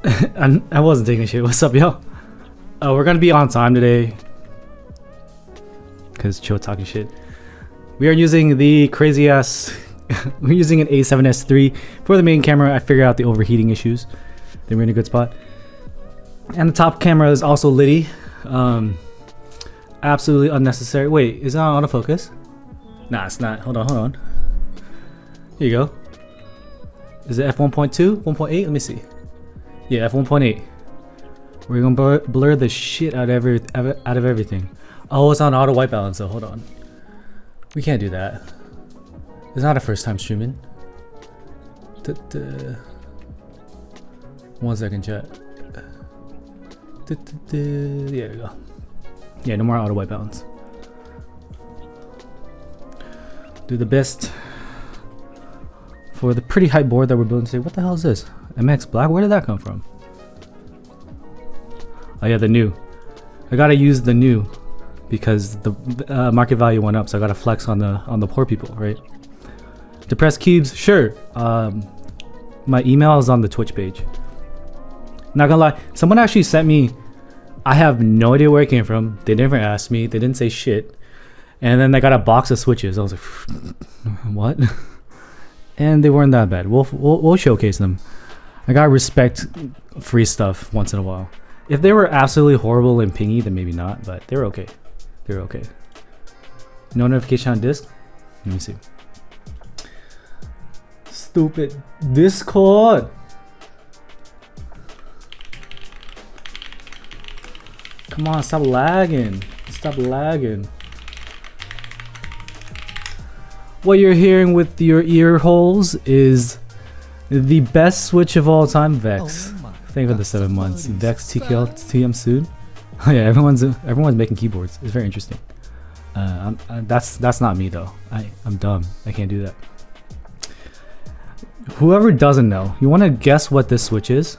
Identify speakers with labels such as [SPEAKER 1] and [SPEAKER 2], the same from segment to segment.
[SPEAKER 1] I wasn't taking a shit. What's up, yo? We're gonna be on time today. Cause Chill talking shit. We are using the crazy ass. We're using an A7S III for the main camera. I figured out the overheating issues. Then we're in a good spot. And the top camera is also litty. Absolutely unnecessary. Wait, is that on autofocus? Nah, it's not. Hold on. Here you go. Is it f1.2? 1.8? Let me see. Yeah, f1.8. We're gonna blur the shit out of everything. Oh, it's on auto white balance, so hold on. We can't do that. It's not our first time streaming. 1 second, chat. There we go. Yeah, no more auto white balance. Do the best for the pretty hype board that we're building today. What the hell is this? MX Black? Where did that come from? Oh yeah, the new. I gotta use the new because the market value went up, so I gotta flex on the poor people, right? Depressed cubes, sure. My email is on the Twitch page. Not gonna lie, someone actually sent me. I have no idea where it came from. They never asked me. They didn't say shit. And then they got a box of switches. I was like, what? And they weren't that bad. We'll showcase them. I gotta respect free stuff once in a while. If they were absolutely horrible and pingy, then maybe not. But they're okay. They're okay. No notification on disk. Let me see. Stupid Discord. Come on, stop lagging. Stop lagging. What you're hearing with your ear holes is the best switch of all time, Vex. Thank you for the 7 months. Vex TKL TM soon. Oh yeah, everyone's making keyboards. It's very interesting. That's not me though. I'm dumb. I can't do that. Whoever doesn't know, you want to guess what this switch is?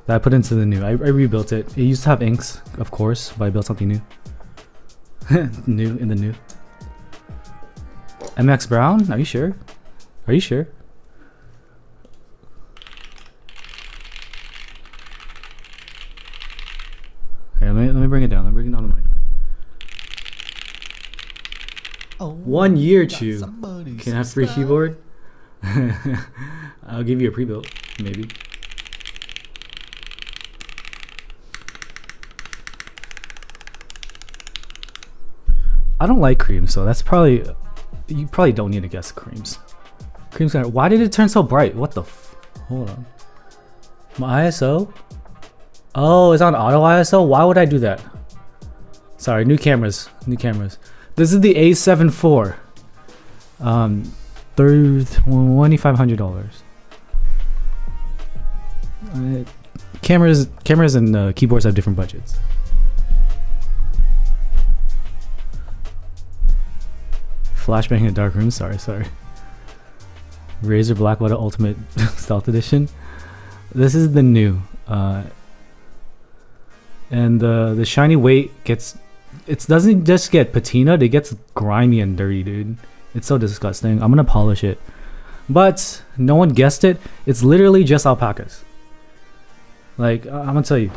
[SPEAKER 1] That I put into the new. I rebuilt it. It used to have inks, of course, but I built something new. New in the new. MX Brown? Are you sure? Are you sure? Here, let me bring it down. Let me bring it down the mic.
[SPEAKER 2] Oh,
[SPEAKER 1] 1 year, Chew. Can I have free keyboard? I'll give you a pre-built, maybe. I don't like creams, so that's probably. You probably don't need to guess creams. Creams. Why did it turn so bright? What the? Hold on. My ISO. Oh, it's on auto ISO. Why would I do that? Sorry, new cameras. New cameras. This is the A7 IV. $2,500. Cameras and keyboards have different budgets. Flashbang in a dark room. Sorry. Razer Blackwater Ultimate Stealth Edition. This is the new. And the shiny weight gets. It doesn't just get patinaed. It gets grimy and dirty, dude. It's so disgusting. I'm gonna polish it. But no one guessed it. It's literally just alpacas. Like, I'm gonna tell you.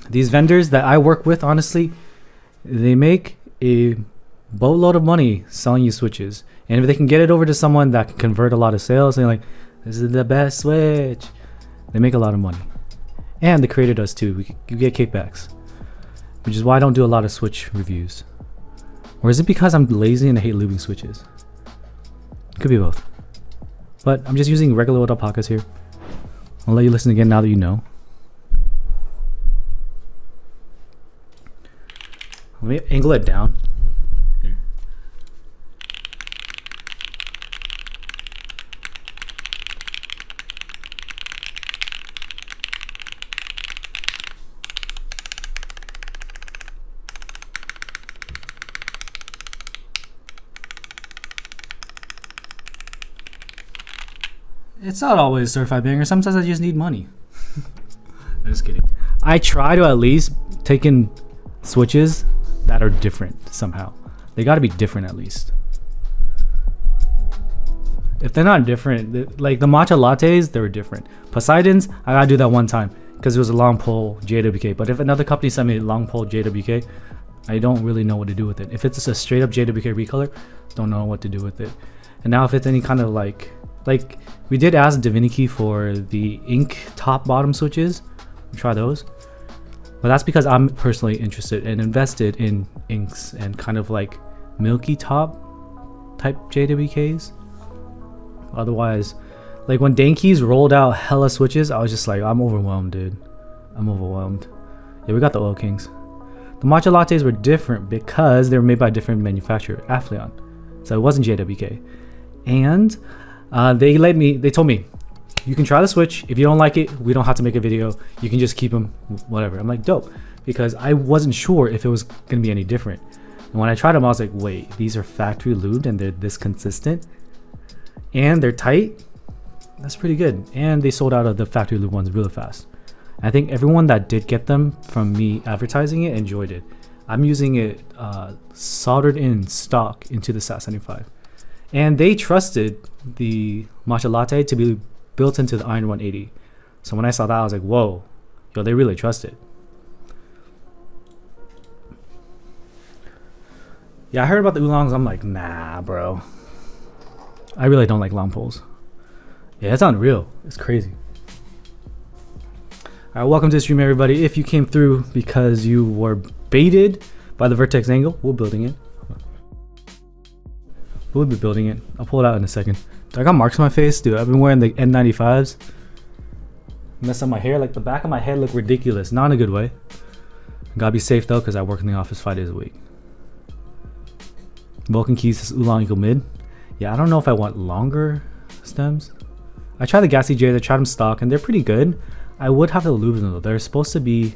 [SPEAKER 1] These vendors that I work with, honestly, they make a boatload of money selling you switches. And if they can get it over to someone that can convert a lot of sales, they're like, this is the best switch. They make a lot of money. And the creator does too. You get kickbacks. Which is why I don't do a lot of Switch reviews. Or is it because I'm lazy and I hate lubing switches? Could be both. But I'm just using regular old alpacas here. I'll let you listen again now that you know. Let me angle it down. Here. It's not always certified banger. Sometimes I just need money. I'm just kidding. I try to at least take in switches that are different somehow. They got to be different at least. If they're not different, like the matcha lattes, they were different. Poseidon's, I gotta do that one time because it was a long pole JWK. But if another company sent me a long pole JWK, I don't really know what to do with it. If it's just a straight up JWK recolor, don't know what to do with it. And now if it's any kind of like we did ask Divinity for the ink top bottom switches, try those. But that's because I'm personally interested and invested in inks and kind of like milky top type JWKs. Otherwise, like when Dankeys rolled out hella switches, I was just like, I'm overwhelmed, dude. I'm overwhelmed. Yeah, we got the Oil Kings. The matcha lattes were different because they were made by a different manufacturer, Affleon. So it wasn't JWK. And they told me, you can try the switch. If you don't like it, we don't have to make a video. You can just keep them, whatever. I'm like, dope. Because I wasn't sure if it was going to be any different. And when I tried them, I was like, wait, these are factory lubed and they're this consistent? And they're tight? That's pretty good. And they sold out of the factory lube ones really fast. I think everyone that did get them from me advertising it enjoyed it. I'm using it soldered in stock into the SAT75. And they trusted the matcha latte to be built into the Iron 180. So when I saw that, I was like, whoa, yo, they really trust it. Yeah, I heard about the oolongs. I'm like, nah, bro. I really don't like long poles. Yeah, it's unreal. It's crazy. All right, welcome to the stream, everybody. If you came through because you were baited by the Vertex Angle, we're building it. We'll be building it. I'll pull it out in a second. I got marks on my face, dude. I've been wearing the N95s. Mess up my hair. Like the back of my head look ridiculous. Not in a good way. Gotta be safe though, because I work in the office 5 days a week. Vulcan Keys says oolong equal mid. Yeah, I don't know if I want longer stems. I tried the Gassy J's. I tried them stock, and they're pretty good. I would have to lube them though. There's supposed to be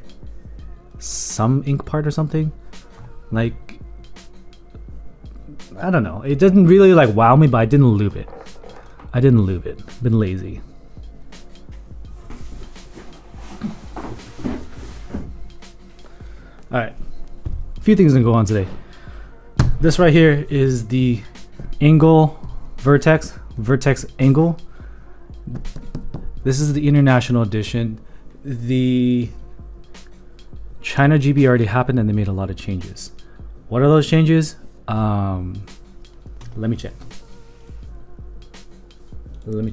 [SPEAKER 1] some ink part or something. Like, I don't know. It doesn't really like wow me, but I didn't lube it. I didn't lube it. Been lazy. Alright. A few things gonna go on today. This right here is the Angle Vertex Angle. This is the international edition. The China GB already happened and they made a lot of changes. What are those changes? Let me check. Let me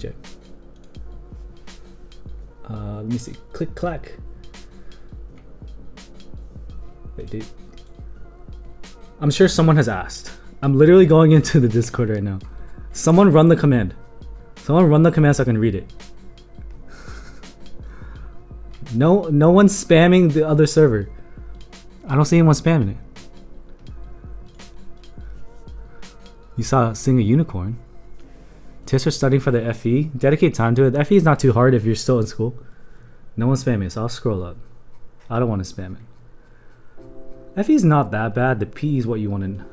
[SPEAKER 1] see. Click clack. Wait, dude. I'm sure someone has asked. I'm literally going into the Discord right now. Someone run the command. Someone run the command so I can read it. No one's spamming the other server. I don't see anyone spamming it. You saw Sing a Unicorn. Tips for studying for the FE. Dedicate time to it. The FE is not too hard if you're still in school. No one's spamming it, so I'll scroll up. I don't want to spam it. FE is not that bad. The P is what you want to.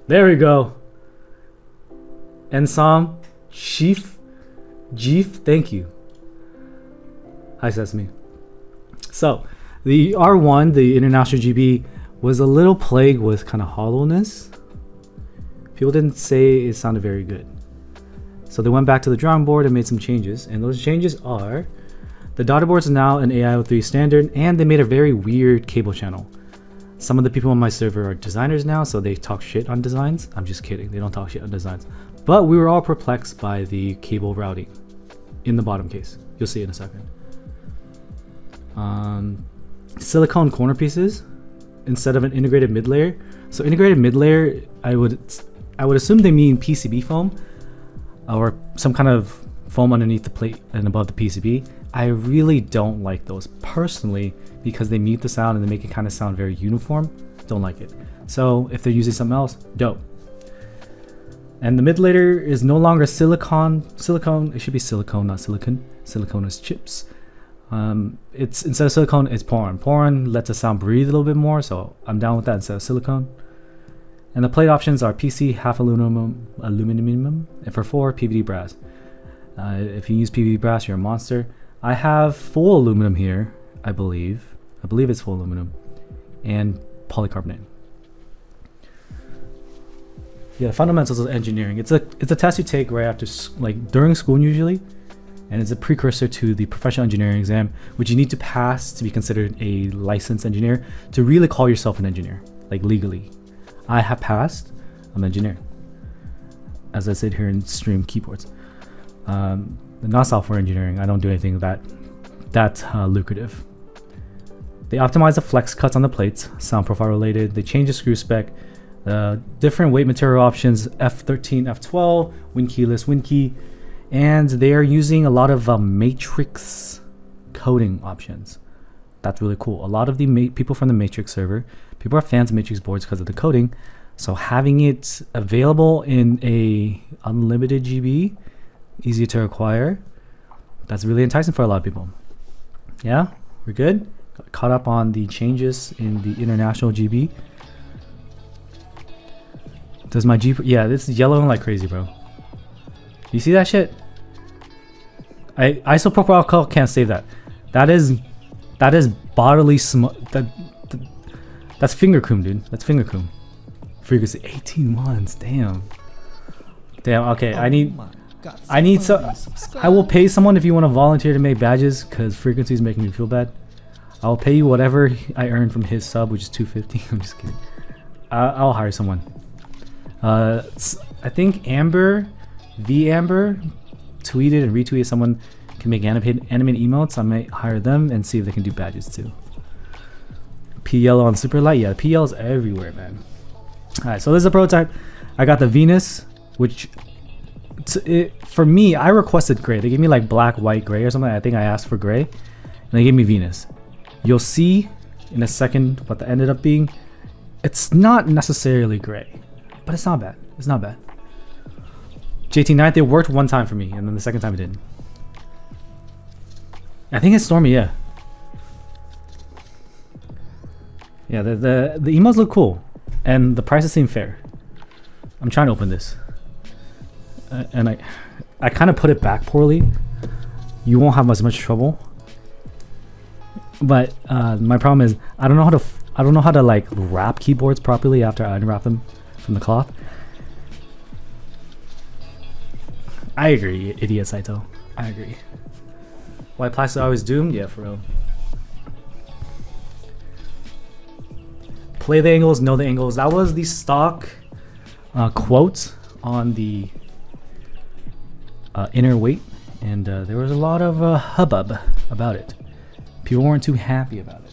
[SPEAKER 1] There we go. Ensam, Chief, thank you. Hi Sesame. So, the R1, the International GB, was a little plagued with kind of hollowness. People didn't say it sounded very good. So they went back to the drawing board and made some changes. And those changes are, the daughter board is now an AIO3 standard, and they made a very weird cable channel. Some of the people on my server are designers now, so they talk shit on designs. I'm just kidding, they don't talk shit on designs. But we were all perplexed by the cable routing in the bottom case. You'll see in a second. Silicone corner pieces instead of an integrated mid layer. So integrated mid layer, I would assume they mean PCB foam or some kind of foam underneath the plate and above the PCB. I really don't like those personally because they mute the sound and they make it kind of sound very uniform. Don't like it. So if they're using something else, dope. And the mid layer is no longer silicone. It should be silicone, not silicon. Silicone is chips. It's instead of silicone, it's poron. Poron lets the sound breathe a little bit more, so I'm down with that instead of silicone. And the plate options are PC, half aluminum, and for 4, PVD brass. If you use PVD brass, you're a monster. I have full aluminum here, I believe it's full aluminum, and polycarbonate. Yeah, fundamentals of engineering. It's a test you take right after like during school usually, and it's a precursor to the professional engineering exam, which you need to pass to be considered a licensed engineer to really call yourself an engineer, like legally. I have passed. I'm an engineer. As I sit here and stream keyboards, not software engineering. I don't do anything that lucrative. They optimize the flex cuts on the plates, sound profile related. They change the screw spec. Different weight material options, F13, F12, win keyless, win key, and they are using a lot of matrix coding options. That's really cool. A lot of the people from the matrix server, people are fans of matrix boards because of the coding, so having it available in a unlimited GB, easy to acquire, that's really enticing for a lot of people. Yeah, we're good. Got caught up on the changes in the international GB. Does my G... Yeah, this is yellowing like crazy, bro. You see that shit? Isopropyl alcohol can't save that. That is bodily that's finger comb, dude. That's finger comb. Frequency 18 months. Damn. Okay, I need some. I will pay someone if you want to volunteer to make badges, because frequency is making me feel bad. I'll pay you whatever I earn from his sub, which is 250. I'm just kidding. I'll hire someone. I think Amber tweeted and retweeted someone can make animated emotes. I might hire them and see if they can do badges too. P yellow on super light. Yeah, P yellow is everywhere, man. Alright, so this is a prototype. I got the Venus, which for me, I requested gray. They gave me like black, white, gray or something. I think I asked for gray, and they gave me Venus. You'll see in a second what that ended up being. It's not necessarily gray, but it's not bad. It's not bad. JT9, it worked one time for me, and then the second time it didn't. I think it's Stormy, yeah. Yeah, the emotes look cool, and the prices seem fair. I'm trying to open this, and I kind of put it back poorly. You won't have as much trouble, but my problem is I don't know how to like wrap keyboards properly after I unwrap them from the cloth. I agree, idiot Saito. I agree. White plastic always doomed? Yeah, for real. Play the angles, know the angles. That was the stock quote on the inner weight, and there was a lot of hubbub about it. People weren't too happy about it,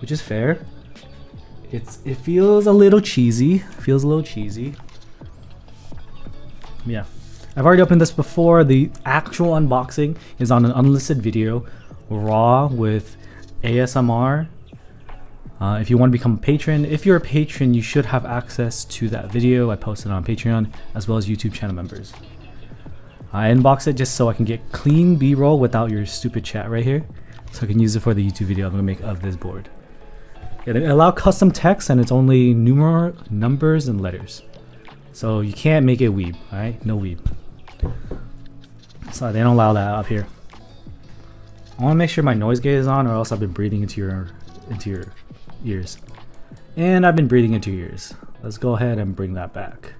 [SPEAKER 1] which is fair. It feels a little cheesy. Yeah. I've already opened this before. The actual unboxing is on an unlisted video, raw with ASMR. If you want to become a patron, if you're a patron, you should have access to that video. I posted it on Patreon as well as YouTube channel members. I unboxed it just so I can get clean B-roll without your stupid chat right here, so I can use it for the YouTube video I'm gonna make of this board. Yeah, they allow custom text, and it's only numbers and letters, so you can't make it weeb. All right, no weeb. So they don't allow that up here. I want to make sure my noise gate is on, or else I've been breathing into your ears. And I've been breathing into your ears. Let's go ahead and bring that back.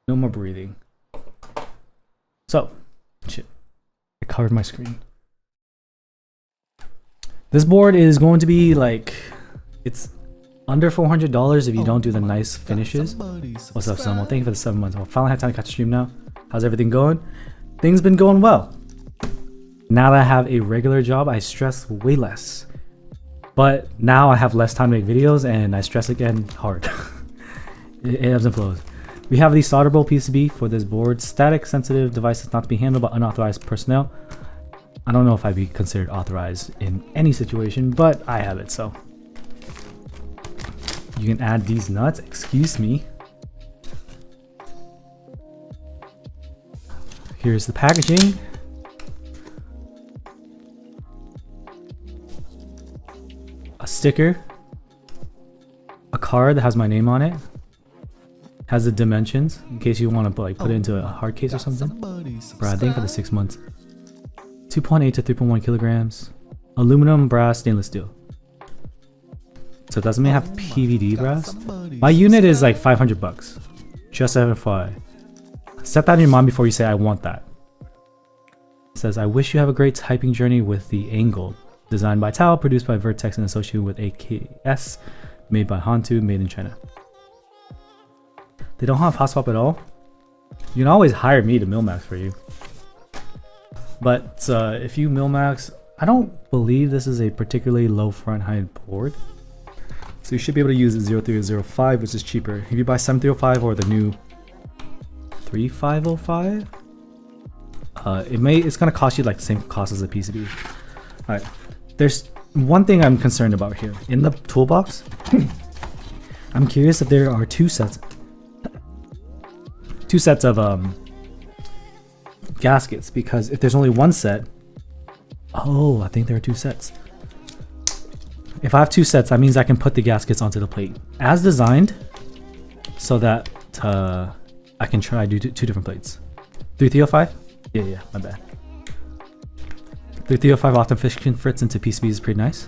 [SPEAKER 1] No more breathing. So, shit. I covered my screen. This board is going to be like, it's under $400 if you don't do the nice finishes. What's up, Samuel? Thank you for the 7 months. I finally have time to catch the stream now. How's everything going? Things been going well. Now that I have a regular job, I stress way less. But now I have less time to make videos, and I stress again hard. It ebbs and flows. We have the solderable PCB for this board. Static sensitive devices not to be handled by unauthorized personnel. I don't know if I'd be considered authorized in any situation, but I have it, so. You can add these nuts, excuse me. Here's the packaging. A sticker. A card that has my name on it. Has the dimensions in case you want to like put it into a hard case or something. Brad, thank you for the 6 months. 2.8 to 3.1 kilograms. Aluminum, brass, stainless steel. So it doesn't have PVD brass. My unit is like $500. Just FYI. Set that in your mind before you say I want that. It says, I wish you have a great typing journey with the Angle. Designed by Tao, produced by Vertex and associated with AKS. Made by Hantu, made in China. They don't have hot-swap at all? You can always hire me to Milmax for you. But if you Milmax, I don't believe this is a particularly low front height board. So you should be able to use 0305, which is cheaper. If you buy 7305 or the new 3505, it's gonna cost you like the same cost as a PCB. Alright. There's one thing I'm concerned about here. In the toolbox, I'm curious if there are two sets of gaskets, because if there's only one set, oh, I think there are two sets. If I have two sets, that means I can put the gaskets onto the plate as designed, so that I can try do two different plates. 3305? Yeah, my bad. 3305 often fits into PCBs is pretty nice.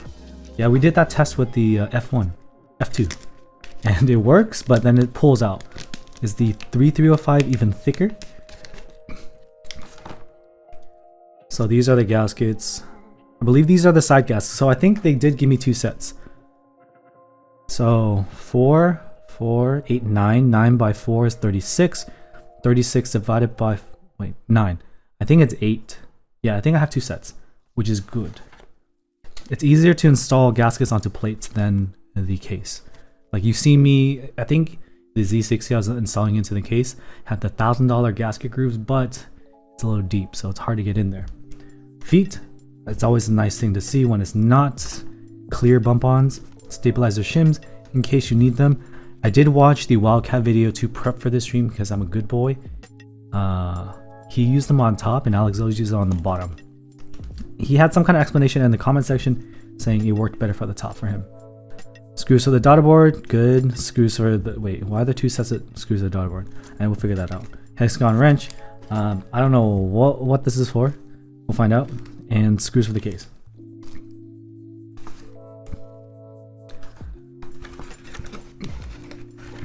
[SPEAKER 1] Yeah, we did that test with the F2, and it works, but then it pulls out. Is the 3305 even thicker? So these are the gaskets. I believe these are the side gaskets. So I think they did give me two sets. So 4, 4, 8, 9. 9 by 4 is 36. 36 divided by 9. I think it's 8. Yeah, I think I have two sets, which is good. It's easier to install gaskets onto plates than the case. Like you see me, I think the Z60 I was installing into the case had the $1,000 gasket grooves, but it's a little deep, so it's hard to get in there. Feet, it's always a nice thing to see when it's not clear bump-ons. Stabilizer shims in case you need them. I did watch the Wildcat video to prep for this stream because I'm a good boy. He used them on top and Alex always used it on the bottom. He had some kind of explanation in the comment section saying it worked better for the top for him. Screws for the daughter board, good. Screws for the, wait, why are there two sets of screws for the daughter board? And we'll figure that out. Hexagon wrench, I don't know what this is for. We'll find out. And screws for the case.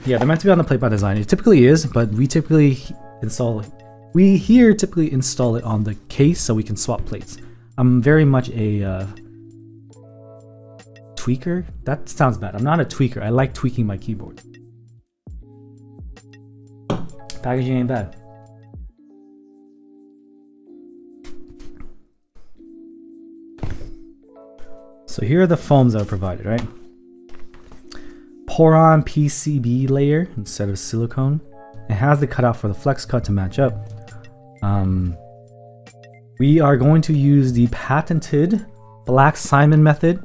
[SPEAKER 1] Yeah, they're meant to be on the plate by design. It typically is, but we typically install it. We here typically install it on the case so we can swap plates. I'm very much a tweaker? That sounds bad. I'm not a tweaker. I like tweaking my keyboard. Packaging ain't bad. So here are the foams that are provided, right? Poron PCB layer instead of silicone. It has the cutout for the flex cut to match up. We are going to use the patented Black Simon method.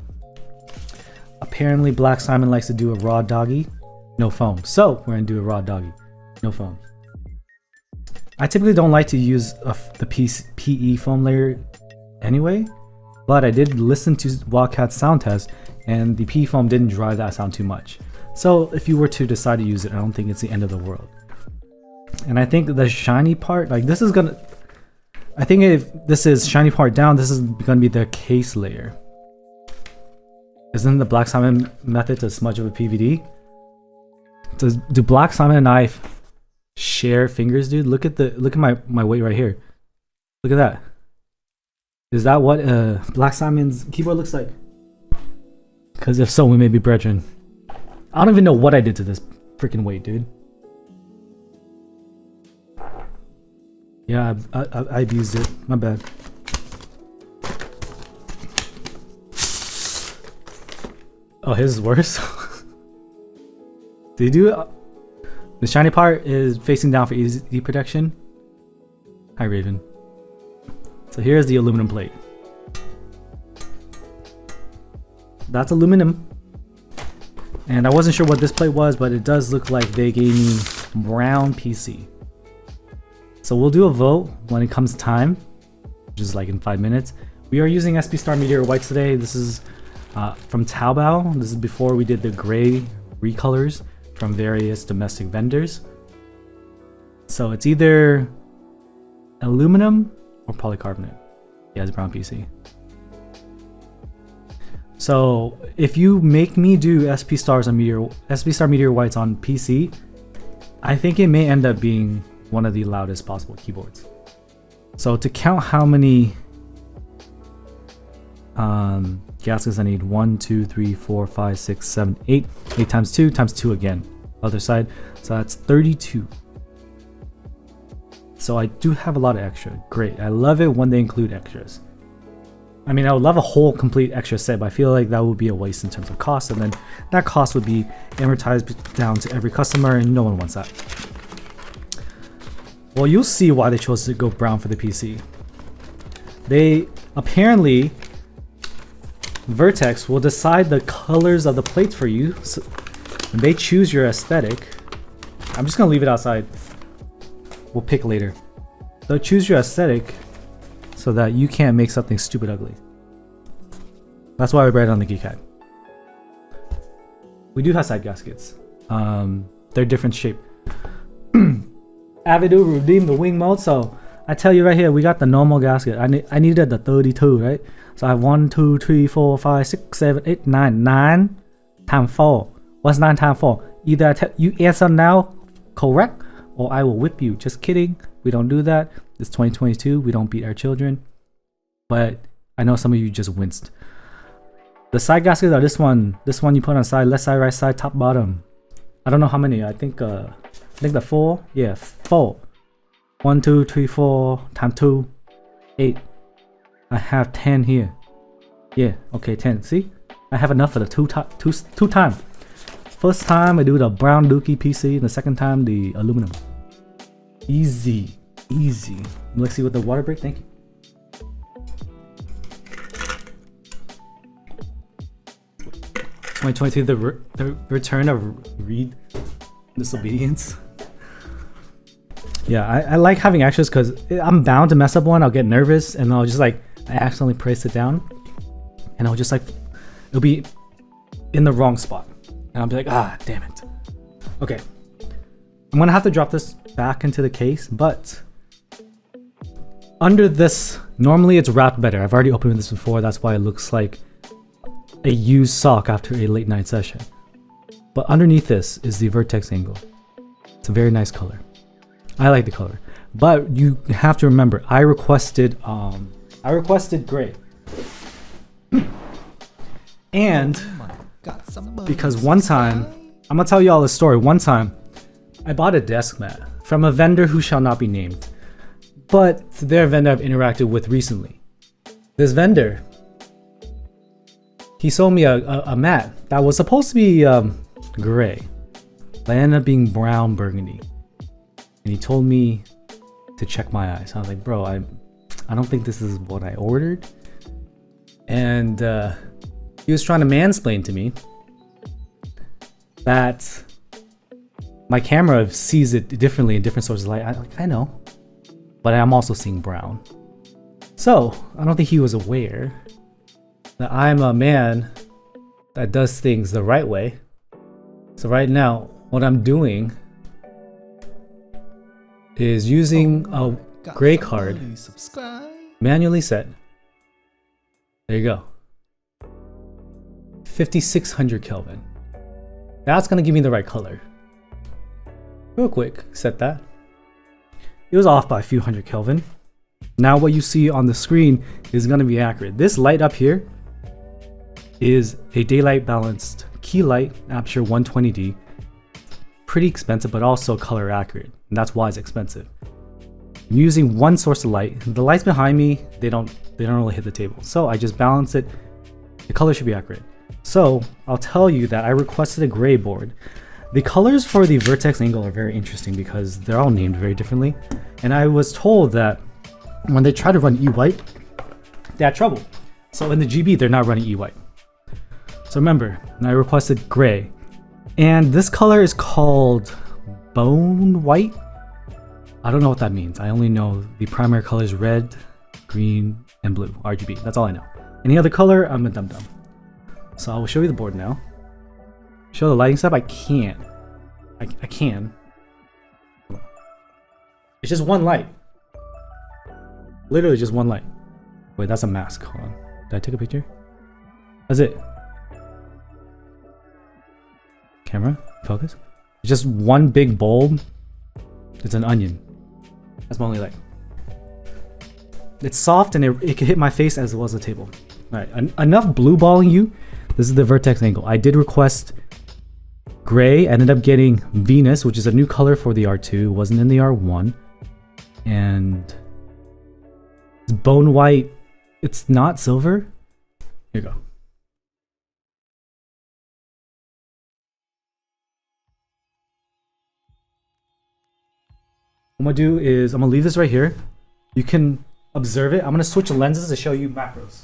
[SPEAKER 1] Apparently Black Simon likes to do a raw doggy, no foam. So we're gonna do a raw doggy, no foam. I typically don't like to use the PE foam layer anyway, but I did listen to Wildcat's sound test and the PE foam didn't drive that sound too much. So if you were to decide to use it, I don't think it's the end of the world. And I think the shiny part, like this is gonna, I think if this is shiny part down, this is gonna be the case layer. Isn't the Black Simon method to smudge of a PVD? Do Black Simon and I share fingers, dude? Look at my weight right here. Look at that. Is that what Black Simon's keyboard looks like? Because if so, we may be brethren. I don't even know what I did to this freaking weight, dude. Yeah, I abused it. My bad. Oh, his is worse. Did you do it? The shiny part is facing down for easy protection. Hi, Raven. So here's the aluminum plate. That's aluminum. And I wasn't sure what this plate was, but it does look like they gave me brown PC. So we'll do a vote when it comes time, which is like in 5 minutes. We are using SP Star Meteor Whites today. This is from Taobao. This is before we did the gray recolors from various domestic vendors. So it's either aluminum or polycarbonate. Yeah, it's brown PC. So if you make me do SP Star Meteor Whites on PC, I think it may end up being one of the loudest possible keyboards. So to count how many gaskets I need, 1, 2, 3, 4, 5, 6, 7, 8. 8 times 2 times 2 again. Other side. So that's 32. So I do have a lot of extra. Great. I love it when they include extras. I mean, I would love a whole complete extra set, but I feel like that would be a waste in terms of cost, and then that cost would be amortized down to every customer, and no one wants that. Well, you'll see why they chose to go brown for the PC. They apparently, Vertex will decide the colors of the plates for you, so when they choose your aesthetic. I'm just gonna leave it outside. We'll pick later. They'll choose your aesthetic so that you can't make something stupid ugly. That's why we write it on the Keycap. We do have side gaskets. They're different shape. Avidu redeemed the wing mode, so I tell you right here, we got the normal gasket. I needed the 32, right? So I have 1, 2, 3, 4, 5, 6, 7, 8, 9. 9 times 4. What's 9 times 4? Either you answer now correct, or I will whip you. Just kidding. We don't do that. It's 2022. We don't beat our children. But I know some of you just winced. The side gaskets are this one. This one you put on side, left side, right side, top, bottom. I don't know how many. I think the 4. Yeah, 4. 1, 2, 3, 4 times 2, 8. I have 10 here. Yeah, okay, 10. See? I have enough for the two times. First time I do the brown dookie PC, and the second time the aluminum. Easy, easy. Let's see what the water break. Thank you. The return of Reed Disobedience. Yeah, I like having extras because I'm bound to mess up one. I'll get nervous and I'll just like I accidentally place it down, and I'll just like it'll be in the wrong spot, and I'll be like, ah, damn it. Okay, I'm gonna have to drop this back into the case, but under this, normally it's wrapped better. I've already opened this before, that's why it looks like a used sock after a late night session. But underneath this is the Vertex Angle. It's a very nice color. I like the color, but you have to remember, I requested gray, and because one time, I'm gonna tell you all a story. One time, I bought a desk mat from a vendor who shall not be named, but they're a vendor I've interacted with recently. This vendor, he sold me a mat that was supposed to be gray, but ended up being brown burgundy. And he told me to check my eyes. I was like, bro, I don't think this is what I ordered. And he was trying to mansplain to me that my camera sees it differently in different sources of light. I know, but I'm also seeing brown. So I don't think he was aware that I'm a man that does things the right way. So right now, what I'm doing is using a gray card, manually set. There you go. 5600 Kelvin. That's gonna give me the right color. Real quick, set that. It was off by a few hundred Kelvin. Now what you see on the screen is gonna be accurate. This light up here is a daylight balanced key light, aperture 120D. Pretty expensive, but also color accurate, and that's why it's expensive. I'm using one source of light. The lights behind me, they don't really hit the table, so I just balance it. The color should be accurate. So I'll tell you that I requested a gray board. The colors for the Vertex Angle are very interesting because they're all named very differently, and I was told that when they try to run E-White, they had trouble. So in the GB, they're not running E-White. So remember, I requested gray. And this color is called Bone White. I don't know what that means. I only know the primary colors red, green, and blue, RGB. That's all I know. Any other color, I'm a dum-dum. So I will show you the board now. Show the lighting setup, I can't. I can. It's just one light. Literally just one light. Wait, that's a mask. Hold on. Did I take a picture? That's it. Camera, focus. It's just one big bulb It's an onion. That's my only like. It's soft and it can hit my face as well as the table. Alright, enough blue balling you. This is the Vertex Angle. I did request gray. I ended up getting Venus, which is a new color for the R2. It wasn't in the R1. And it's bone white. It's not silver. Here you go. What I'm gonna do is I'm gonna leave this right here. You can observe it. I'm gonna switch lenses to show you macros.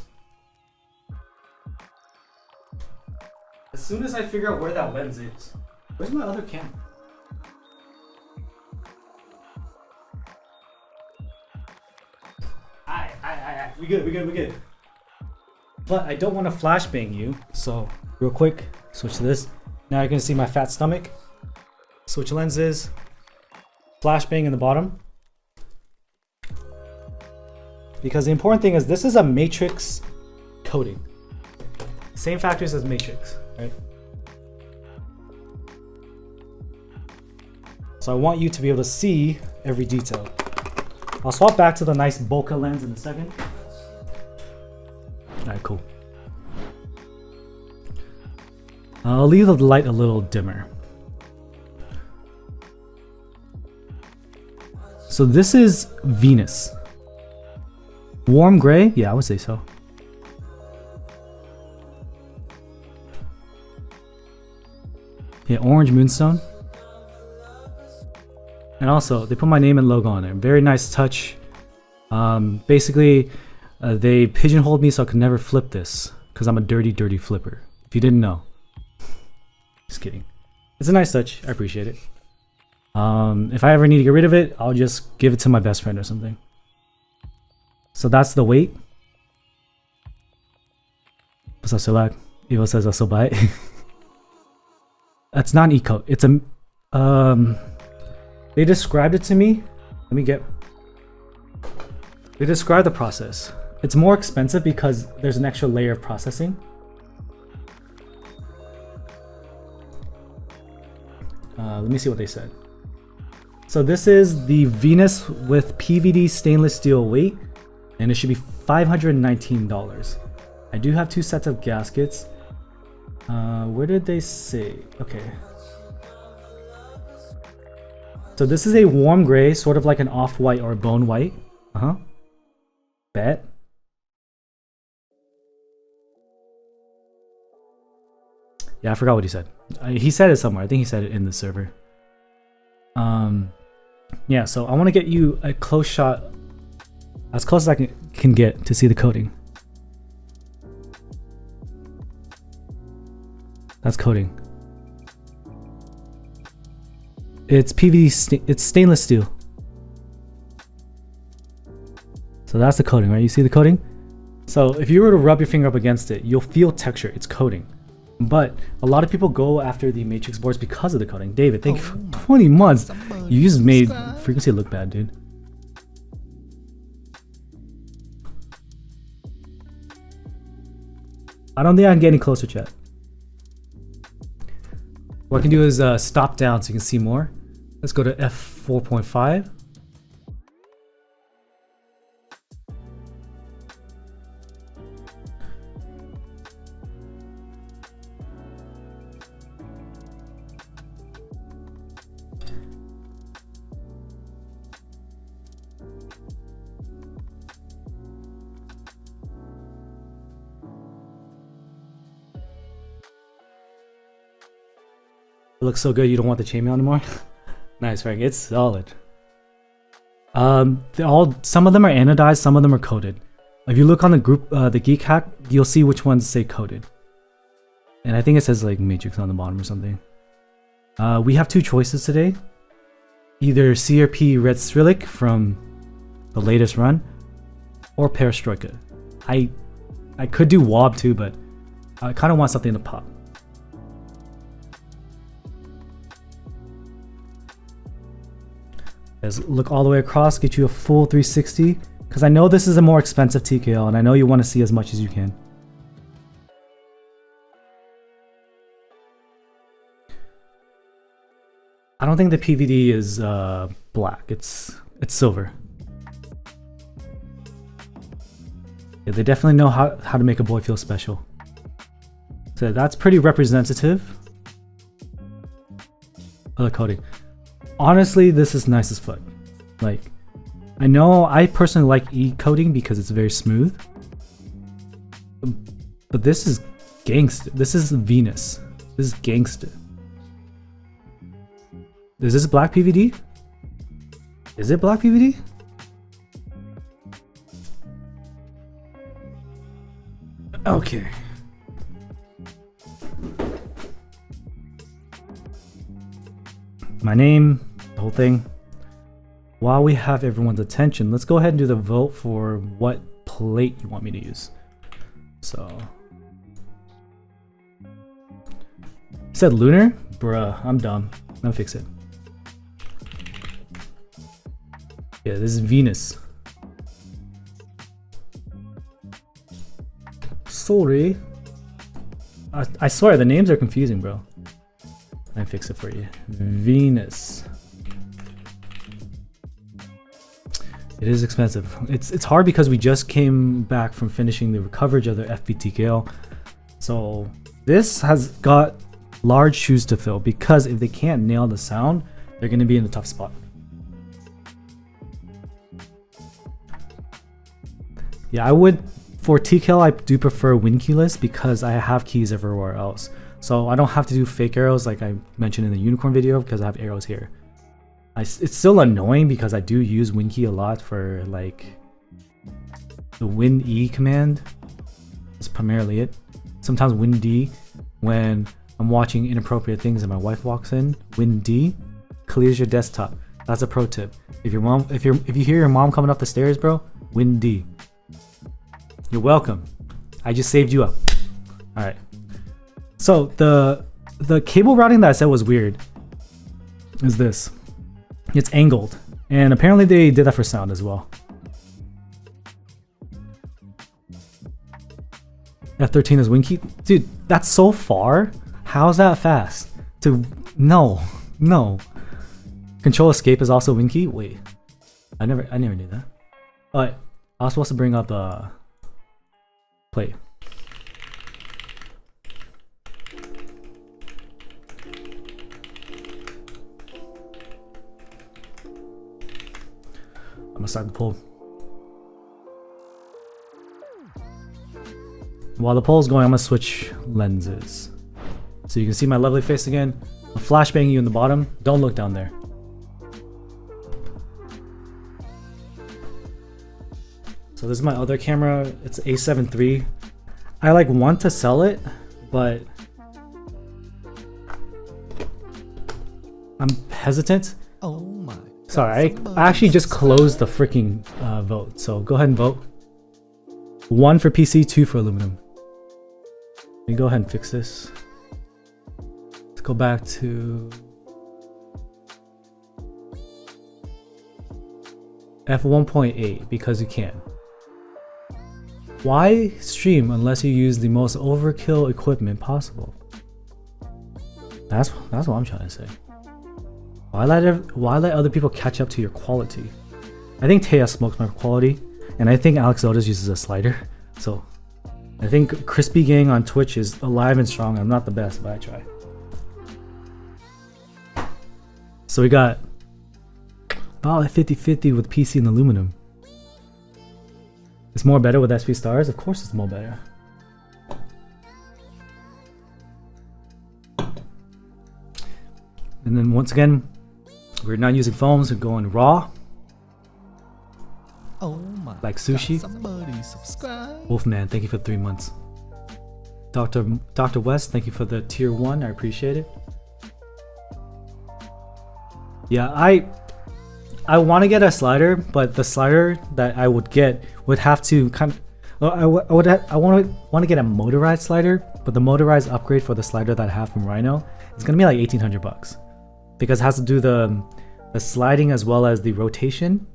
[SPEAKER 1] As soon as I figure out where that lens is. Where's my other camera? Alright. We good. But I don't want to flashbang you. So real quick, switch to this. Now you can see my fat stomach. Switch lenses. Flashbang in the bottom. Because the important thing is this is a matrix coating. Same factors as matrix, right? So I want you to be able to see every detail. I'll swap back to the nice bokeh lens in a second. Alright, cool. I'll leave the light a little dimmer. So this is Venus. Warm gray? Yeah, I would say so. Yeah, orange moonstone. And also, they put my name and logo on there. Very nice touch. Basically, they pigeonholed me so I could never flip this. Because I'm a dirty, dirty flipper. If you didn't know. Just kidding. It's a nice touch. I appreciate it. If I ever need to get rid of it, I'll just give it to my best friend or something. So that's the weight. What's up, Solak? Evo says I'll still buy it. That's not an eco. It's a they described it to me. They described the process. It's more expensive because there's an extra layer of processing. Let me see what they said. So this is the Venus with PVD stainless steel weight, and it should be $519. I do have 2 sets of gaskets. Where did they say? Okay. So this is a warm gray, sort of like an off-white or bone white. Bet. Yeah, I forgot what he said. He said it somewhere. I think he said it in the server. Yeah, so I want to get you a close shot, as close as I can get to see the coating. That's coating. It's PVD, it's stainless steel. So that's the coating, right? You see the coating? So if you were to rub your finger up against it, you'll feel texture. It's coating. But a lot of people go after the matrix boards because of the coating. David, thank you for 20 months. You just made frequency look bad, dude. I don't think I can get any closer, chat. What I can do is stop down so you can see more. Let's go to f4.5. It looks so good you don't want the chainmail anymore. Nice, Frank. It's solid. Some of them are anodized, some of them are coated. If you look on the group, the Keycap, you'll see which ones say coated. And I think it says like matrix on the bottom or something. We have 2 choices today. Either CRP Red Cyrillic from the latest run, or Perestroika. I could do Wob too, but I kind of want something to pop. Let's look all the way across, get you a full 360, because I know this is a more expensive TKL, and I know you want to see as much as you can. I don't think the PVD is black. It's silver. Yeah, they definitely know how to make a boy feel special. So that's pretty representative. Other coating. Honestly, this is nice as fuck. Like, I know I personally like E coating because it's very smooth. But this is gangsta. This is Venus. This is gangsta. Is this black PVD? Is it black PVD? Okay. My name, the whole thing. While we have everyone's attention, let's go ahead and do the vote for what plate you want me to use. So, you said lunar? Bruh, I'm dumb. I'll fix it. Yeah, this is Venus. Sorry. I swear, the names are confusing, bro. I fix it for you. Venus. It is expensive. It's hard because we just came back from finishing the coverage of the FBTKL. So this has got large shoes to fill because if they can't nail the sound, they're going to be in a tough spot. Yeah, I would, for TKL, I do prefer win keyless because I have keys everywhere else. So I don't have to do fake arrows like I mentioned in the unicorn video because I have arrows here. It's still annoying because I do use win key a lot for like the win E command. That's primarily it. Sometimes win D when I'm watching inappropriate things and my wife walks in. Win D clears your desktop. That's a pro tip. If you hear your mom coming up the stairs, bro, win D. You're welcome. I just saved you up. All right. So the cable routing that I said was weird is this. It's angled, and apparently they did that for sound as well. F13 is win key, dude. That's so far. How's that fast? No. Control escape is also win key. Wait, I never knew that. All right, I was supposed to bring up plate. I'm gonna start the poll. While the poll's going, I'm gonna switch lenses. So you can see my lovely face again. I'm flashbanging you in the bottom. Don't look down there. So this is my other camera. It's A7 III. I like want to sell it, but I'm hesitant. Oh my. Sorry, I actually just closed the freaking vote. So go ahead and vote. 1 for PC, 2 for aluminum. Let me go ahead and fix this. Let's go back to f1.8 because you can. Why stream unless you use the most overkill equipment possible? That's what I'm trying to say. Why let other people catch up to your quality? I think Taya smokes my quality, and I think Alex Otis uses a slider. So I think Crispy Gang on Twitch is alive and strong. I'm not the best, but I try. So we got about 50-50 with PC and aluminum. It's more better with SP stars? Of course it's more better. And then once again, we're not using foams, we're going raw. Oh my, like sushi. Somebody subscribe. Wolfman, thank you for 3 months. Dr. West, thank you for the tier 1, I appreciate it. Yeah, I want to get a slider, but the slider that I would get would have to kind of, I want to get a motorized slider, but the motorized upgrade for the slider that I have from Rhino is gonna be like $1,800 because it has to do the sliding as well as the rotation.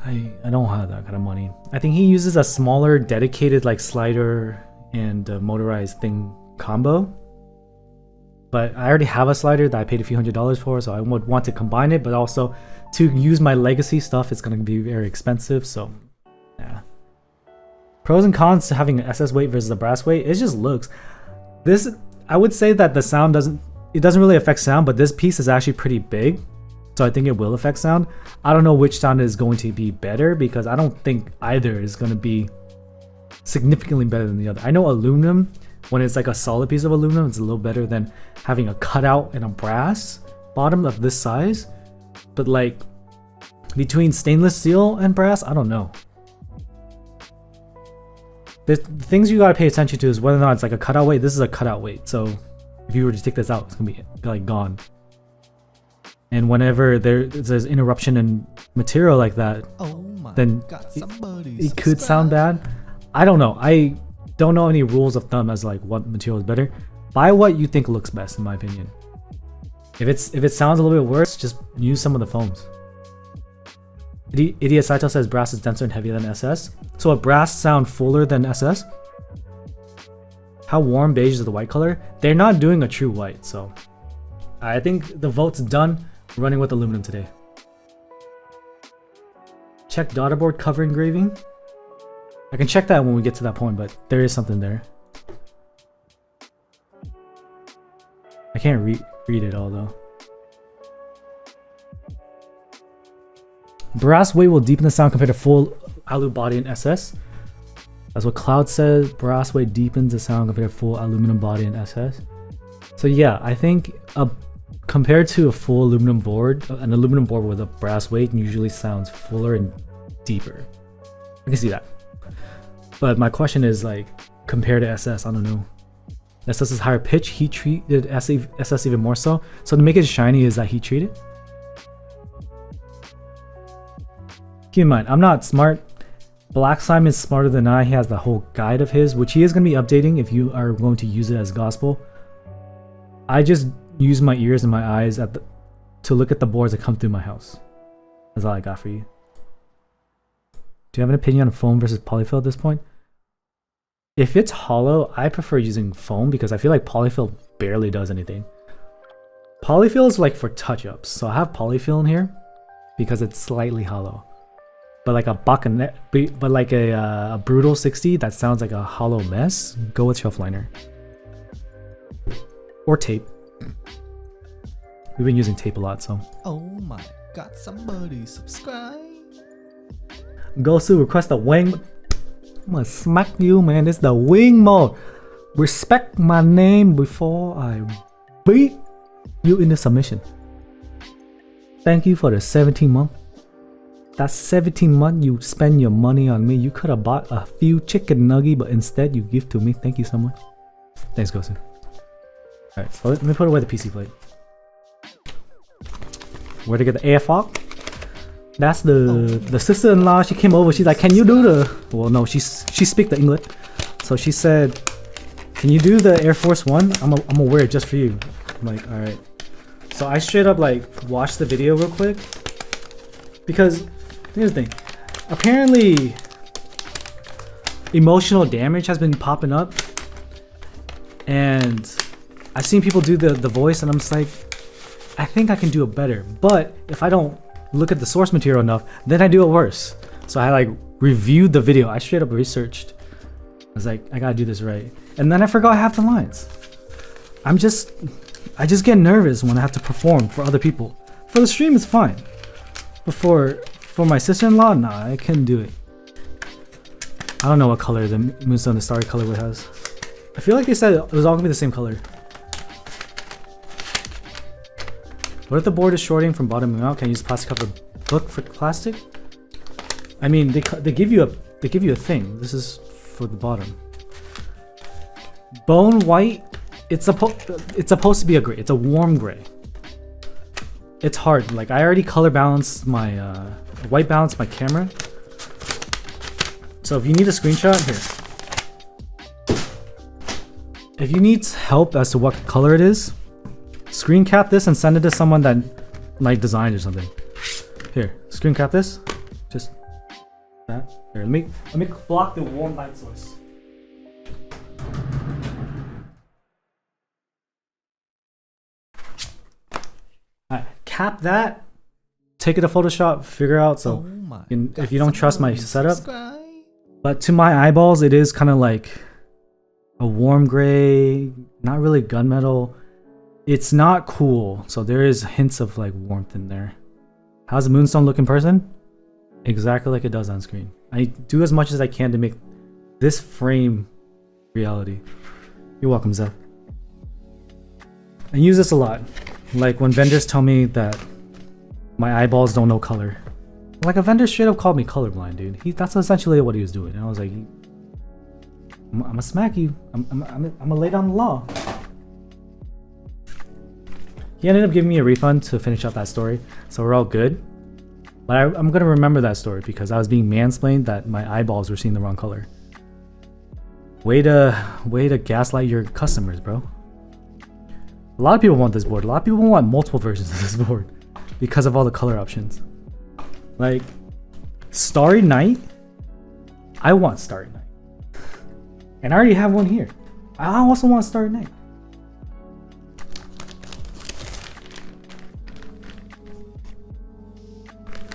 [SPEAKER 1] I don't have that kind of money. I think he uses a smaller dedicated like slider and motorized thing combo. but I already have a slider that I paid a few $100s for, so I would want to combine it, but also to use my legacy stuff, it's gonna be very expensive, so yeah. Pros and cons to having an SS weight versus a brass weight, it just looks. This, I would say that the sound doesn't really affect sound, but this piece is actually pretty big, so I think it will affect sound. I don't know which sound is going to be better because I don't think either is gonna be significantly better than the other. I know aluminum, when it's like a solid piece of aluminum, it's a little better than having a cutout and a brass bottom of this size. But like between stainless steel and brass, I don't know. The things you gotta pay attention to is whether or not it's like a cutout weight. This is a cutout weight, so if you were to take this out, it's gonna be like gone. And whenever there's interruption in material like that, then it could sound bad. I don't know. I don't know any rules of thumb as like what material is better. Buy what you think looks best, in my opinion. If it sounds a little bit worse, just use some of the foams. Idiot Saito says brass is denser and heavier than SS. So a brass sound fuller than SS? How warm beige is the white color? They're not doing a true white, so I think the vote's done running with aluminum today. Check daughterboard cover engraving. I can check that when we get to that point, but there is something there. I can't read it all though. Brass weight will deepen the sound compared to full alu body in SS. That's what Cloud says. Brass weight deepens the sound compared to full aluminum body in SS. So yeah, I think compared to a full aluminum board, an aluminum board with a brass weight usually sounds fuller and deeper. I can see that. But my question is like, compared to SS, I don't know. SS is higher pitch, heat treated, SS even more so. So to make it shiny, is that heat treated? Keep in mind, I'm not smart. Black Simon is smarter than I. He has the whole guide of his, which he is going to be updating if you are going to use it as gospel. I just use my ears and my eyes to look at the boards that come through my house. That's all I got for you. Do you have an opinion on foam versus polyfill at this point? If it's hollow, I prefer using foam because I feel like polyfill barely does anything. Polyfill is like for touch-ups, so I have polyfill in here because it's slightly hollow. But like a brutal 60 that sounds like a hollow mess, go with shelf liner. Or tape. We've been using tape a lot, so.
[SPEAKER 2] Oh my god, somebody subscribe.
[SPEAKER 1] Gosu, request a wing. I'm gonna smack you, man. It's the wing mode. Respect my name before I beat you into submission. Thank you for the 17 month. That's 17 months you spend your money on me. You could have bought a few chicken nugget, but instead you give to me. Thank you so much. Thanks, Gosu. Alright, so let me put away the PC plate. Where to get the AFOC? That's the sister-in-law. She came over. She's like, "Can you do the?" Well, no, she speak the English, so she said, "Can you do the Air Force One? I'm gonna wear it just for you." I'm like, "All right." So I straight up like watched the video real quick because here's the thing. Apparently, emotional damage has been popping up, and I've seen people do the voice, and I'm just like, I think I can do it better. But if I don't look at the source material enough, then I do it worse. So I like reviewed the video. I straight up researched. I was like, I gotta do this right. And then I forgot half the lines. I just get nervous when I have to perform for other people. For the stream, it's fine. But for my sister-in-law, nah, I couldn't do it. I don't know what color the Moonstone, the Starry colorway has. I feel like they said it was all gonna be the same color. What if the board is shorting from bottoming out? Can I use plastic cover book for plastic? I mean, they give you a thing. This is for the bottom. Bone white. It's supposed to be a gray. It's a warm gray. It's hard. Like I already color balanced my white balanced my camera. So if you need a screenshot, here. If you need help as to what color it is, screen cap this and send it to someone that like designed or something. Here, screen cap this. Just that. Here, let me block the warm light source. tap that, take it to Photoshop, figure out. So if you don't trust my setup, but to my eyeballs, it is kind of like a warm gray, not really gunmetal. It's not cool, so there is hints of like warmth in there. How's the moonstone look in person? Exactly like it does on screen. I do as much as I can to make this frame reality. You're welcome, Zeph. I use this a lot. Like when vendors tell me that my eyeballs don't know color. Like a vendor straight up called me colorblind, dude. That's essentially what he was doing. And I was like, I'm gonna smack you. I'm gonna lay down the law. He ended up giving me a refund to finish up that story, so we're all good. But I'm gonna remember that story because I was being mansplained that my eyeballs were seeing the wrong color. Way to gaslight your customers, bro. A lot of people want this board. A lot of people want multiple versions of this board because of all the color options. Like Starry Night, I want Starry Night, and I already have one here. I also want Starry Night.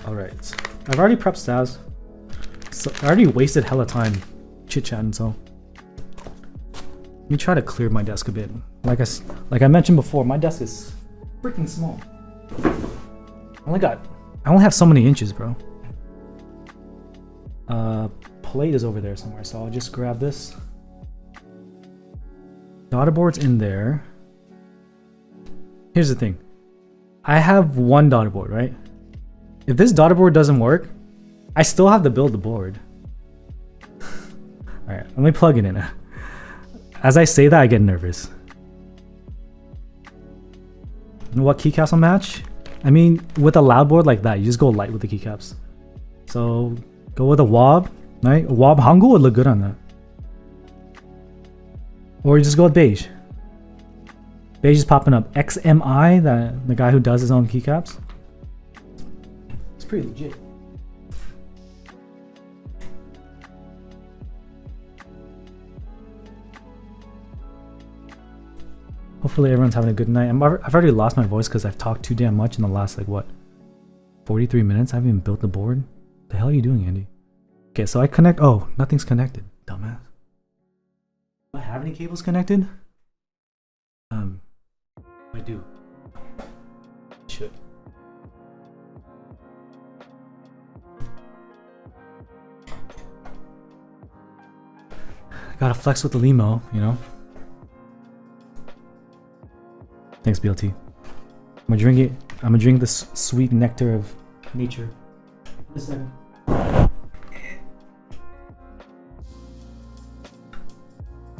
[SPEAKER 1] Alright, I've already prepped stabs, so I already wasted hella time chit-chatting, so let me try to clear my desk a bit. Like I mentioned before, my desk is freaking small. I only have so many inches, bro. Plate is over there somewhere, so I'll just grab this. Daughter board's in there. Here's the thing. I have one daughter board, right? If this daughter board doesn't work, I still have to build the board. Alright, let me plug it in. As I say that, I get nervous. And what keycaps will match? I mean, with a loud board like that, you just go light with the keycaps. So, go with a wob, right? A wob Hangul would look good on that. Or you just go with beige. Beige is popping up. XMI, the guy who does his own keycaps. It's pretty legit. Hopefully everyone's having a good night. I've already lost my voice because I've talked too damn much in the last, like, what, 43 minutes? I haven't even built the board. The hell are you doing, Andy? Okay, so I connect. Oh, nothing's connected. Dumbass. Do I have any cables connected? I do. Should. Gotta flex with the limo, you know? Thanks, BLT. I'm gonna drink it. I'm gonna drink this sweet nectar of nature. Just a second.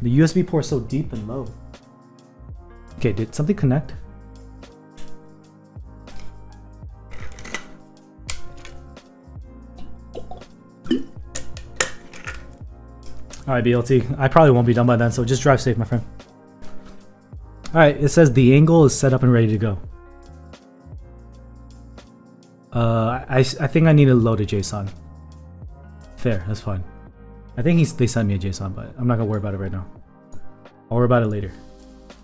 [SPEAKER 1] The USB port is so deep and low. Okay, did something connect? Alright, BLT. I probably won't be done by then, so just drive safe, my friend. Alright, it says the angle is set up and ready to go. I think I need to load a JSON. Fair, that's fine. I think they sent me a JSON, but I'm not gonna worry about it right now. I'll worry about it later.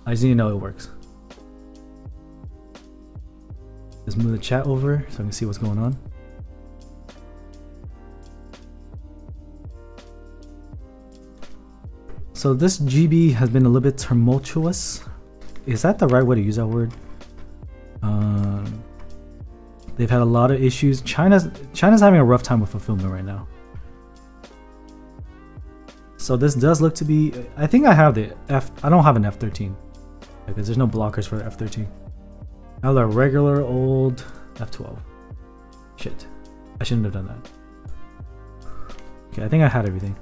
[SPEAKER 1] I just need to know it works. Let's move the chat over so I can see what's going on. So this GB has been a little bit tumultuous. Is that the right way to use that word? They've had a lot of issues. China's having a rough time with fulfillment right now. So this does look to be. I think I have the F. I don't have an F13 because there's no blockers for the F13. I have a regular old F12. Shit, I shouldn't have done that. Okay, I think I had everything.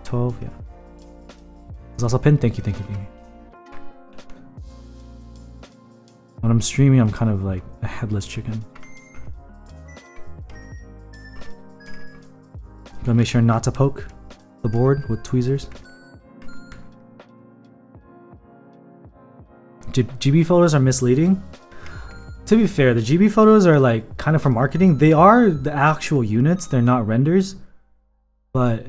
[SPEAKER 1] 12, yeah. There's also pin. Thank you. When I'm streaming, I'm kind of like a headless chicken. Gotta make sure not to poke the board with tweezers. GB photos are misleading. To be fair, the GB photos are like kind of for marketing. They are the actual units, they're not renders. But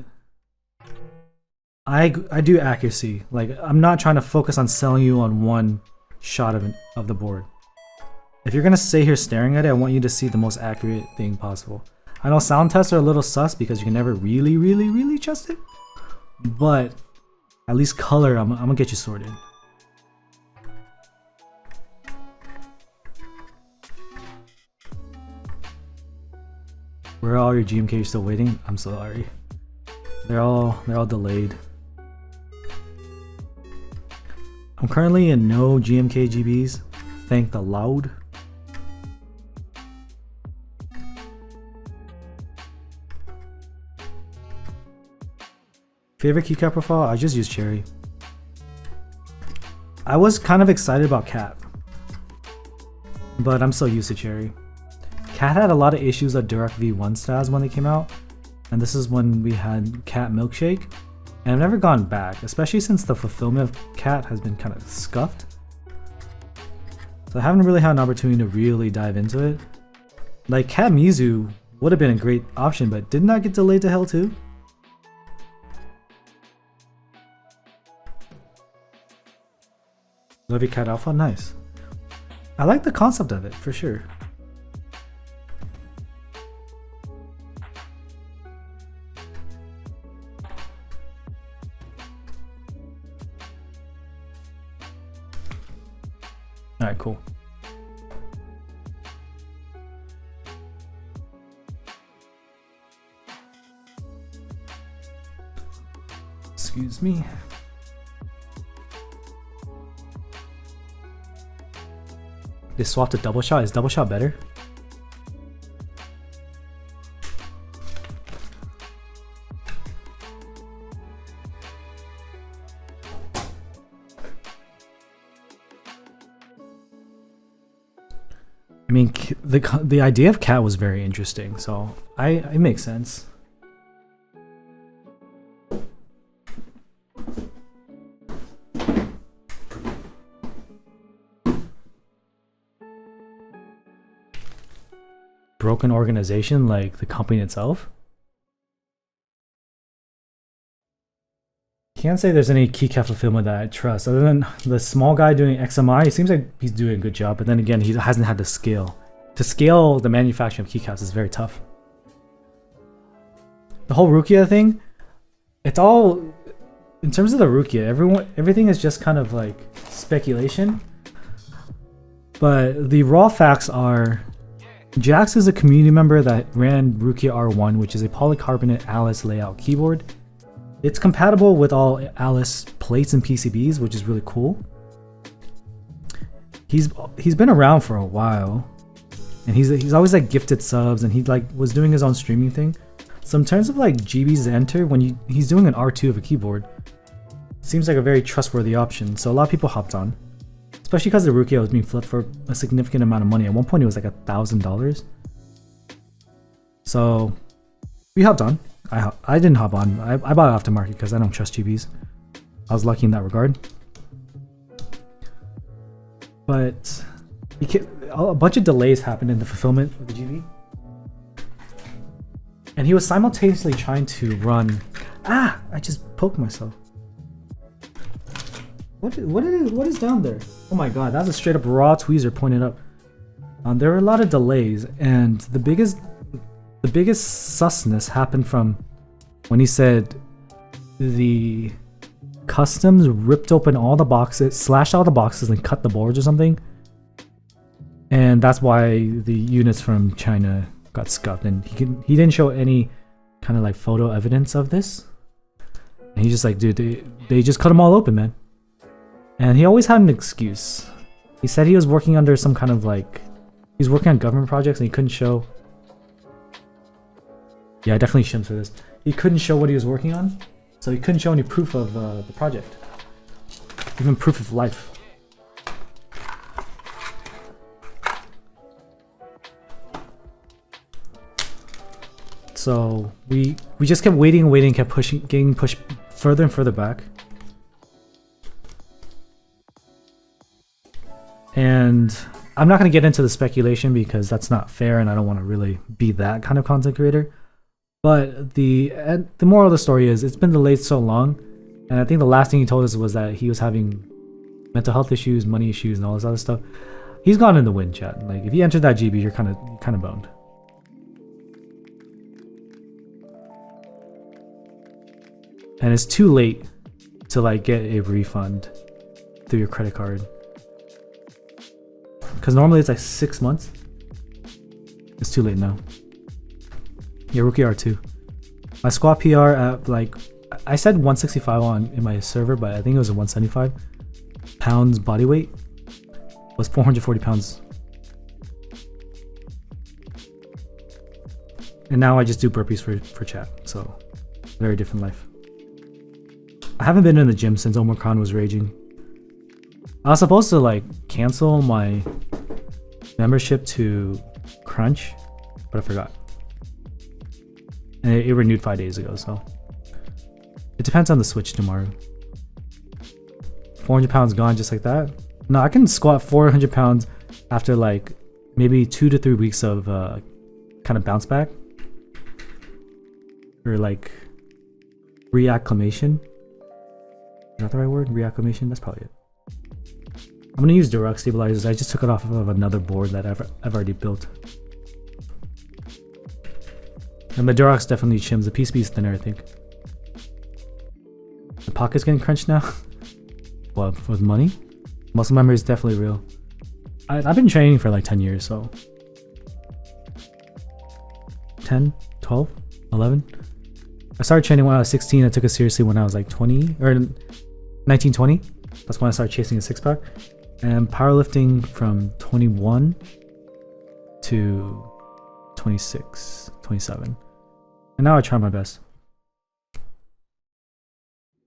[SPEAKER 1] I do accuracy. Like, I'm not trying to focus on selling you on one shot of the board. If you're gonna stay here staring at it, I want you to see the most accurate thing possible. I know sound tests are a little sus because you can never really trust it, but at least color, I'm gonna get you sorted. Where are all your GMK still waiting? I'm sorry. They're all delayed. I'm currently in no GMK GBs. Thank the Lord. Favorite Keycap profile? I just use Cherry. I was kind of excited about Cat, but I'm so used to Cherry. Cat had a lot of issues with Direct V1 styles when they came out, and this is when we had Cat Milkshake, and I've never gone back, especially since the fulfillment of Cat has been kind of scuffed. So I haven't really had an opportunity to really dive into it. Like Cat Mizu would have been a great option, but did not get delayed to hell too. Love your Cat Alpha, nice. I like the concept of it for sure. Alright, cool. Excuse me. They swapped to double shot. Is double shot better? I mean, the idea of Cat was very interesting, so it makes sense. Broken organization like the company itself? Can't say there's any Keycap fulfillment that I trust other than the small guy doing XMI. It seems like he's doing a good job, but then again, he hasn't had the scale. To scale the manufacturing of keycaps is very tough. The whole Rukia thing, it's all in terms of the Rukia, everything is just kind of like speculation. But the raw facts are Jax is a community member that ran Rukia R1, which is a polycarbonate Alice layout keyboard. It's compatible with all Alice plates and PCBs, which is really cool. He's been around for a while, and he's always like gifted subs, and he like was doing his own streaming thing. So in terms of like GBs to enter, when he's doing an R2 of a keyboard, seems like a very trustworthy option. So a lot of people hopped on, especially because the Rukia was being flipped for a significant amount of money. At one point, it was like $1,000. So we hopped on. I didn't hop on. I bought it aftermarket because I don't trust GBs. I was lucky in that regard. But a bunch of delays happened in the fulfillment of the GB. And he was simultaneously trying to run... Ah! I just poked myself. What is down there? Oh my god, that's a straight up raw tweezer pointed up. There were a lot of delays, and the biggest susness happened from when he said the customs ripped open all the boxes, slashed all the boxes, and cut the boards or something. And that's why the units from China got scuffed. And he didn't show any kind of like photo evidence of this. And he's just like, dude, they just cut them all open, man. And he always had an excuse. He said he was working under some kind of like, he's working on government projects and he couldn't show. Yeah, I definitely shimmed for this. He couldn't show what he was working on, so he couldn't show any proof of the project, even proof of life. So we just kept waiting and waiting, kept pushing, getting pushed further and further back. And I'm not going to get into the speculation because that's not fair and I don't want to really be that kind of content creator. But the moral of the story is it's been delayed so long, and I think the last thing he told us was that he was having mental health issues, money issues, and all this other stuff. He's gone in the wind, chat. Like if you enter that GB, you're kind of boned. And it's too late to like get a refund through your credit card. Because normally it's like 6 months. It's too late now. Yeah, rookie R2. My squat PR at like, I said 165 in my server, but I think it was a 175 pounds body weight. It was 440 pounds. And now I just do burpees for chat. So, very different life. I haven't been in the gym since Omicron was raging. I was supposed to like cancel my membership to Crunch, but I forgot. And it renewed 5 days ago, so. It depends on the switch tomorrow. 400 pounds gone just like that? No, I can squat 400 pounds after like maybe 2 to 3 weeks of kind of bounce back. Or like reacclimation. Is that the right word? Reacclimation? That's probably it. I'm gonna use direct stabilizers. I just took it off of another board that I've already built. And the Durox definitely chims. The PCB is thinner, I think. The pocket's getting crunched now. What, with money? Muscle memory is definitely real. I've been training for like 10 years, so. 10, 12, 11. I started training when I was 16. I took it seriously when I was like 20 or 19, 20. That's when I started chasing a six pack. And powerlifting from 21 to 26, 27. And now I try my best.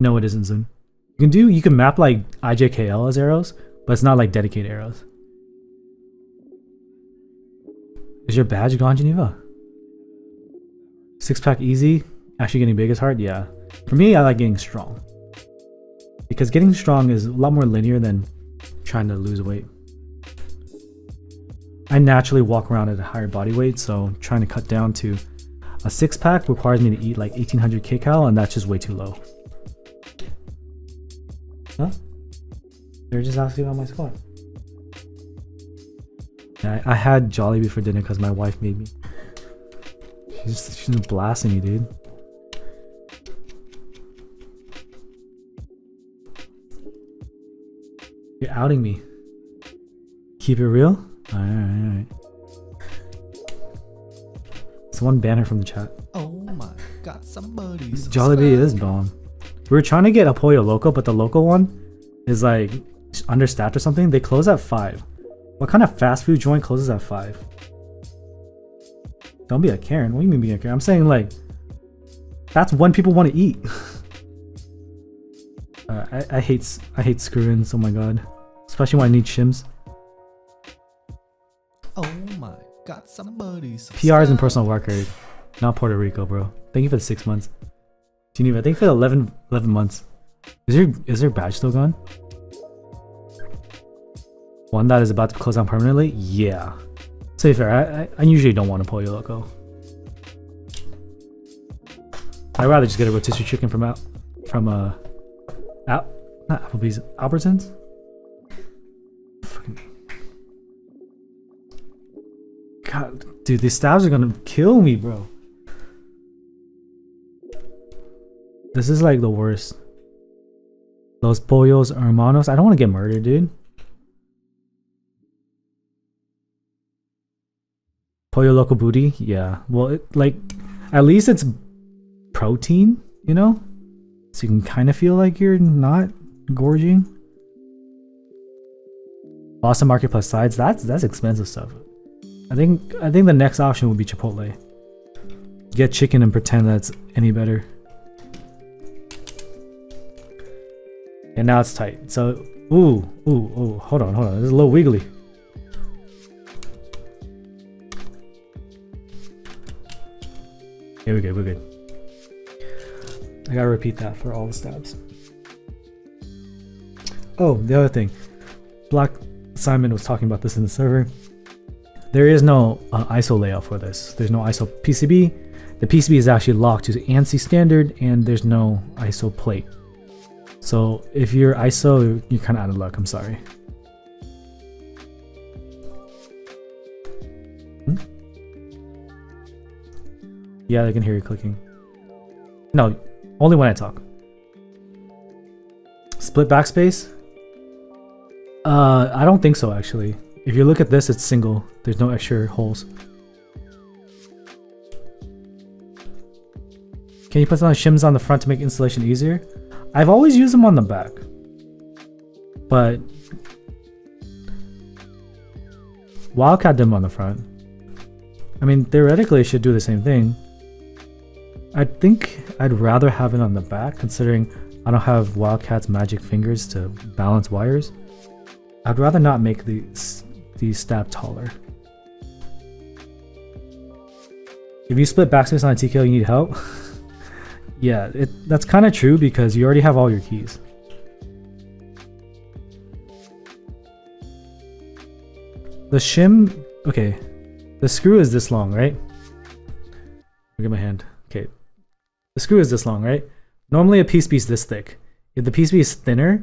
[SPEAKER 1] No, it isn't Zoom. You can map like IJKL as arrows, but it's not like dedicated arrows. Is your badge gone, Geneva? Six pack easy? Actually getting big is hard? Yeah. For me, I like getting strong. Because getting strong is a lot more linear than trying to lose weight. I naturally walk around at a higher body weight, so trying to cut down to a six pack requires me to eat like 1800 kcal, and that's just way too low. Huh? They're just asking about my squat. Yeah, I had Jollibee for dinner because my wife made me. She's just blasting me, dude. You're outing me. Keep it real? Alright. It's one banner from the chat.
[SPEAKER 2] Oh my god, somebody
[SPEAKER 1] Jollibee is bomb. We were trying to get a Pollo Loco, but the local one is like understaffed or something. They close at 5. What kind of fast food joint closes at 5? Don't be a Karen. What do you mean be a Karen? I'm saying like that's when people want to eat. I hate screw-ins. Oh my god, especially when I need shims.
[SPEAKER 2] Oh my god, somebody
[SPEAKER 1] PRs and personal record, not Puerto Rico, bro. Thank you for the 6 months. Geneva, thank you for the 11 months. Is your badge still gone? One that is about to close down permanently? Yeah. To be fair, I usually don't want a Pollo Loco. I'd rather just get a rotisserie chicken from not Applebee's, Albertsons. Fucking God, dude, these stabs are gonna kill me, bro. This is like the worst. Los Pollos Hermanos. I don't want to get murdered, dude. Pollo Loco booty. Yeah. Well, at least it's protein, you know? So you can kind of feel like you're not gorging. Boston Market plus sides. That's expensive stuff. I think the next option would be Chipotle. Get chicken and pretend that's any better. And now it's tight. So, ooh, hold on. This is a little wiggly. Okay, we're good. I gotta repeat that for all the stabs. Oh, the other thing. Black Simon was talking about this in the server. There is no ISO layout for this. There's no ISO PCB. The PCB is actually locked to ANSI standard, and there's no ISO plate. So if you're ISO, you're kind of out of luck. I'm sorry. Yeah, I can hear you clicking. No, only when I talk. Split backspace? I don't think so actually. If you look at this, it's single. There's no extra holes. Can you put some shims on the front to make installation easier? I've always used them on the back. But Wildcat did them on the front. I mean, theoretically it should do the same thing. I think I'd rather have it on the back, considering I don't have Wildcat's magic fingers to balance wires. I'd rather not make these stab taller. If you split backspace on a TKO, you need help. Yeah, that's kind of true because you already have all your keys. The shim, okay, the screw is this long, right? Look at my hand. Okay, the screw is this long, right? Normally a PCB is this thick. If the PCB is thinner,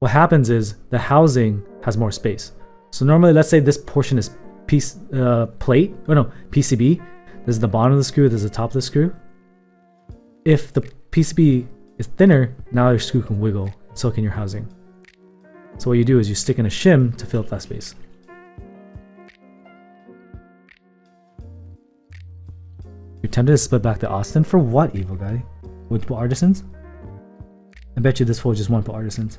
[SPEAKER 1] what happens is the housing has more space. So normally, let's say this portion is plate, or no, PCB. This is the bottom of the screw, this is the top of the screw. If the PCB is thinner, now your screw can wiggle, and so can your housing. So what you do is you stick in a shim to fill up that space. You're tempted to split back to Austin? For what, evil guy? Multiple artisans? I bet you this fool just multiple artisans.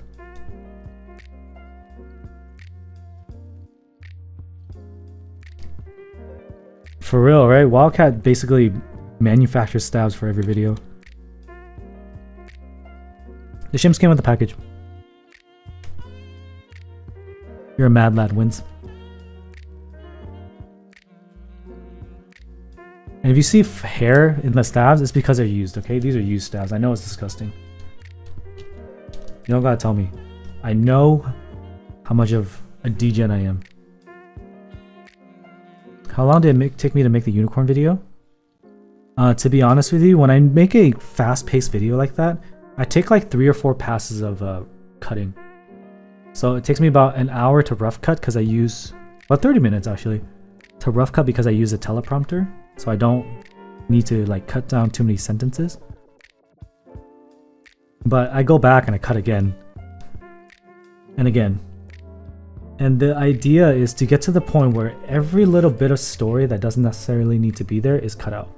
[SPEAKER 1] For real, right? Wildcat basically manufactures stabs for every video. The shims came with the package. You're a mad lad, wins. And if you see hair in the stabs, it's because they're used, okay? These are used stabs. I know it's disgusting. You don't gotta tell me. I know how much of a degen I am. How long did it take me to make the unicorn video? To be honest with you, when I make a fast-paced video like that, I take like 3 or 4 passes of cutting. So it takes me about an hour to rough cut because I use, about 30 minutes actually, to rough cut because I use a teleprompter. So I don't need to like cut down too many sentences. But I go back and I cut again. And again. And the idea is to get to the point where every little bit of story that doesn't necessarily need to be there is cut out.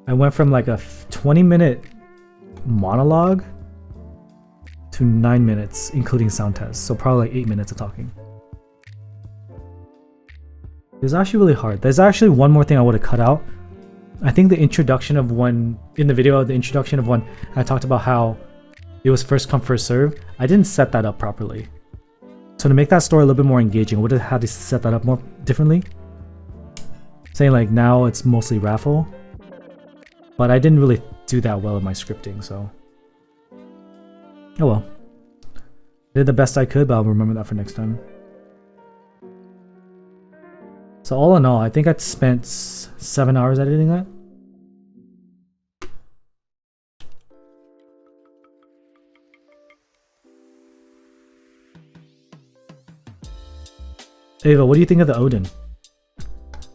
[SPEAKER 1] I went from like a 20-minute monologue to 9 minutes, including sound tests. So probably like 8 minutes of talking. It was actually really hard. There's actually one more thing I would have cut out. I think the introduction of one, in the video, the introduction of one, I talked about how it was first come, first serve. I didn't set that up properly. So to make that story a little bit more engaging, I would have had to set that up more differently. Saying like now it's mostly raffle. But I didn't really do that well in my scripting, so. Oh well. I did the best I could, but I'll remember that for next time. So all in all, I think I spent 7 hours editing that. Ava, what do you think of the Odin?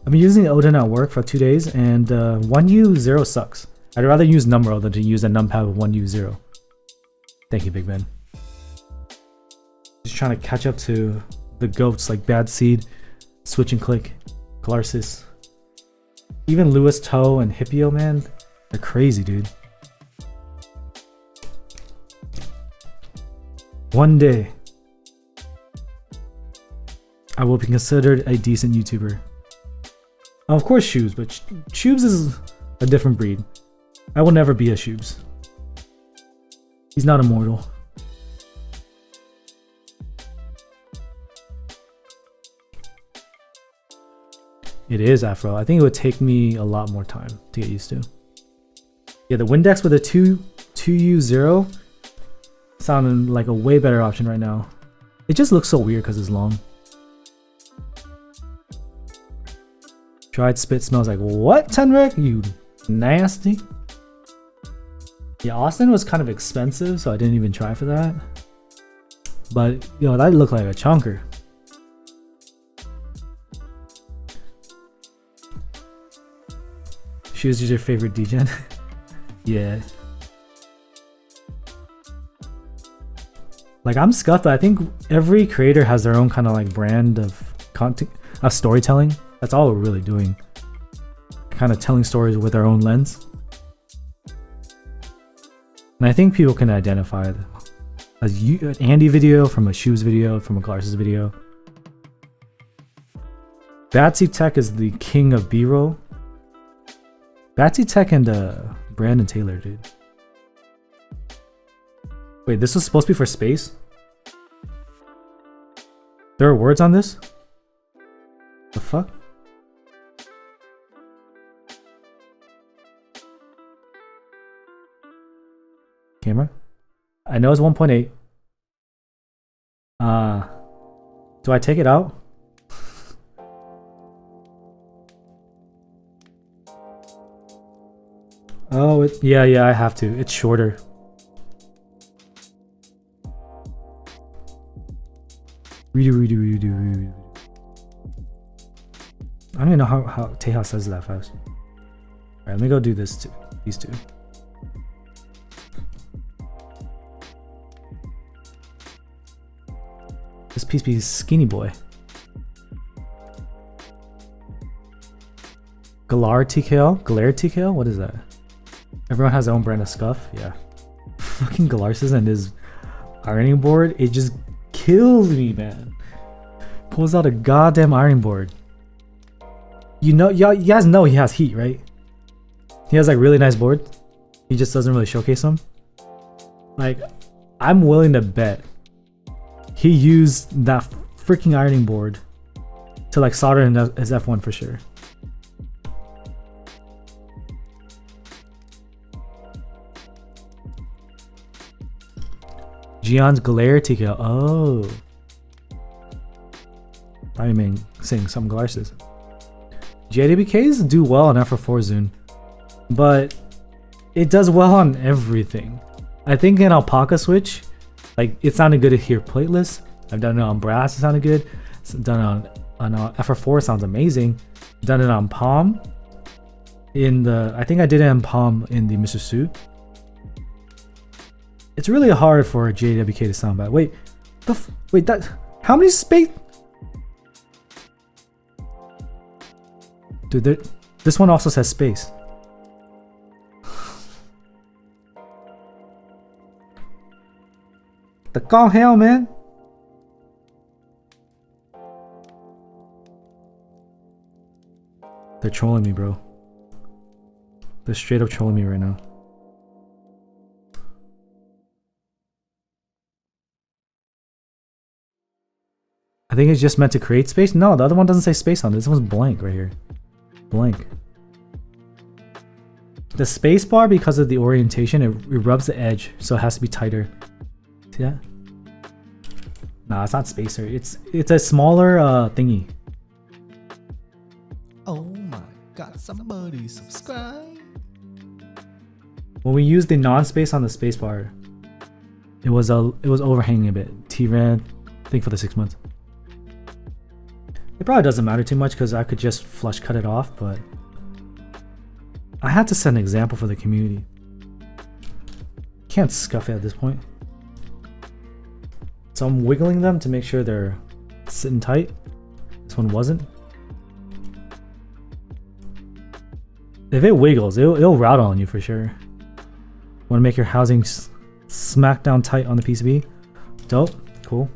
[SPEAKER 1] I've been using Odin at work for 2 days, and 1U0 sucks. I'd rather use Numro than to use a numpad with 1U0. Thank you, Big Ben. Just trying to catch up to the goats like Bad Seed, Switch and Click, Glarsis. Even Lewis Toe and Hippio, man, they're crazy, dude. One day, I will be considered a decent YouTuber. Of course, Shoobs, but Shoobs is a different breed. I will never be a Shoobs. He's not immortal. It is Afro. I think it would take me a lot more time to get used to. Yeah, the Windex with a 2U0 sounding like a way better option right now. It just looks so weird because it's long. Dried spit smells like what, Tenrek? You nasty. Yeah, Austin was kind of expensive, so I didn't even try for that. But, yo, that looked like a chunker. Shoes is your favorite degen? Yeah. Like I'm scuffed, but I think every creator has their own kind of like brand of content, of storytelling. That's all we're really doing. Kind of telling stories with our own lens. And I think people can identify an Andy video from a shoes video, from a glasses video. Batsy Tech is the king of B-roll. Batsy Tech and Brandon Taylor, dude. Wait, this was supposed to be for space? There are words on this? The fuck? Camera? I know it's 1.8. Do I take it out? Oh, yeah, I have to. It's shorter. Redo. I don't even know how Teja says that fast. Alright, let me go do this too. These two. This piece be skinny boy. Galar TKL? What is that? Everyone has their own brand of scuff? Yeah. Fucking Galarsis and his ironing board, it just kills me, man. Pulls out a goddamn ironing board. You know, you guys know he has heat, right? He has like really nice boards. He just doesn't really showcase them. Like, I'm willing to bet he used that freaking ironing board to like solder in his F1 for sure. Gion's Glare TKL. Oh. I mean, saying some glasses. JWKs do well on F4 Zune, but it does well on everything. I think in Alpaca Switch, like it sounded good here plateless. I've done it on Brass, it sounded good. It's done on F4, it sounds amazing. Done it on Palm. I think I did it on Palm in the Mr. Su. It's really hard for a JWK to sound bad. Wait, how many space? Dude, this one also says space. The hell, man. They're trolling me, bro. They're straight up trolling me right now. I think it's just meant to create space. No, the other one doesn't say space on it. This one's blank right here. Blank. The space bar, because of the orientation, it rubs the edge, so it has to be tighter. See that? Nah, it's not spacer. It's a smaller thingy.
[SPEAKER 2] Oh my god, somebody subscribe.
[SPEAKER 1] When we used the non-space on the space bar, it was overhanging a bit. T-Ran, I think for the 6 months. It probably doesn't matter too much because I could just flush cut it off, but I had to set an example for the community. Can't scuff it at this point. So I'm wiggling them to make sure they're sitting tight. This one wasn't. If it wiggles, it'll rattle on you for sure. Want to make your housing smack down tight on the PCB? Dope, cool.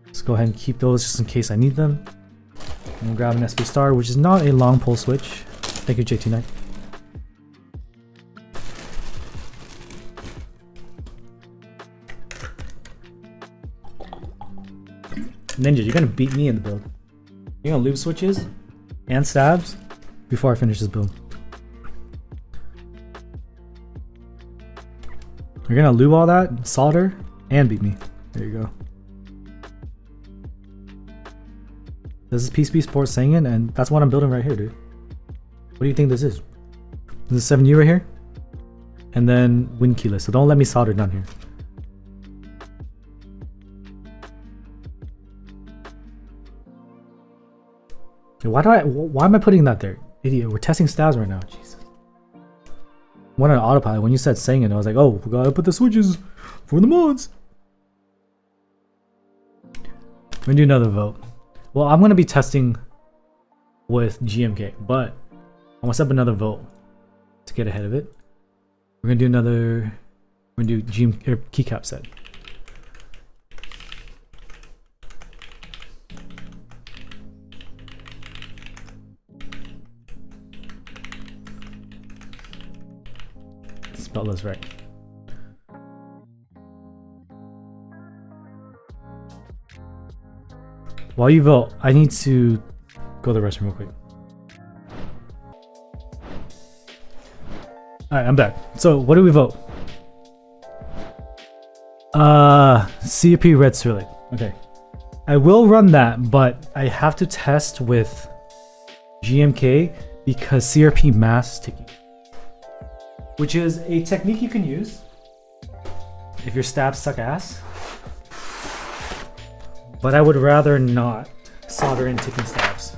[SPEAKER 1] Let's go ahead and keep those just in case I need them. I'm gonna grab an SP Star, which is not a long pull switch. Thank you, JT Knight. Ninja, you're gonna beat me in the build. You're gonna lube switches and stabs before I finish this build. You're gonna lube all that, solder, and beat me. There you go. This is PCB Sports Sangin, and that's what I'm building right here, dude. What do you think this is? This is 7U right here? And then win keyless, so don't let me solder down here. Why am I putting that there? Idiot, we're testing stabs right now. Jesus. went on autopilot. When you said saying it, I was like, oh, we gotta put the switches for the mods. We're gonna do another vote. Well, I'm gonna be testing with GMK, but I'm gonna set up another vote to get ahead of it. We're gonna do another. We're gonna do Keycap set. Spell this right. While you vote, I need to go to the restroom real quick. Alright, I'm back. So, what do we vote? CRP Red Sterling. Okay. I will run that, but I have to test with GMK because CRP mass ticking. Which is a technique you can use if your stabs suck ass. But I would rather not solder in ticking stabs.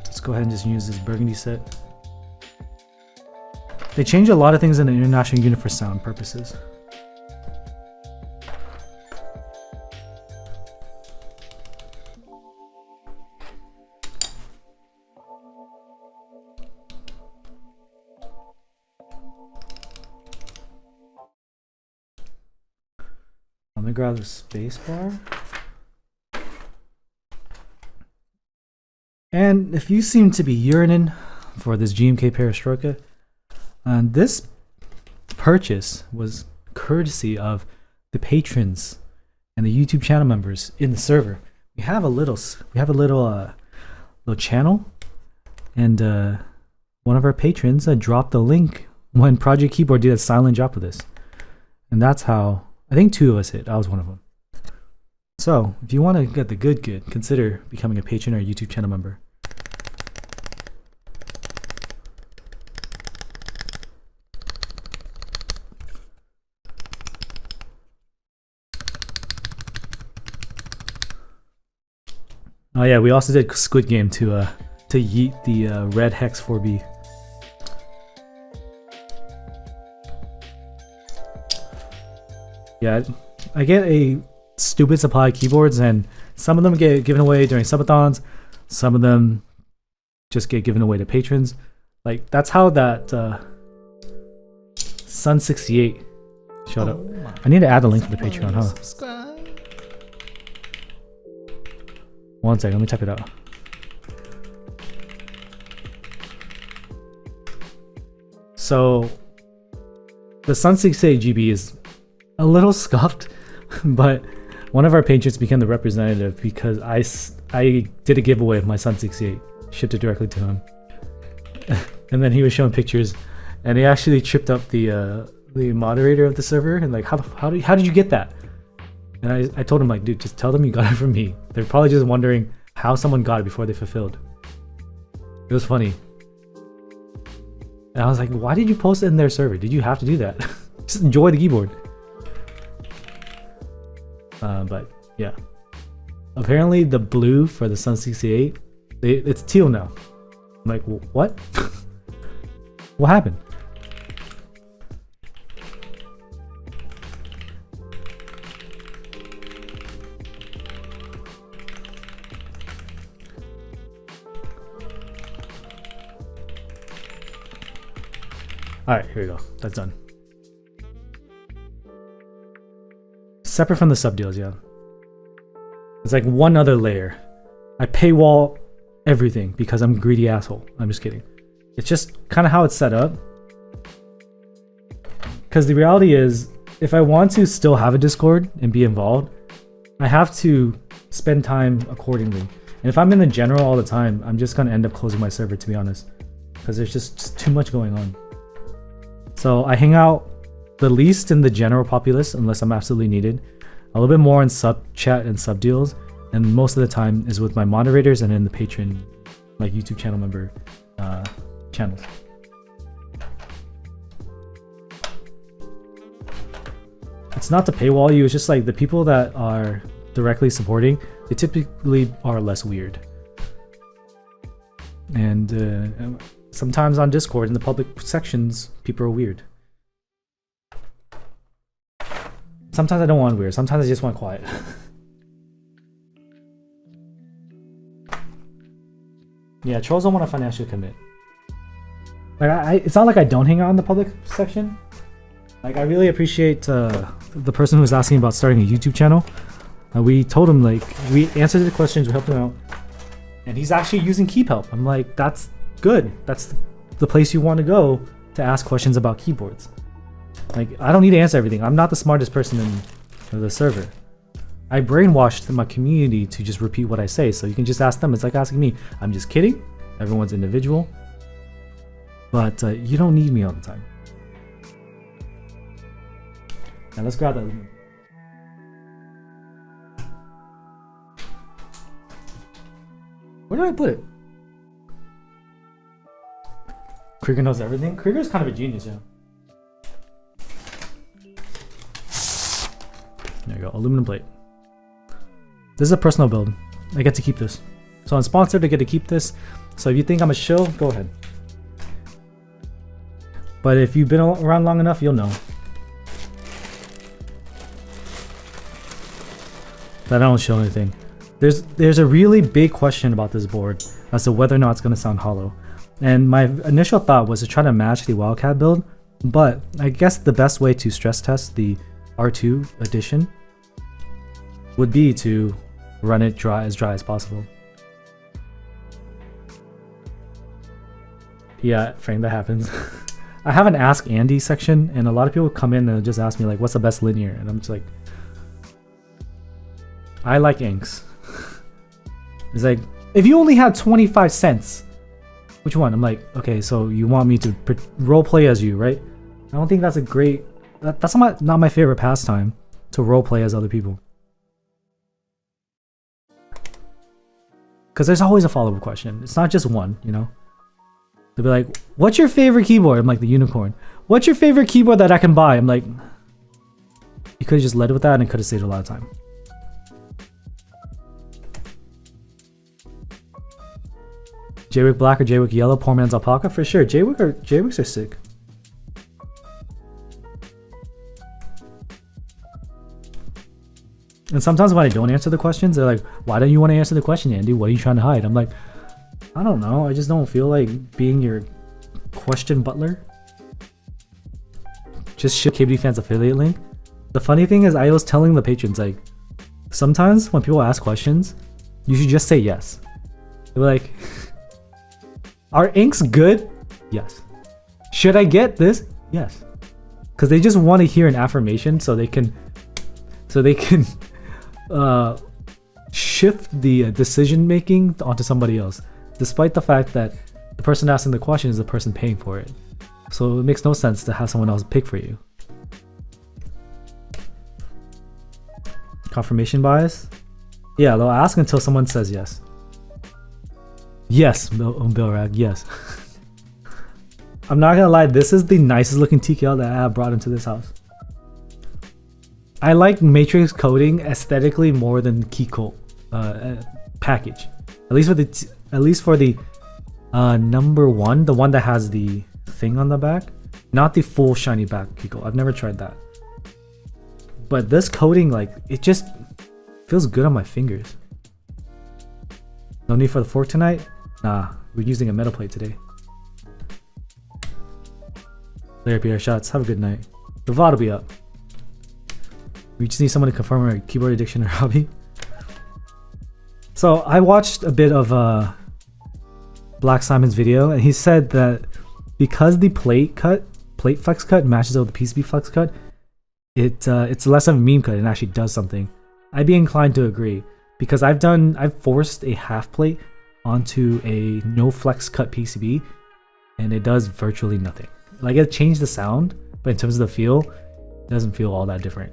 [SPEAKER 1] Let's go ahead and just use this burgundy set. They changed a lot of things in the international unit for sound purposes. Let me grab the space bar. And if you seem to be yearning for this GMK Perestroika, this purchase was courtesy of the patrons and the YouTube channel members in the server. We have a little channel, and one of our patrons dropped the link when Project Keyboard did a silent drop with this, and that's how I think 2 of us hit. I was one of them. So if you want to get the good, consider becoming a patron or a YouTube channel member. Oh yeah, we also did Squid Game to yeet the red hex 4B. Yeah, I get a stupid supply of keyboards, and some of them get given away during subathons, some of them just get given away to patrons. Like, that's how that Sun68 showed up. I need to add a link for the Patreon, huh?
[SPEAKER 2] Subscribe.
[SPEAKER 1] One second, let me type it out. So, the Sun68 GB is a little scuffed, but one of our patrons became the representative because I did a giveaway of my Sun68, shipped it directly to him, and then he was showing pictures, and he actually tripped up the moderator of the server, and like, how did you get that? And I told him, like, dude, just tell them you got it from me. They're probably just wondering how someone got it before they fulfilled. It was funny. And I was like, why did you post it in their server? Did you have to do that? Just enjoy the keyboard. But yeah. Apparently the blue for the Sun 68, it's teal now. I'm like, what? What happened? Alright, here we go. That's done. Separate from the sub deals, yeah. It's like one other layer. I paywall everything because I'm a greedy asshole. I'm just kidding. It's just kind of how it's set up. Because the reality is, if I want to still have a Discord and be involved, I have to spend time accordingly. And if I'm in the general all the time, I'm just going to end up closing my server, to be honest. Because there's just too much going on. So I hang out the least in the general populace unless I'm absolutely needed. A little bit more in sub chat and sub deals, and most of the time is with my moderators and in the patron, like YouTube channel member channels. It's not to paywall you, it's just like the people that are directly supporting, they typically are less weird. And and sometimes on Discord in the public sections, people are weird. Sometimes I don't want weird. Sometimes I just want quiet. Yeah, trolls don't want to financially commit. Like it's not like I don't hang out in the public section. Like I really appreciate the person who was asking about starting a YouTube channel. We told him, like, we answered the questions, we helped him out, and he's actually using Keycap. I'm like, that's good. That's the place you want to go to ask questions about keyboards. Like, I don't need to answer everything. I'm not the smartest person in the server. I brainwashed my community to just repeat what I say, so you can just ask them. It's like asking me. I'm just kidding. Everyone's individual. But you don't need me all the time. Now let's grab that. Where did I put it? Krieger knows everything. Krieger's kind of a genius, yeah. There you go, aluminum plate. This is a personal build. I get to keep this. So I'm sponsored, I get to keep this. So if you think I'm a shill, go ahead. But if you've been around long enough, you'll know that I don't show anything. There's a really big question about this board as to whether or not it's going to sound hollow. And my initial thought was to try to match the Wildcat build, but I guess the best way to stress test the R2 edition would be to run it dry as possible. Yeah, Frank, that happens. I have an Ask Andy section, and a lot of people come in and just ask me, like, what's the best linear? And I'm just like, I like inks. It's like, if you only had 25 cents, which one? I'm like, okay, so you want me to roleplay as you, right? I don't think that's a great... That's not my favorite pastime, to roleplay as other people. Because there's always a follow-up question. It's not just one, you know? They'll be like, what's your favorite keyboard? I'm like, the unicorn. What's your favorite keyboard that I can buy? I'm like, you could have just led with that and it could have saved a lot of time. Jaywick Black or Jaywick Yellow, poor man's alpaca? For sure. Jaywicks are sick. And sometimes when I don't answer the questions, they're like, why don't you want to answer the question, Andy? What are you trying to hide? I'm like, I don't know. I just don't feel like being your question butler. Just ship KBD fans affiliate link. The funny thing is, I was telling the patrons, like, sometimes when people ask questions, you should just say yes. They're like, are inks good? Yes. Should I get this? Yes. Because they just want to hear an affirmation so they can shift the decision making onto somebody else, despite the fact that the person asking the question is the person paying for it. So it makes no sense to have someone else pick for you. Confirmation bias? Yeah, they'll ask until someone says yes. Yes, Bill Rag, yes. I'm not gonna lie, this is the nicest looking TKL that I have brought into this house. I like matrix coding aesthetically more than Keycap package. At least for the number one, the one that has the thing on the back, not the full shiny back Keycap. I've never tried that. But this coating, like, it just feels good on my fingers. No need for the fork tonight? Nah, we're using a metal plate today. Therapy our shots. Have a good night. The VOD will be up. We just need someone to confirm our keyboard addiction or hobby. So I watched a bit of Black Simon's video, and he said that because the plate flex cut matches up with the PCB flex cut, it's less of a meme cut and actually does something. I'd be inclined to agree, because I've forced a half plate onto a no flex cut PCB, and it does virtually nothing. Like, it changed the sound, but in terms of the feel, it doesn't feel all that different.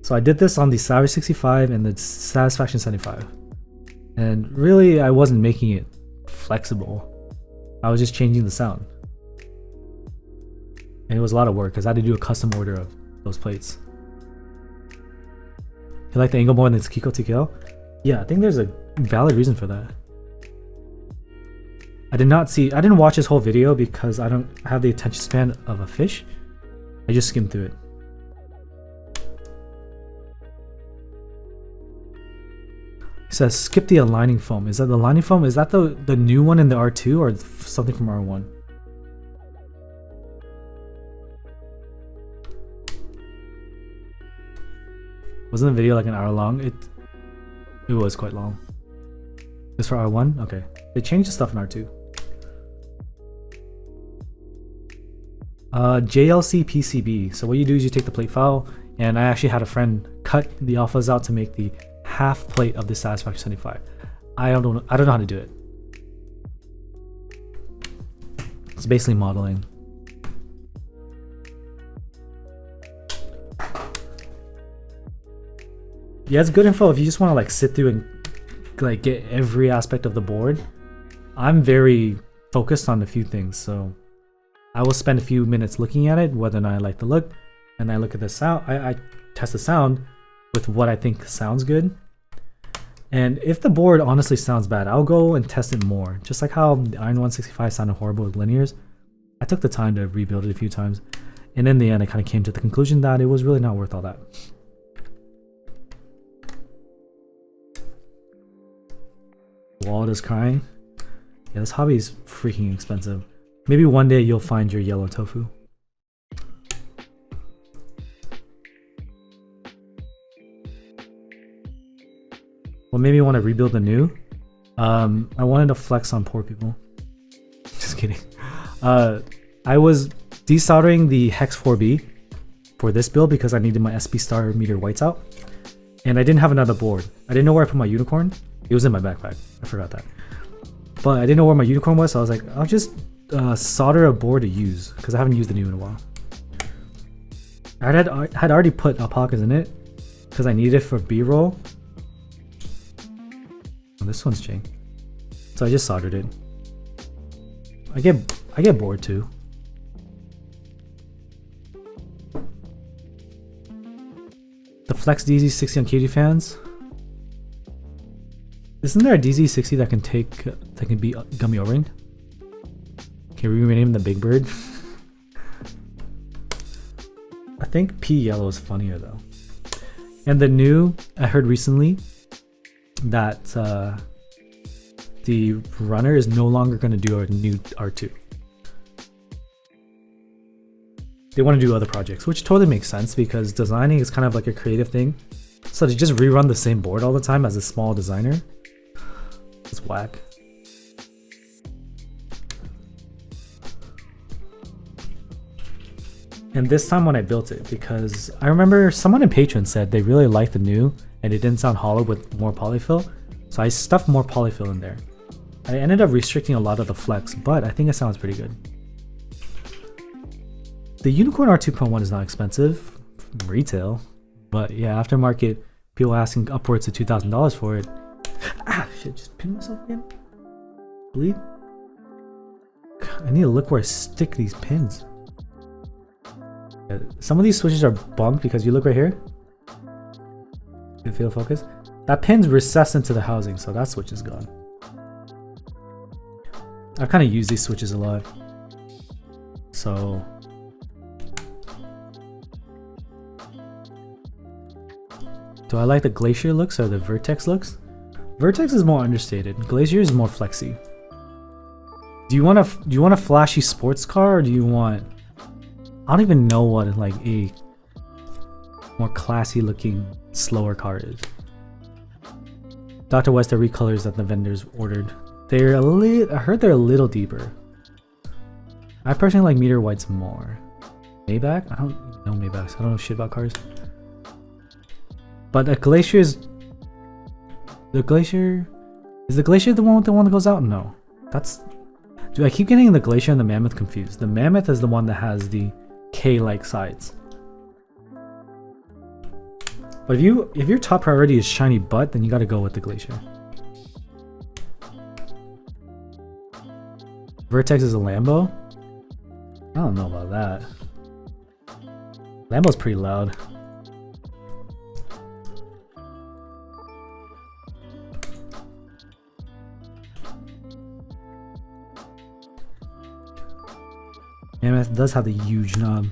[SPEAKER 1] So I did this on the Savage 65 and the Satisfaction 75. And really, I wasn't making it flexible. I was just changing the sound. And it was a lot of work because I had to do a custom order of those plates. You like the angle more than its Keycap TKL? Yeah, I think there's a valid reason for that. I didn't watch this whole video because I don't have the attention span of a fish. I just skimmed through it. It says skip the aligning foam. Is that the aligning foam? Is that the new one in the R2 or something from R1? Wasn't the video like an hour long? It was quite long. It's for R1? Okay. They changed the stuff in R2. JLC PCB. So what you do is you take the plate file, and I actually had a friend cut the alphas out to make the half plate of the Satisfaction 75. I don't know how to do it. It's basically modeling. Yeah, it's good info if you just want to like sit through and like get every aspect of the board. I'm very focused on a few things, so I will spend a few minutes looking at it, whether or not I like the look, and I look at the sound. I test the sound with what I think sounds good. And if the board honestly sounds bad, I'll go and test it more. Just like how the Iron 165 sounded horrible with linears. I took the time to rebuild it a few times, and in the end I kind of came to the conclusion that it was really not worth all that. Walt is crying. Yeah, this hobby is freaking expensive. Maybe one day you'll find your yellow tofu. What made me want to rebuild the new? I wanted to flex on poor people. Just kidding. I was desoldering the Hex 4B for this build because I needed my SP star meter whites out. And I didn't have another board. I didn't know where I put my unicorn. It was in my backpack. I forgot that. But I didn't know where my unicorn was, so I was like, I'll just solder a board to use because I haven't used the new in a while. I had already put alpacas in it because I needed it for B-roll. Oh, this one's changed. So I just soldered it. I get bored too. The Flex DZ60 on KG fans. Isn't there a DZ60 that can be gummy O-ringed? Can we rename the Big Bird? I think P yellow is funnier though. And the new, I heard recently that the runner is no longer going to do a new R2. They want to do other projects, which totally makes sense because designing is kind of like a creative thing. So to just rerun the same board all the time as a small designer, it's whack. And this time when I built it, because I remember someone in Patreon said they really liked the new and it didn't sound hollow with more polyfill, so I stuffed more polyfill in there. I ended up restricting a lot of the flex, but I think it sounds pretty good. The Unicorn R2.1 is not expensive, retail, but yeah, aftermarket, people asking upwards of $2,000 for it. Ah, shit, just pin myself again? Bleed? God, I need to look where I stick these pins. Yeah, some of these switches are bumped because you look right here. You feel focus? That pin's recessed into the housing, so that switch is gone. I kind of use these switches a lot. So do I like the Glacier looks or the Vertex looks? Vertex is more understated. Glacier is more flexy. Do you want a flashy sports car, or do you want, I don't even know what like a more classy looking slower car is. Dr. West, the recolors that the vendors ordered. They're I heard they're a little deeper. I personally like meter whites more. Maybach? I don't know Maybachs. I don't know shit about cars. But the Glacier is the Glacier the one that goes out? No. Dude, I keep getting the Glacier and the Mammoth confused. The Mammoth is the one that has the K-like sides. But if your top priority is shiny butt, then you gotta go with the Glacier. Vertex is a Lambo? I don't know about that. Lambo's pretty loud. Mammoth does have the huge knob.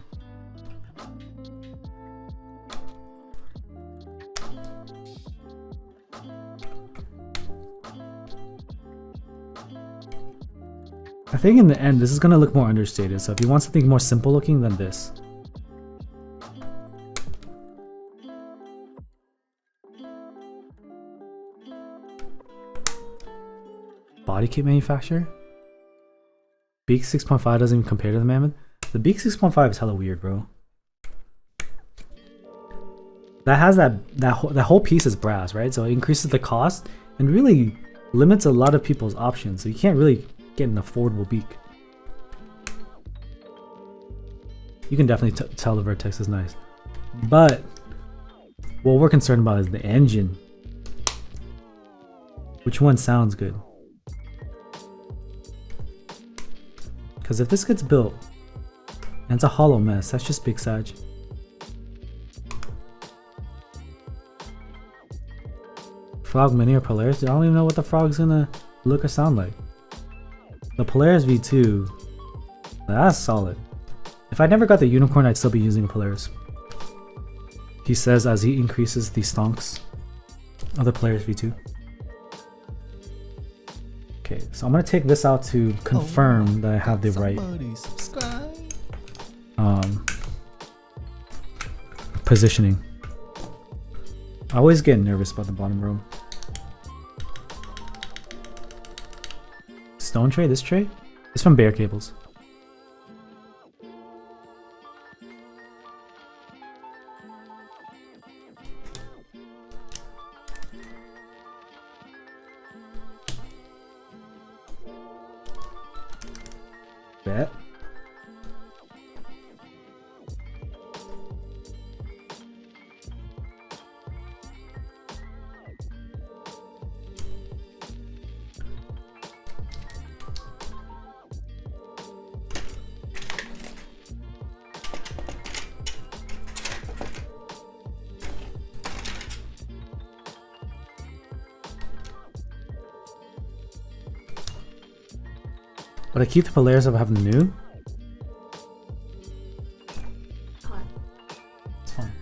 [SPEAKER 1] I think in the end, this is gonna look more understated. So if you want something more simple looking than this. Body kit manufacturer? Beak 6.5 doesn't even compare to the Mammoth. The Beak 6.5 is hella weird, bro. That has that whole piece is brass, right? So it increases the cost and really limits a lot of people's options. So you can't really get an affordable beak. You can definitely tell the Vertex is nice. But what we're concerned about is the engine. Which one sounds good? Because if this gets built and it's a hollow mess, that's just big sag. Frog Mini or Polaris? I don't even know what the Frog's gonna look or sound like. The Polaris V2, that's solid. If I never got the Unicorn, I'd still be using a Polaris. He says as he increases the stonks of the Polaris V2. Okay, so I'm gonna take this out to confirm that I have the right positioning. I always get nervous about the bottom row. Stone tray? This tray? It's from Bear Cables. Bet. Would I keep the Polaris if I have the new? It's fine.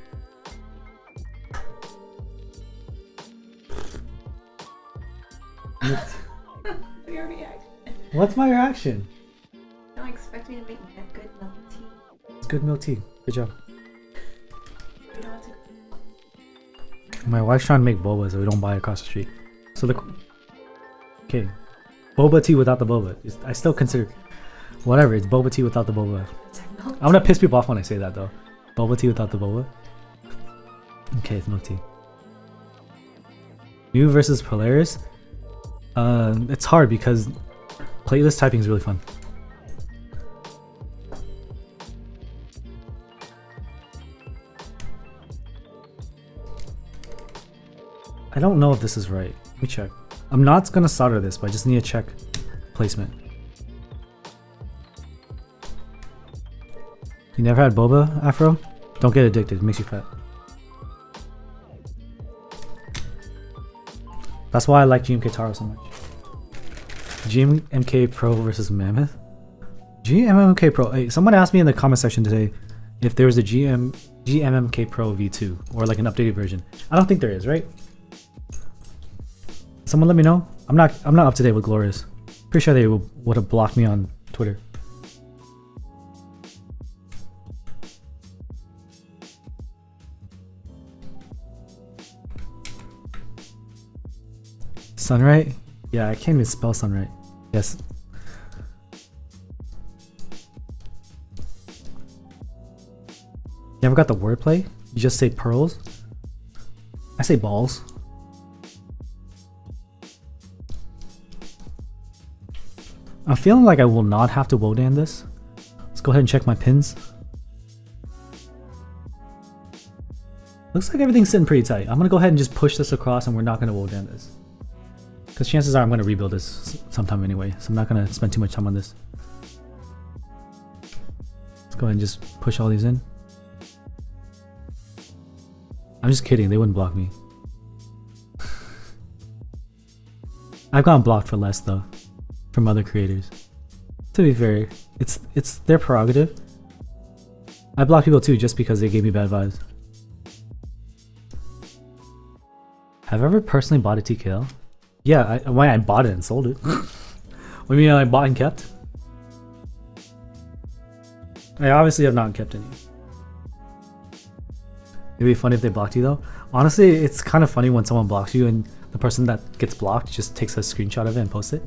[SPEAKER 3] Your reaction.
[SPEAKER 1] What's my reaction?
[SPEAKER 3] Don't expect me to make that good milk tea.
[SPEAKER 1] It's good milk tea. Good job.
[SPEAKER 3] You know what to...
[SPEAKER 1] My wife's trying to make boba so we don't buy it across the street. So the... Okay. Boba tea without the boba. I still consider... Whatever, it's boba tea without the boba. I'm gonna piss people off when I say that though. Boba tea without the boba. Okay, it's milk tea. New versus Polaris. It's hard because plateless typing is really fun. I don't know if this is right. Let me check. I'm not gonna solder this, but I just need to check placement. You never had boba, Afro? Don't get addicted, it makes you fat. That's why I like GMK Taro so much. GMK Pro versus Mammoth? GMK Pro. Hey, someone asked me in the comment section today if there was a GMK Pro V2 or like an updated version. I don't think there is, right? Someone let me know. I'm not up to date with Glorious. Pretty sure they would have blocked me on Twitter. Sunright? Yeah, I can't even spell Sunright. Yes. You ever got the wordplay? You just say pearls? I say balls. I'm feeling like I will not have to Wodan this. Let's go ahead and check my pins. Looks like everything's sitting pretty tight. I'm gonna go ahead and just push this across and we're not gonna Wodan this. Because chances are I'm gonna rebuild this sometime anyway, so I'm not gonna spend too much time on this. Let's go ahead and just push all these in. I'm just kidding, they wouldn't block me. I've gotten blocked for less though, from other creators. To be fair, it's their prerogative. I block people too just because they gave me bad vibes. Have I ever personally bought a TKL? Yeah, I bought it and sold it. What do you mean I bought and kept? I obviously have not kept any. It'd be funny if they blocked you though. Honestly, it's kind of funny when someone blocks you and the person that gets blocked just takes a screenshot of it and posts it.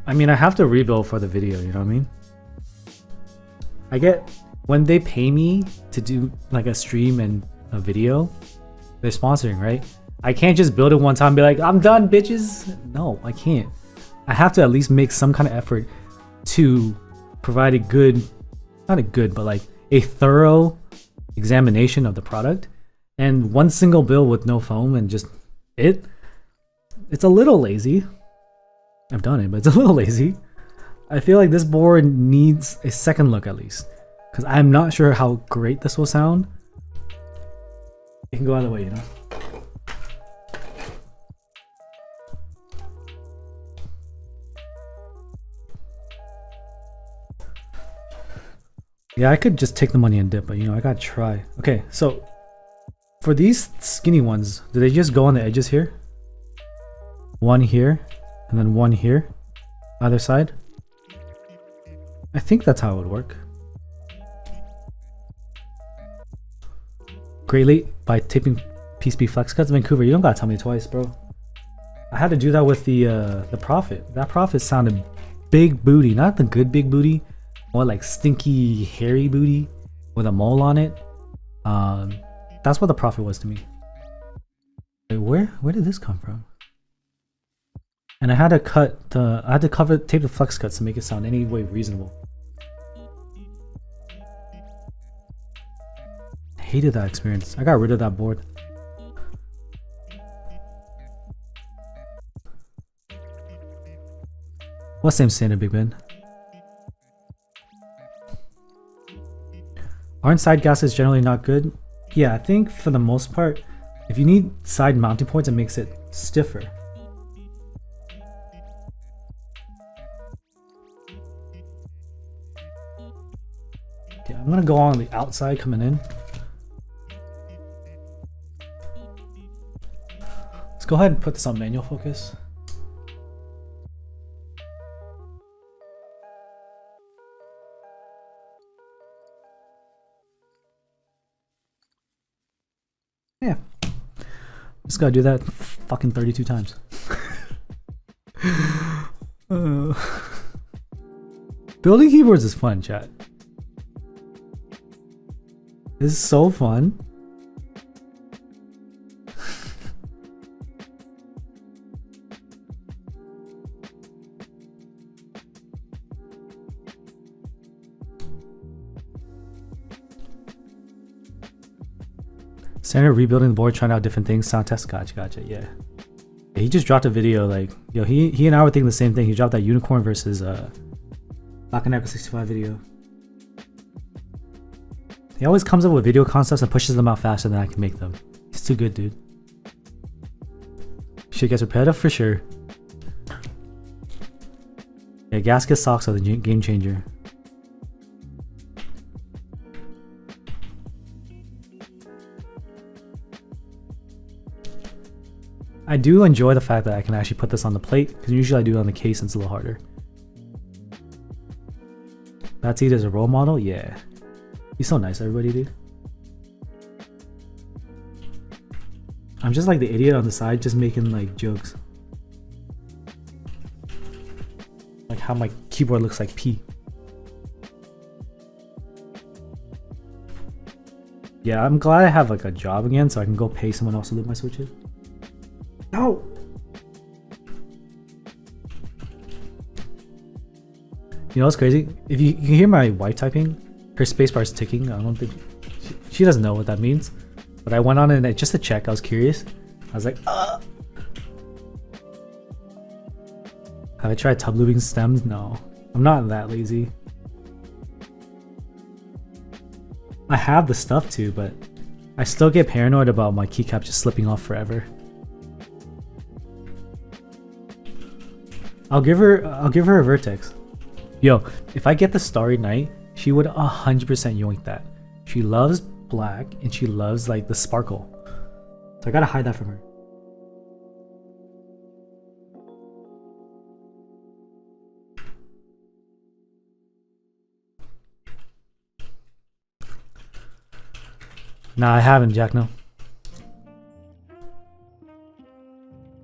[SPEAKER 1] I mean, I have to rebuild for the video, you know what I mean? I get, when they pay me to do like a stream and a video, they're sponsoring, right? I can't just build it one time and be like, I'm done, bitches. No, I can't. I have to at least make some kind of effort to provide a good, not a good, but like a thorough examination of the product. And one single build with no foam and just it's a little lazy. I've done it, but it's a little lazy. I feel like this board needs a second look at least, because I'm not sure how great this will sound. You can go out of the way, you know? Yeah, I could just take the money and dip, but you know, I gotta try. Okay, so for these skinny ones, do they just go on the edges here? One here, and then one here, either side? I think that's how it would work. Greatly by taping PCB flex cuts. Vancouver, you don't gotta tell me twice, bro. I had to do that with the Prophet. That Prophet sounded big booty, not the good big booty, more like stinky hairy booty with a mole on it. That's what the Prophet was to me. Wait, where did this come from? And I had to tape the flex cuts to make it sound any way reasonable. Hated that experience. I got rid of that board. What same standard, Big Ben? Aren't side gaskets generally not good? Yeah, I think for the most part, if you need side mounting points, it makes it stiffer. Yeah, I'm gonna go on the outside coming in. Let's go ahead and put this on manual focus. Yeah. Just gotta do that fucking 32 times. Building keyboards is fun, chat. This is so fun. Standard rebuilding the board, trying out different things, sound test, gotcha, yeah. He just dropped a video, like, yo, he and I were thinking the same thing. He dropped that unicorn versus Black and 65 video. He always comes up with video concepts and pushes them out faster than I can make them. He's too good, dude. Shit gets repetitive for sure. Yeah, gasket socks are the game changer. I do enjoy the fact that I can actually put this on the plate, because usually I do it on the case and it's a little harder. That's it as a role model? Yeah. He's so nice, everybody, dude. I'm just like the idiot on the side, just making like jokes. Like how my keyboard looks like pee. Yeah, I'm glad I have like a job again so I can go pay someone else to loop my switches. No! You know what's crazy? If you can hear my wife typing, her spacebar is ticking. I don't think she doesn't know what that means. But I went on and just to check, I was curious. I was like, Have I tried tub looping stems? No. I'm not that lazy. I have the stuff too, but I still get paranoid about my keycap just slipping off forever. I'll give her a Vertex. Yo, if I get the Starry Night, she would 100% yoink that. She loves black and she loves like the sparkle. So I gotta hide that from her. Nah, I haven't, Jack, no.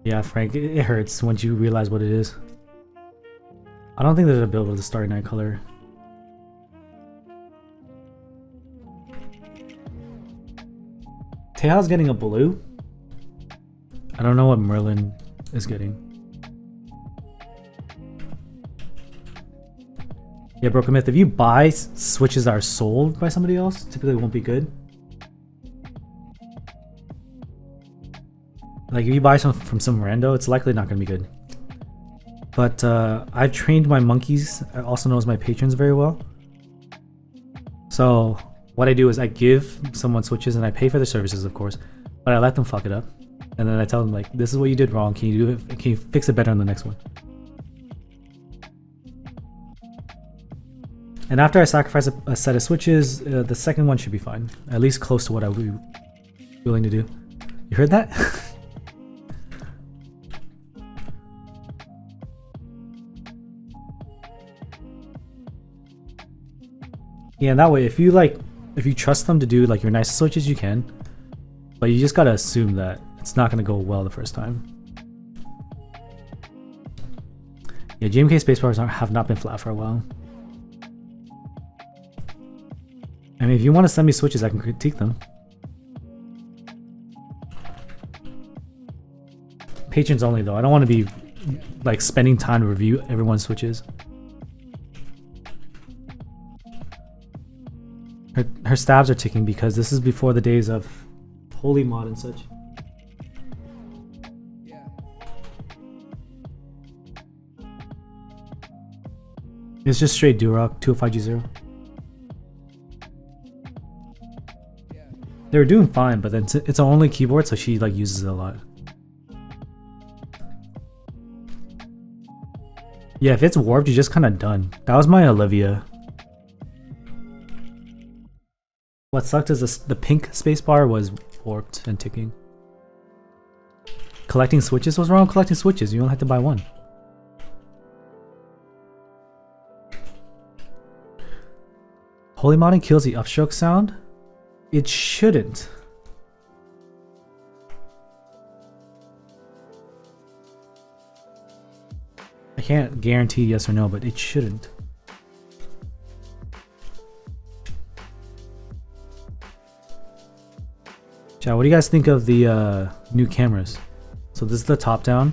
[SPEAKER 1] Yeah, Frank, it hurts once you realize what it is. I don't think there's a build with the Starry Night color. Teja's getting a blue. I don't know what Merlin is getting. Yeah, Broken Myth, if you buy switches that are sold by somebody else, typically it won't be good. Like if you buy some from some rando, it's likely not going to be good. But I've trained my monkeys, also known as my patrons, very well. So what I do is I give someone switches and I pay for their services, of course, but I let them fuck it up. And then I tell them like, this is what you did wrong. Can you do it? Can you fix it better on the next one? And after I sacrifice a set of switches, the second one should be fine. At least close to what I would be willing to do. You heard that? Yeah, and that way, if you trust them to do like your nicest switches, you can. But you just gotta assume that it's not gonna go well the first time. Yeah, GMK spacebars have not been flat for a while. I mean, if you want to send me switches, I can critique them. Patrons only though. I don't want to be like spending time to review everyone's switches. Her stabs are ticking because this is before the days of holy mod and such. It's just straight Duroc 205G0. They were doing fine, but then it's her only keyboard, so she like uses it a lot. Yeah, if it's warped, you're just kind of done. That was my Olivia. What sucked is the pink spacebar was warped and ticking. Collecting switches? What's wrong with collecting switches? You only have to buy one. Holy modding kills the upstroke sound? It shouldn't. I can't guarantee yes or no, but it shouldn't. Chat, what do you guys think of the new cameras? So this is the top down.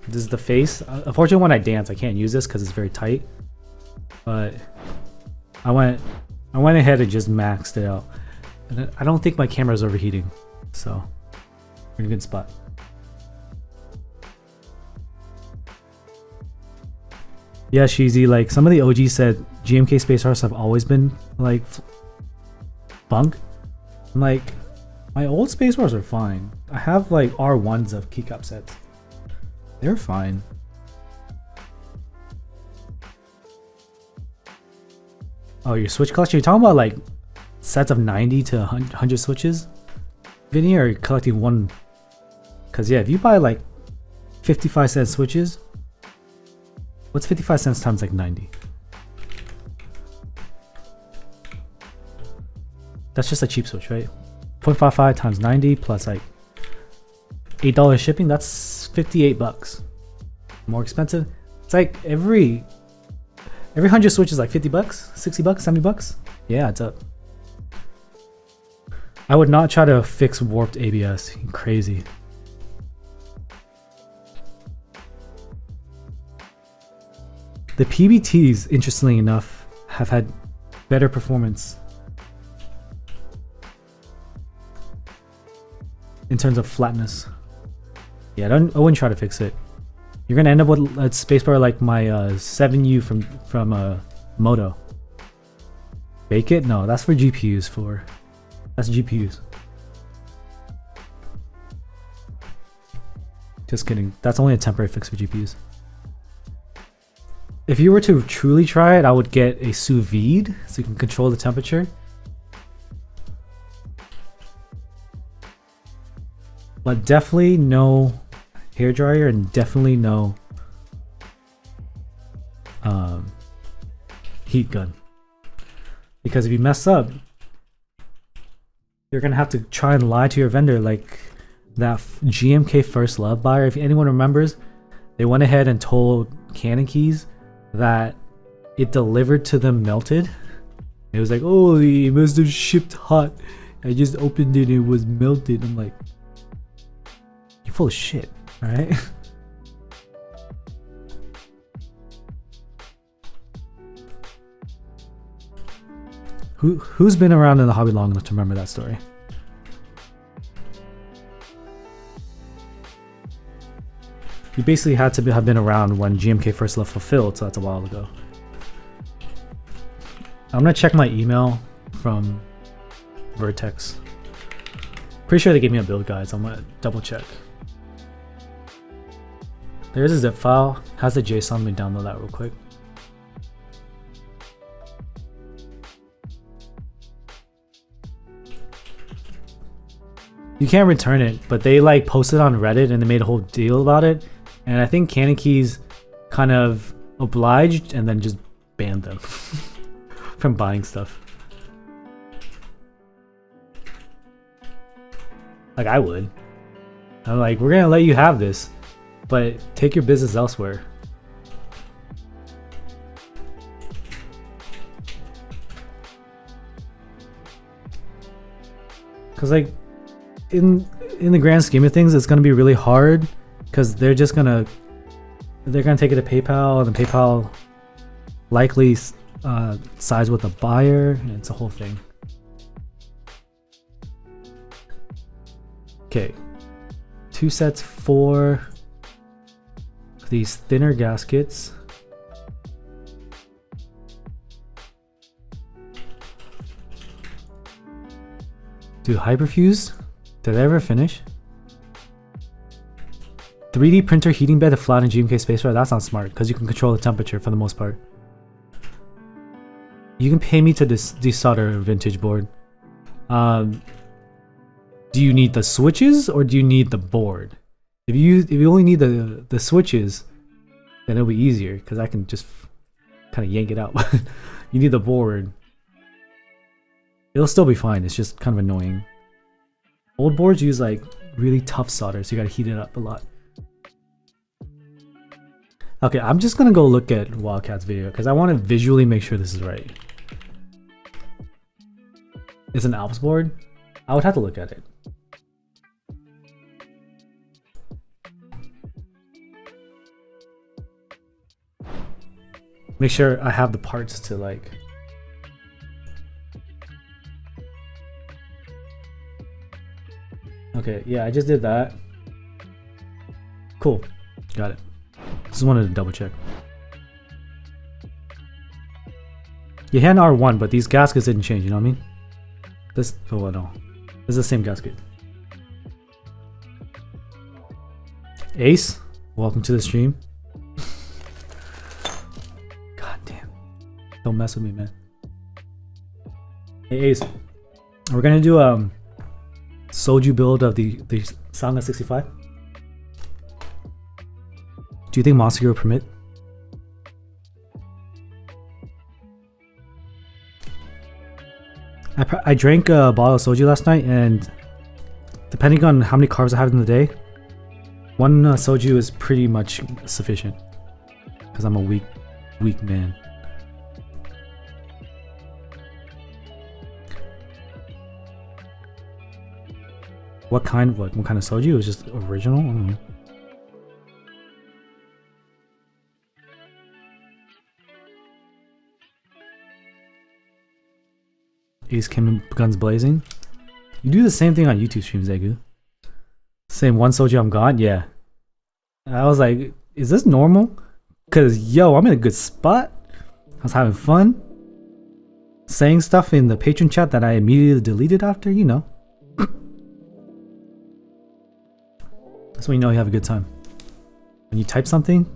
[SPEAKER 1] This is the face. Unfortunately, when I dance, I can't use this because it's very tight. But I went ahead and just maxed it out. And I don't think my camera is overheating, so we're in a good spot. Yeah, Sheezy, like some of the OGs said GMK Space Hearts have always been like bunk. I'm like, my old Space Wars are fine. I have like R1s of Keycap sets. They're fine. Oh, your Switch collection? You're talking about like sets of 90 to 100 switches? Vinny, or collecting one? Because yeah, if you buy like 55-cent switches, what's 55 cents times like 90? That's just a cheap switch, right? 0.55 times 90 plus like $8 shipping, that's 58 bucks. More expensive? It's like every 100 switches is like 50 bucks, 60 bucks, 70 bucks. Yeah, it's up. I would not try to fix warped ABS. Crazy. The PBTs, interestingly enough, have had better performance in terms of flatness. Yeah, I wouldn't try to fix it. You're gonna end up with a spacebar like my 7U from Moto. Bake it? No, that's for GPUs. That's GPUs. Just kidding. That's only a temporary fix for GPUs. If you were to truly try it, I would get a sous vide so you can control the temperature. But definitely no hairdryer and definitely no heat gun. Because if you mess up, you're gonna have to try and lie to your vendor like that GMK First Love buyer. If anyone remembers, they went ahead and told Canon Keys that it delivered to them melted. It was like, oh, it must have shipped hot. I just opened it and it was melted. I'm like, you're full of shit, alright? Who's been around in the hobby long enough to remember that story? You basically had to have been around when GMK First Love fulfilled, so that's a while ago. I'm gonna check my email from Vertex. Pretty sure they gave me a build guide, so I'm gonna double check. There's a zip file, has the JSON, let me download that real quick. You can't return it, but they like posted on Reddit and they made a whole deal about it. And I think Canon Keys kind of obliged and then just banned them from buying stuff. Like I would. I'm like, we're gonna let you have this, but take your business elsewhere. Cause like in the grand scheme of things, it's gonna be really hard because they're gonna take it to PayPal, and then PayPal likely sides with the buyer, and it's a whole thing. Okay, 2 sets for these thinner gaskets. Dude, Hyperfuse? Did I ever finish? 3D printer heating bed to flatten GMK space bar. That's not smart because you can control the temperature for the most part. You can pay me to desolder a vintage board. Do you need the switches or do you need the board? If you only need the switches, then it'll be easier because I can just kind of yank it out. You need the board. It'll still be fine. It's just kind of annoying. Old boards use like really tough solder, so you gotta heat it up a lot. Okay, I'm just gonna go look at Wildcat's video because I want to visually make sure this is right. It's an Alps board? I would have to look at it. Make sure I have the parts to like... Okay, yeah, I just did that. Cool, got it. Just wanted to double check. You had R1, but these gaskets didn't change, you know what I mean? This, oh no, this is the same gasket. Ace, welcome to the stream. God damn, don't mess with me, man. Hey Ace, we're gonna do soju build of the Sanga 65. Do you think Monster will permit? I drank a bottle of soju last night, and depending on how many carbs I have in the day, one soju is pretty much sufficient. Because I'm a weak man. What kind of soju? It was just original? I don't know. Ace came in guns blazing. You do the same thing on YouTube streams, Egu. Same one soju, I'm gone? Yeah. I was like, is this normal? Cause yo, I'm in a good spot. I was having fun. Saying stuff in the patron chat that I immediately deleted after, you know. That's when you know you have a good time. When you type something,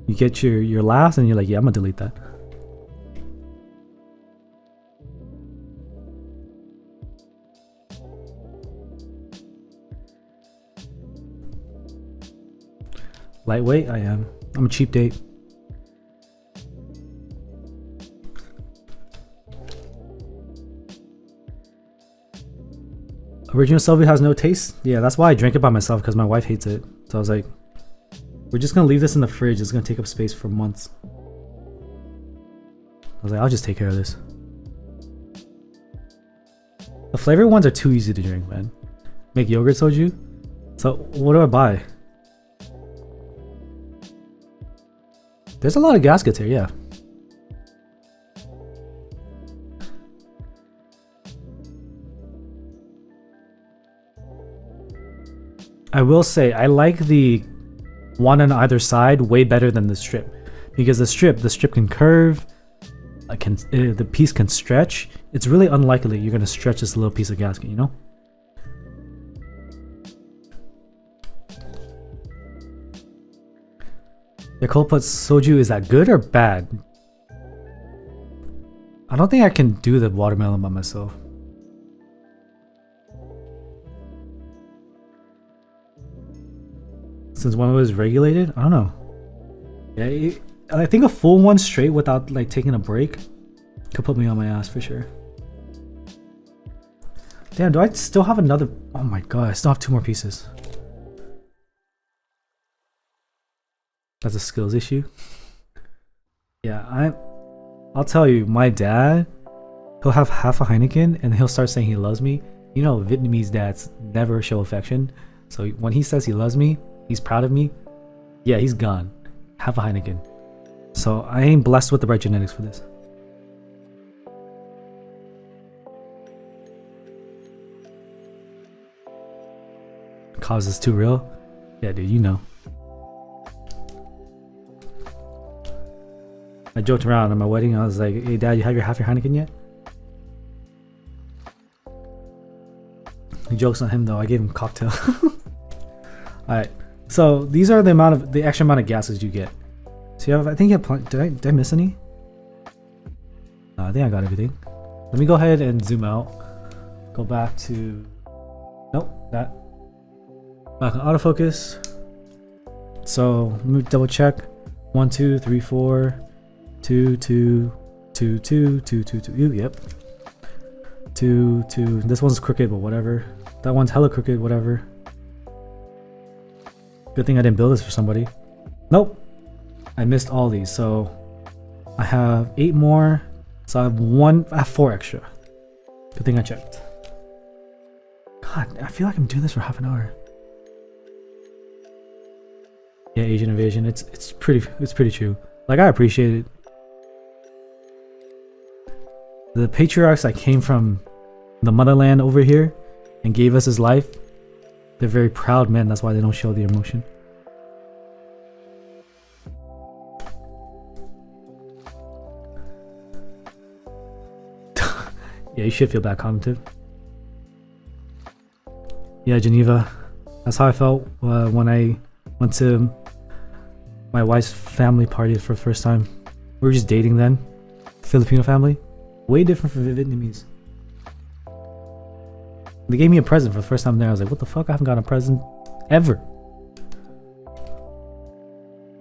[SPEAKER 1] you get your last, and you're like, yeah, I'm gonna delete that. Lightweight, I am. I'm a cheap date. Original Sylvie has no taste? Yeah, that's why I drank it by myself, because my wife hates it. So I was like, we're just gonna leave this in the fridge. It's gonna take up space for months. I was like, I'll just take care of this. The flavor ones are too easy to drink, man. Make yogurt soju? So what do I buy? There's a lot of gaskets here, yeah. I will say, I like the one on either side way better than the strip. Because the strip can curve, the piece can stretch. It's really unlikely you're gonna stretch this little piece of gasket, you know? The cold put soju, is that good or bad? I don't think I can do the watermelon by myself. Since when it was regulated? I don't know. Yeah, I think a full one straight without like taking a break could put me on my ass for sure. Damn, do I still have another? Oh my god, I still have 2 more pieces. That's a skills issue. Yeah, I'll tell you, my dad, he'll have half a Heineken and he'll start saying he loves me. You know, Vietnamese dads never show affection. So when he says he loves me, he's proud of me, yeah, he's gone. Half a Heineken. So I ain't blessed with the right genetics for this. Cause is too real? Yeah, dude, you know. I joked around at my wedding. I was like, hey dad, you have half your Heineken yet? The joke's on him though, I gave him a cocktail. Alright, so these are the extra amount of gases you get. So you have, I think you have did I miss any? No, I think I got everything. Let me go ahead and zoom out. Go back to, nope, that. Back on autofocus. So let me double check. 1, 2, 3, 4. 2, 2, 2, 2, 2, 2, 2. Yep. 2, 2. This one's crooked, but whatever. That one's hella crooked, whatever. Good thing I didn't build this for somebody. Nope. I missed all these, so I have 8 more. So I have 4 extra. Good thing I checked. God, I feel like I'm doing this for half an hour. Yeah, Asian invasion. It's pretty true. Like, I appreciate it. The patriarchs that came from the motherland over here and gave us his life, they're very proud men. That's why they don't show the emotion. Yeah, you should feel bad, cognitive. Yeah, Geneva. That's how I felt when I went to my wife's family party for the first time. We were just dating then. Filipino family. Way different from Vietnamese. They gave me a present for the first time there. I was like, what the fuck? I haven't gotten a present ever.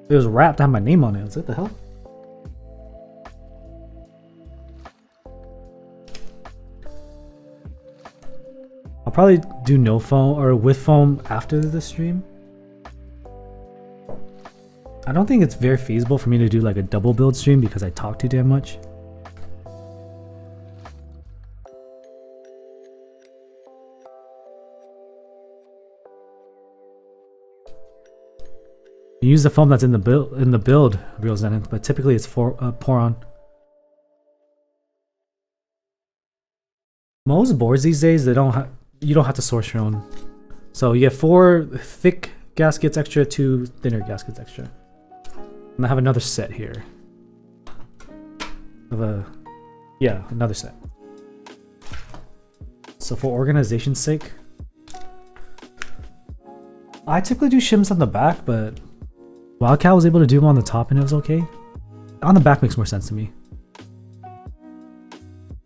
[SPEAKER 1] It was wrapped, I had my name on it. I was like, what the hell? I'll probably do no foam or with foam after the stream. I don't think it's very feasible for me to do like a double build stream because I talk too damn much. You use the foam that's in the build, Real Zenith, but typically it's for pour-on. Most boards these days, you don't have to source your own. So you get 4 thick gaskets extra, 2 thinner gaskets extra. And I have another set here. Another set. So for organization's sake, I typically do shims on the back, but Wildcat was able to do them on the top and it was okay. On the back makes more sense to me.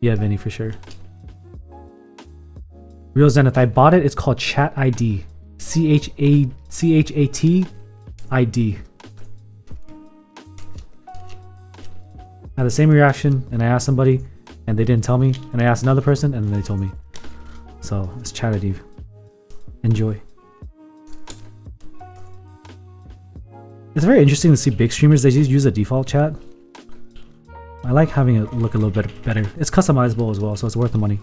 [SPEAKER 1] Yeah, Vinny, for sure. Real Zenith, I bought it. It's called Chat ID. CHAT ID. I had the same reaction, and I asked somebody, and they didn't tell me, and I asked another person, and then they told me. So it's Chat ID. Enjoy. It's very interesting to see big streamers. They just use a default chat. I like having it look a little bit better. It's customizable as well, so it's worth the money.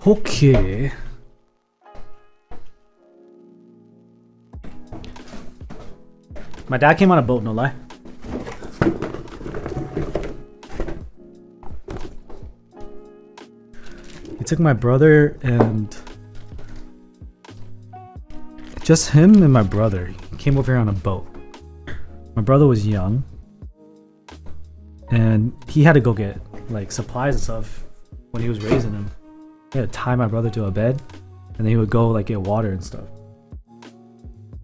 [SPEAKER 1] Okay. My dad came on a boat, no lie. He took my brother and just him and my brother. He came over here on a boat. My brother was young and he had to go get like supplies and stuff when he was raising him. He had to tie my brother to a bed and then he would go like get water and stuff.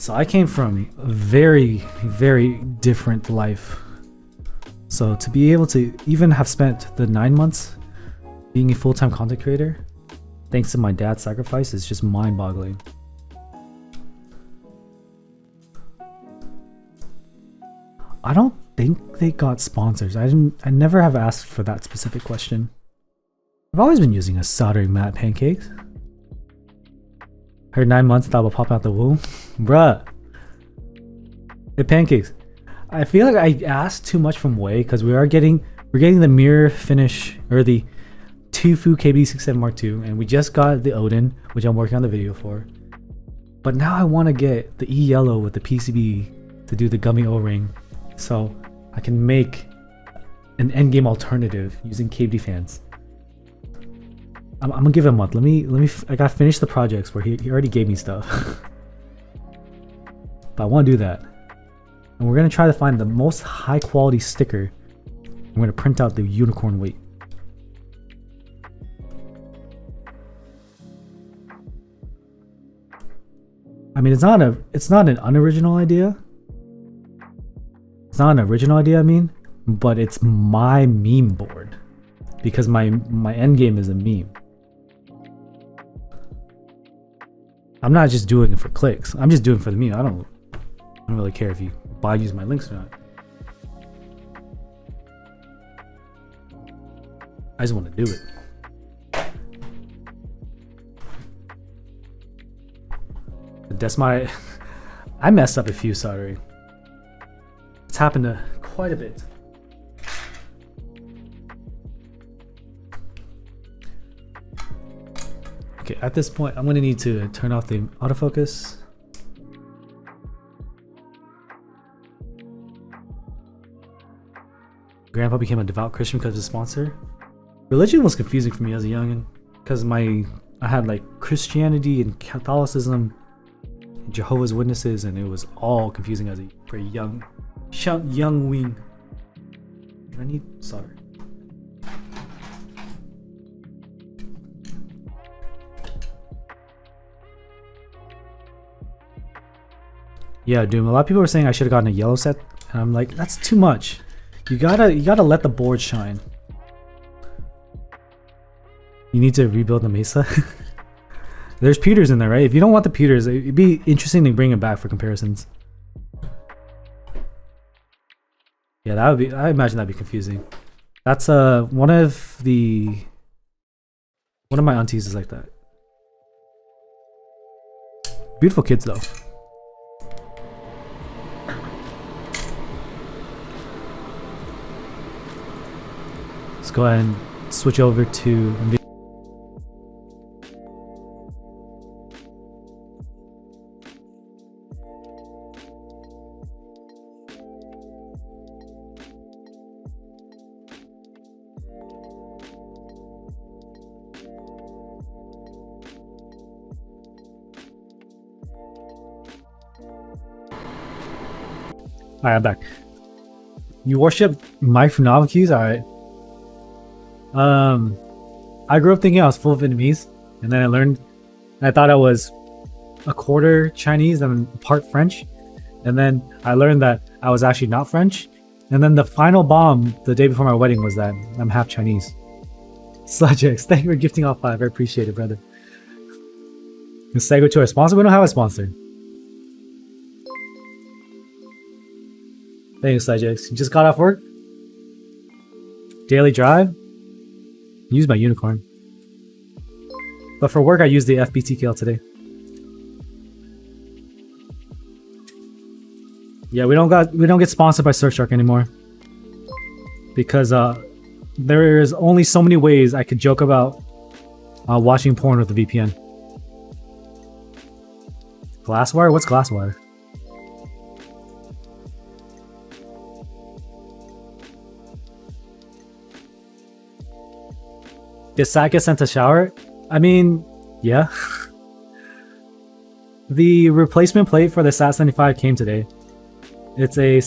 [SPEAKER 1] So I came from a very, very different life. So to be able to even have spent the 9 months being a full-time content creator, thanks to my dad's sacrifice, is just mind-boggling. I don't think they got sponsors. I never have asked for that specific question. I've always been using a soldering mat pancakes. Heard 9 months that will pop out the womb. Bruh. Hey, pancakes. I feel like I asked too much from Wei because we're getting the mirror finish or the Tufu KB67 Mark II, and we just got the Odin, which I'm working on the video for. But now I want to get the E yellow with the PCB to do the gummy O-ring, so I can make an endgame alternative using KD fans. I'm gonna give it a month. I gotta finish the projects where he already gave me stuff. But I want to do that. And we're gonna try to find the most high quality sticker. I'm gonna print out the unicorn weight. I mean, it's not an unoriginal idea. It's not an original idea, I mean, but it's my meme board because my end game is a meme. I'm not just doing it for clicks. I'm just doing it for the meme. I don't really care if you use my links or not. I just want to do it. That's my... I messed up a few, sorry. It's happened to quite a bit. Okay, at this point, I'm gonna need to turn off the autofocus. Grandpa became a devout Christian because of the sponsor. Religion was confusing for me as a youngin' because I had like Christianity and Catholicism, and Jehovah's Witnesses, and it was all confusing as a very young wing. I need solder. Yeah, Doom. A lot of people were saying I should have gotten a yellow set, and I'm like, that's too much. You gotta let the board shine. You need to rebuild the Mesa. There's pewters in there, right? If you don't want the pewters, it'd be interesting to bring it back for comparisons. Yeah, that would be. I imagine that'd be confusing. That's one of my aunties is like that. Beautiful kids though. Let's go ahead and switch over to NVIDIA. Alright, I'm back. You worship Mike from Novelties? Alright. I grew up thinking I was full Vietnamese, and then I learned, I thought I was a quarter Chinese and part French, and then I learned that I was actually not French, and then the final bomb the day before my wedding was that I'm half Chinese. Sludgex, thank you for gifting all 5. I appreciate it, brother. Let's segue to our sponsor. We don't have a sponsor. Thanks, Sludgex. You just got off work? Daily drive? Use my unicorn. But for work, I use the FBTKL today. Yeah, we don't get sponsored by Surfshark anymore. Because there is only so many ways I could joke about watching porn with a VPN. Glasswire? What's Glasswire? Did Sat get sent a shower? I mean, yeah. The replacement plate for the Sat 75 came today. It's a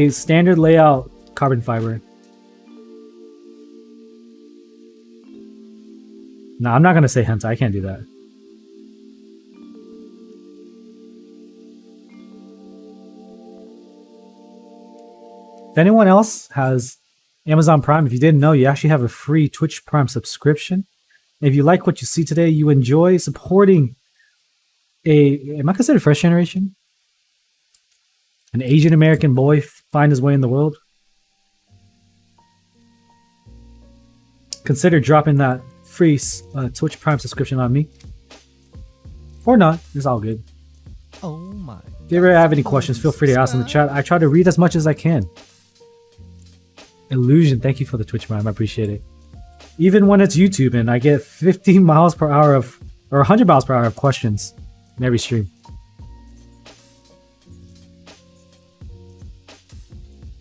[SPEAKER 1] standard layout carbon fiber. No, I'm not gonna say hentai. I can't do that. If anyone else has Amazon Prime, if you didn't know, you actually have a free Twitch Prime subscription. If you like what you see today, you enjoy supporting am I considered first generation? An Asian American boy find his way in the world? Consider dropping that free Twitch Prime subscription on me. Or not, it's all good.
[SPEAKER 2] Oh my.
[SPEAKER 1] If you ever have any questions, feel free to ask in the chat. I try to read as much as I can. Illusion, thank you for the Twitch Prime, I appreciate it. Even when it's YouTube and I get 15 miles per hour of, or 100 miles per hour of questions in every stream.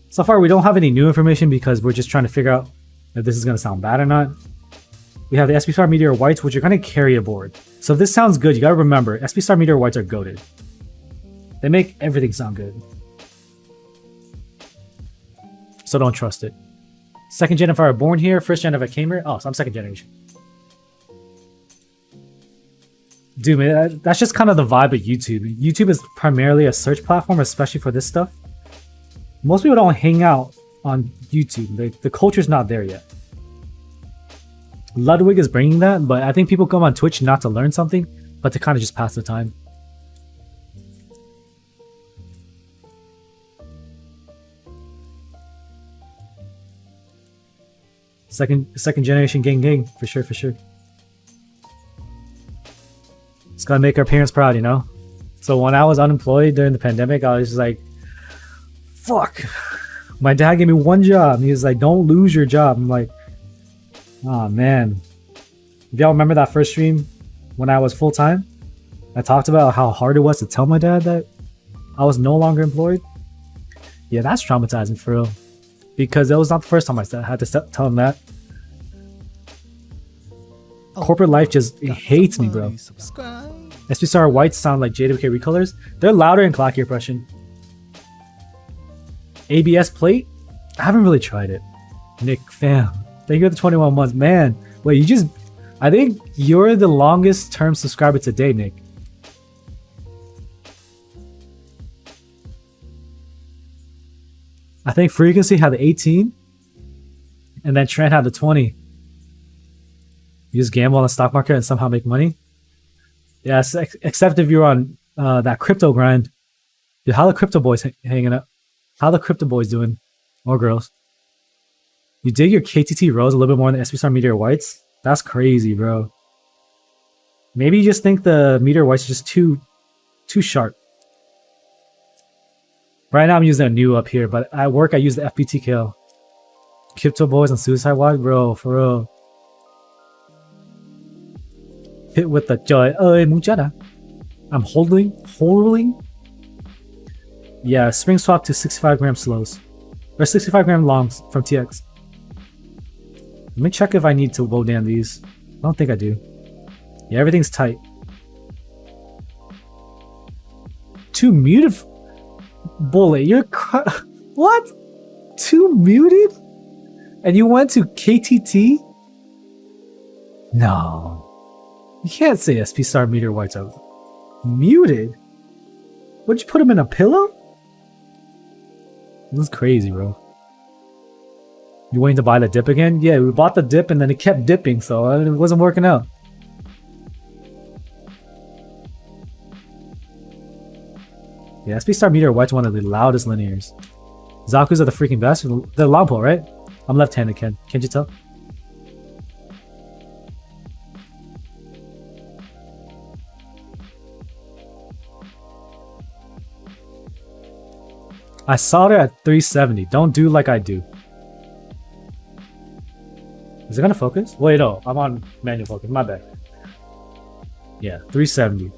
[SPEAKER 1] So far, we don't have any new information because we're just trying to figure out if this is going to sound bad or not. We have the SP Star Meteor Whites, which are going to carry a board. So if this sounds good, you got to remember, SP Star Meteor Whites are goated. They make everything sound good. So don't trust it. Second gen if I were born here, first gen if I came here. Oh, so I'm second generation. Dude, man, that's just kind of the vibe of YouTube. YouTube is primarily a search platform, especially for this stuff. Most people don't hang out on YouTube. The culture's not there yet. Ludwig is bringing that, but I think people come on Twitch not to learn something, but to kind of just pass the time. Second generation gang, for sure, for sure. Just gotta make our parents proud, you know? So when I was unemployed during the pandemic, I was just like, fuck. My dad gave me one job. He was like, don't lose your job. I'm like, oh man. If y'all remember that first stream when I was full-time, I talked about how hard it was to tell my dad that I was no longer employed. Yeah, that's traumatizing for real. Because that was not the first time I had to tell him that. Corporate life just hates me, bro. SPSR Whites sound like JWK recolors. They're louder and clackier impression. ABS plate? I haven't really tried it. Nick, fam. Thank you for the 21 months. Man, wait, you just... I think you're the longest term subscriber today, Nick. I think Frequency had the 18, and then Trent had the 20. You just gamble on the stock market and somehow make money? Yes, except if you're on that crypto grind. Dude, how the crypto boys hanging up? How the crypto boys doing? Or girls? You dig your KTT rows a little bit more than the SPSR Meteor Whites? That's crazy, bro. Maybe you just think the Meteor Whites are just too sharp. Right now I'm using a new up here, but at work I use the FBTKL. Crypto boys and Suicide Watch, bro, for real. Hit with the joy. Muchada. I'm holding. Yeah, spring swap to 65 gram slows. Or 65 gram longs from TX. Let me check if I need to low down these. I don't think I do. Yeah, everything's tight. Too muted. Bullet, you're what? 2 muted? And you went to KTT? No. You can't say SP Star Meteor White's out. Muted? Would you put him in a pillow? This is crazy, bro. You waiting to buy the dip again? Yeah, we bought the dip and then it kept dipping, so it wasn't working out. Yeah, SP Star Meteor White's one of the loudest linears. Zaku's are the freaking best. The long pole, right? I'm left-handed, Ken. Can't you tell? I solder at 370. Don't do like I do. Is it gonna focus? Wait, no. I'm on manual focus. My bad. Yeah, 370.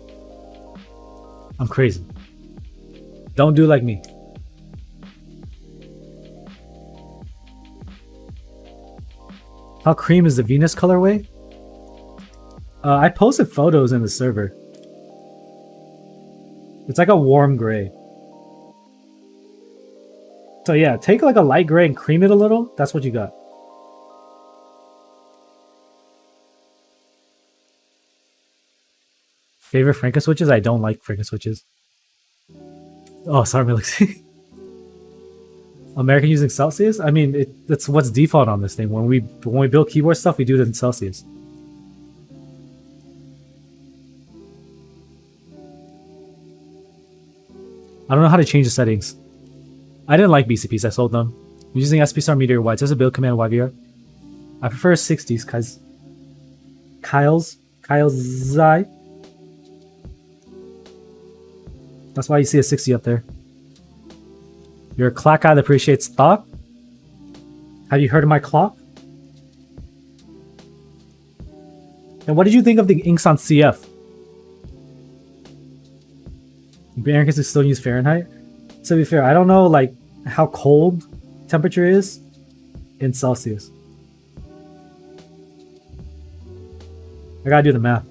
[SPEAKER 1] I'm crazy. Don't do like me. How cream is the Venus colorway? I posted photos in the server. It's like a warm gray. So yeah, take like a light gray and cream it a little. That's what you got. Favorite Franken switches? I don't like Franken switches. Oh, sorry, Melixi. American using Celsius? I mean, that's what's default on this thing. When we build keyboard stuff, we do it in Celsius. I don't know how to change the settings. I didn't like BCPs, I sold them. I'm using SP Star Meteor Whites as a build command YVR. I prefer 60s because Kyle's Zai. That's why you see a 60 up there. You're a clock guy that appreciates thought. Have you heard of my clock? And what did you think of the inks on CF? Americans still use Fahrenheit? To be fair, I don't know like how cold temperature is in Celsius. I gotta do the math.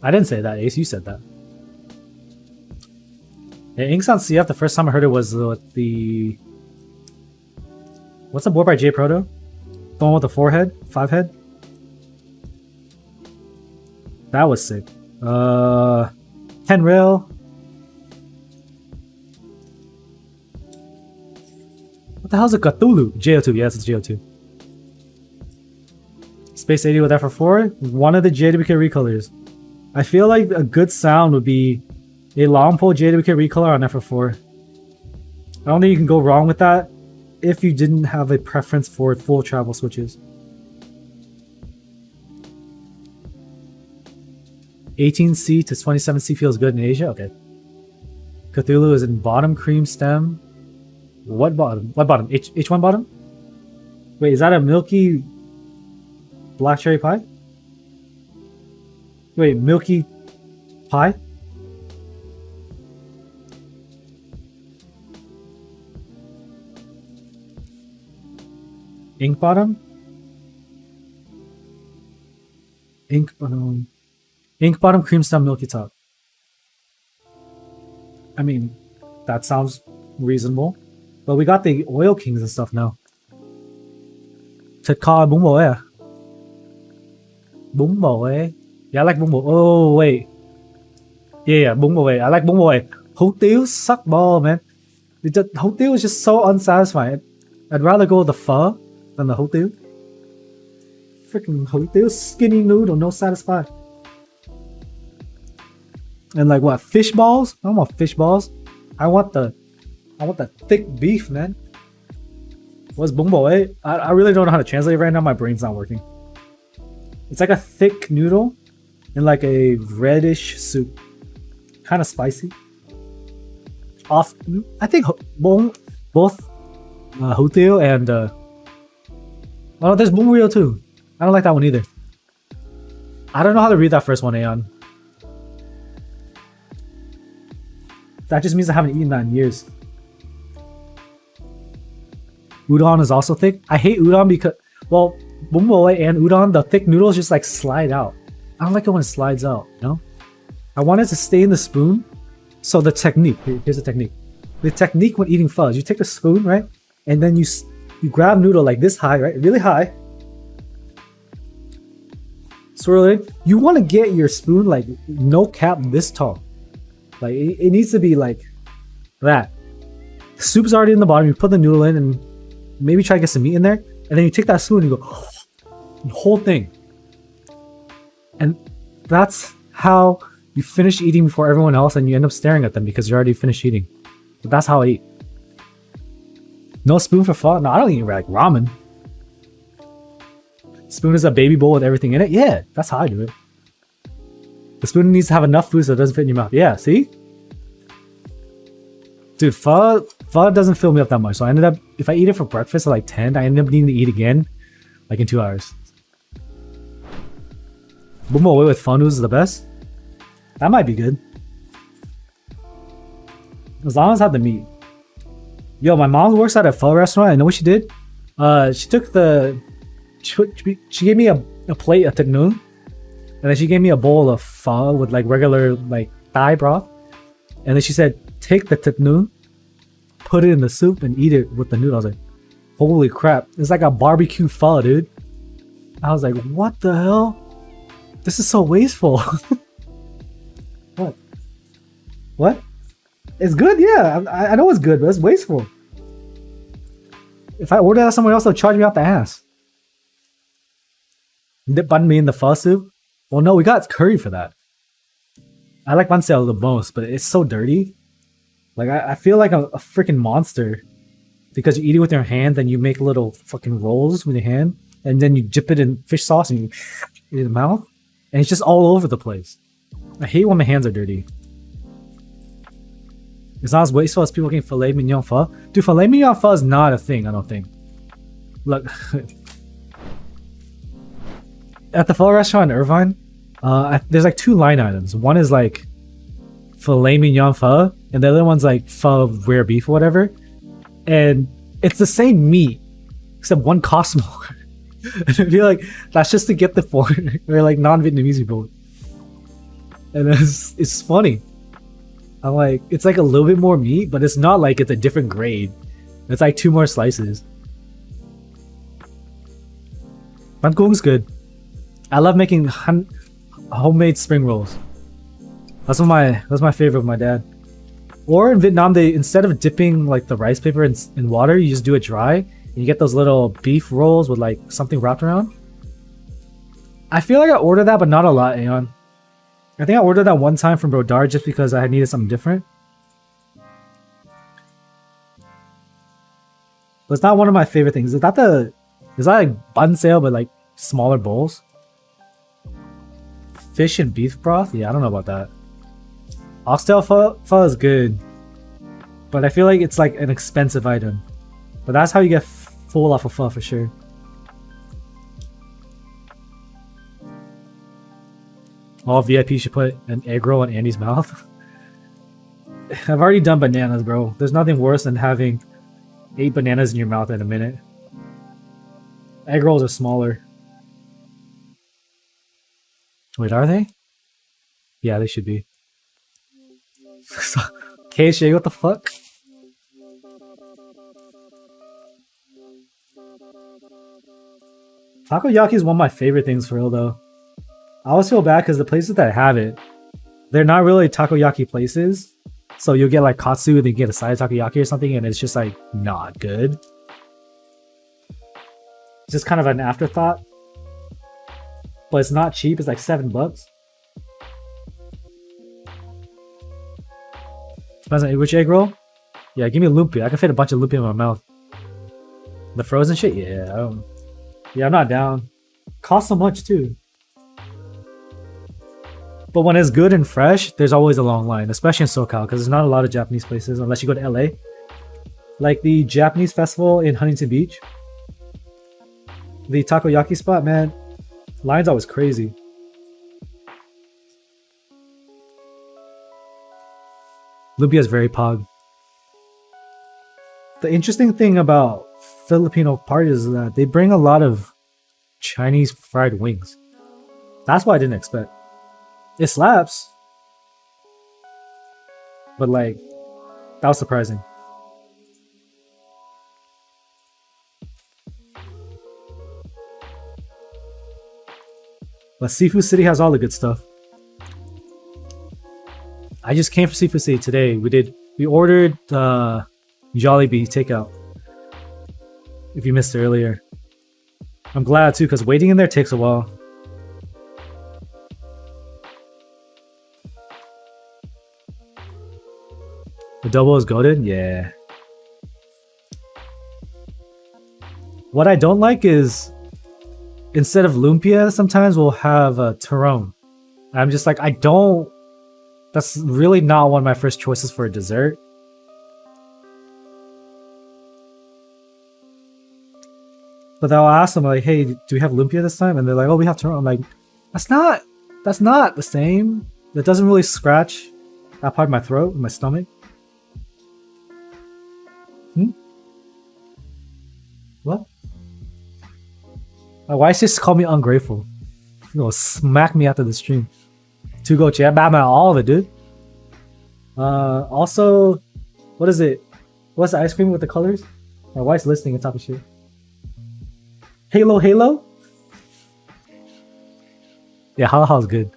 [SPEAKER 1] I didn't say that, Ace. You said that. Yeah, inks on CF, the first time I heard it was with the... What's the board by J Proto? The one with the 4-head? 5-head? That was sick. 10 rail. What the hell is a Cthulhu? JO2, yes, it's JO2. Space 80 with FR4. One of the JWK recolors. I feel like a good sound would be a long pole JWK recolor on FR4. I don't think you can go wrong with that if you didn't have a preference for full travel switches. 18C to 27C feels good in Asia? Okay. Cthulhu is in bottom cream stem. What bottom? What bottom? H1 bottom? Wait, is that a milky black cherry pie? Wait, milky pie? Ink bottom? Ink bottom cream stem milky top. I mean, that sounds reasonable. But we got the oil kings and stuff now. Thịt kho bún bò à? Bún bò. Yeah, I like bún bò. Oh, wait. Yeah, bún bò. I like bún bò. Hủ tiếu suck ball, man. Hủ tiếu is just so unsatisfying. I'd rather go with the pho than the hủ tiếu. Freaking hủ tiếu, skinny noodle, no satisfy. And like what, fish balls? I don't want fish balls. I want the thick beef, man. What's bún bò? I really don't know how to translate it right now. My brain's not working. It's like a thick noodle in like a reddish soup. Kind of spicy. I think both hủ tiếu and oh, there's bún riêu too. I don't like that one either. I don't know how to read that first one, Aeon. That just means I haven't eaten that in years. Udon is also thick. I hate udon because, well, bún bò and udon, the thick noodles just like slide out. I don't like it when it slides out, you know? I want it to stay in the spoon. So the technique, here's the technique. The technique when eating pho is you take the spoon, right? And then you grab noodle like this high, right? Really high. Swirl it. You want to get your spoon like no cap this tall. Like it needs to be like that. The soup's already in the bottom. You put the noodle in and maybe try to get some meat in there. And then you take that spoon and you go the whole thing. And that's how you finish eating before everyone else and you end up staring at them because you already finished eating. But that's how I eat. No spoon for pho? No, I don't eat like ramen. Spoon is a baby bowl with everything in it? Yeah, that's how I do it. The spoon needs to have enough food so it doesn't fit in your mouth. Yeah, see? Dude, pho doesn't fill me up that much. So I ended up, if I eat it for breakfast at like 10, I ended up needing to eat again like in 2 hours. Bumo away with pho noodles is the best? That might be good. As long as I have the meat. Yo, my mom works at a pho restaurant. I know what she did. She took the... She gave me a plate of teknung. And then she gave me a bowl of pho with like regular like Thai broth. And then she said, take the teknung, put it in the soup and eat it with the noodle. I was like, holy crap. It's like a barbecue pho, dude. I was like, what the hell? This is so wasteful. What? What? It's good, yeah. I know it's good, but it's wasteful. If I order that somewhere else, they'll charge me out the ass. Dip banh mi in the pho soup? Well, no, we got curry for that. I like banh xeo the most, but it's so dirty. Like, I feel like a freaking monster. Because you eat it with your hand, then you make little fucking rolls with your hand, and then you dip it in fish sauce and you eat it in the mouth. And it's just all over the place. I hate when my hands are dirty. It's not as wasteful as people getting filet mignon pho. Dude, filet mignon pho is not a thing, I don't think. Look. At the pho restaurant in Irvine, there's like 2 line items. One is like filet mignon pho, and the other one's like pho rare beef or whatever. And it's the same meat, except one costs more. I feel like that's just to get the foreign or like non-Vietnamese people. And it's funny. I'm like, it's like a little bit more meat, but it's not like it's a different grade. It's like 2 more slices. Banh cuong's good. I love making homemade spring rolls. That's my favorite with my dad. Or in Vietnam, they instead of dipping like the rice paper in water, you just do it dry. And you get those little beef rolls with like something wrapped around. I feel like I ordered that, but not a lot, Aeon. I think I ordered that one time from Brodar just because I needed something different. But it's not one of my favorite things. Is that like banh xeo but like smaller bowls? Fish and beef broth? Yeah, I don't know about that. Oxtail pho is good. But I feel like it's like an expensive item. But that's how you get full off of pho for sure. All VIP should put an egg roll in Andy's mouth. I've already done bananas, bro. There's nothing worse than having 8 bananas in your mouth in a minute. Egg rolls are smaller. Wait, are they? Yeah, they should be. KSJ, what the fuck? Takoyaki is one of my favorite things for real though. I always feel bad because the places that have it, they're not really takoyaki places. So you'll get like katsu and then you get a side takoyaki or something and it's just like not good. It's just kind of an afterthought. But it's not cheap, it's like $7. Depends on which egg roll? Yeah, give me a lumpia. I can fit a bunch of lumpia in my mouth. The frozen shit? Yeah, I'm not down. Costs so much too. But when it's good and fresh, there's always a long line, especially in SoCal, because there's not a lot of Japanese places unless you go to LA. Like the Japanese festival in Huntington Beach. The takoyaki spot, man, line's always crazy. Lumpia is very pog. The interesting thing about Filipino parties is that they bring a lot of Chinese fried wings. That's what I didn't expect. It slaps. But like, that was surprising. But Seafood City has all the good stuff. I just came from Seafood City today. We ordered Jollibee takeout. If you missed it earlier. I'm glad too, because waiting in there takes a while. The double is goated? Yeah. What I don't like is instead of lumpia, sometimes we'll have a turon. I'm just like, that's really not one of my first choices for a dessert. But then I'll ask them like, hey, do we have lumpia this time? And they're like, oh, we have turon. I'm like, that's not the same. That doesn't really scratch that part of my throat, my stomach. What? My wife just called me ungrateful. You know, smack me after the stream. To go chat, Batman, all of it, dude. Also, what is it? What's the ice cream with the colors? My wife's listening and talking shit. Halo? Yeah, halo's good.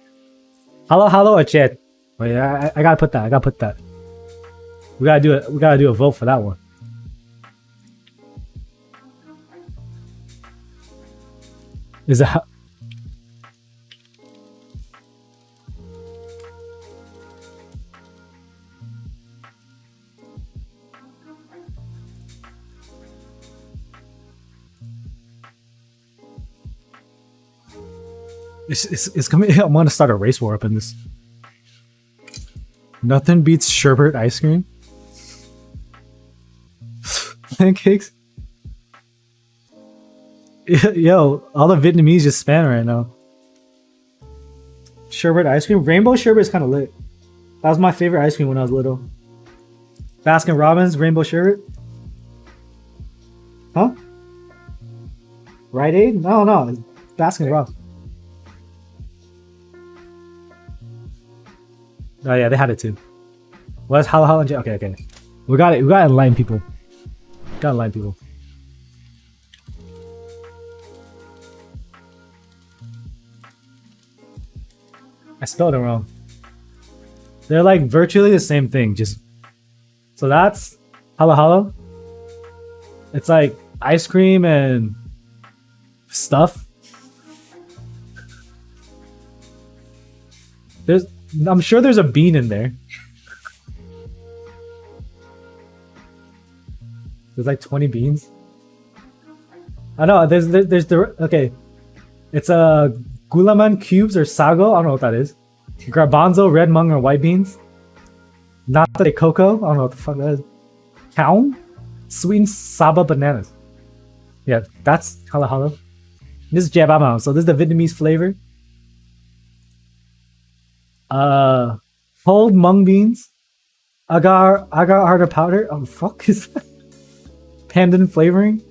[SPEAKER 1] Halo or chat? Wait, I gotta put that. We gotta do a vote for that one. Is that it's coming? I'm gonna start a race war up in this. Nothing beats sherbet ice cream. Pancakes. Yo, all the Vietnamese just spam right now. Sherbet ice cream. Rainbow sherbet is kind of lit. That was my favorite ice cream when I was little. Baskin Robbins rainbow sherbet. Huh? Rite Aid? No, Baskin Robbins. Oh yeah, they had it too. What's halo? Okay. We got it. We gotta enlighten people. I spelled it wrong. They're like virtually the same thing, just so that's halo. It's like ice cream and stuff. I'm sure there's a bean in there. There's like 20 beans. I know there's the okay. It's a gulaman cubes or sago. I don't know what that is. Garbanzo, red mung, or white beans. Nata de coco. I don't know what the fuck that is. Cow. Sweetened saba bananas. Yeah, that's halo. This is jabamao. So this is the Vietnamese flavor. Pulled mung beans. Agar arda powder. Oh fuck is that? Pandan flavoring.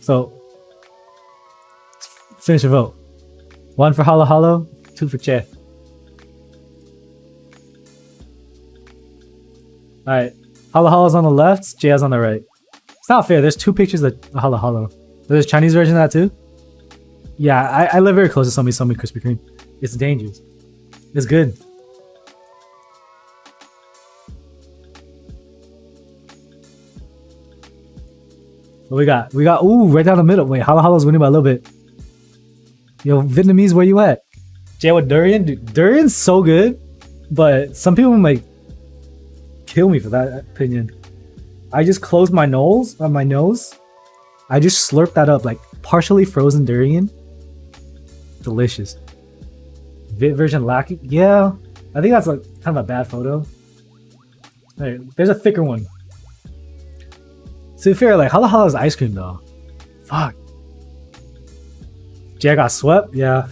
[SPEAKER 1] So finish your vote. 1 for halo, 2 for Che. Alright. Halo's on the left, Che's on the right. It's not fair, there's 2 pictures of halo. There's a Chinese version of that too? Yeah, I live very close to Somi Krispy Kreme. It's dangerous. It's good. What we got? Ooh, right down the middle. Wait, halo's winning by a little bit. Yo, Vietnamese, where you at? Jay with durian? Dude, durian's so good, but some people might kill me for that opinion. I just closed my nose. I just slurped that up, like partially frozen durian. Delicious. Vit version lacking? Yeah, I think that's like kind of a bad photo. Right, there's a thicker one. To be fair, like halo is ice cream though. Fuck. Jay got swept? Yeah.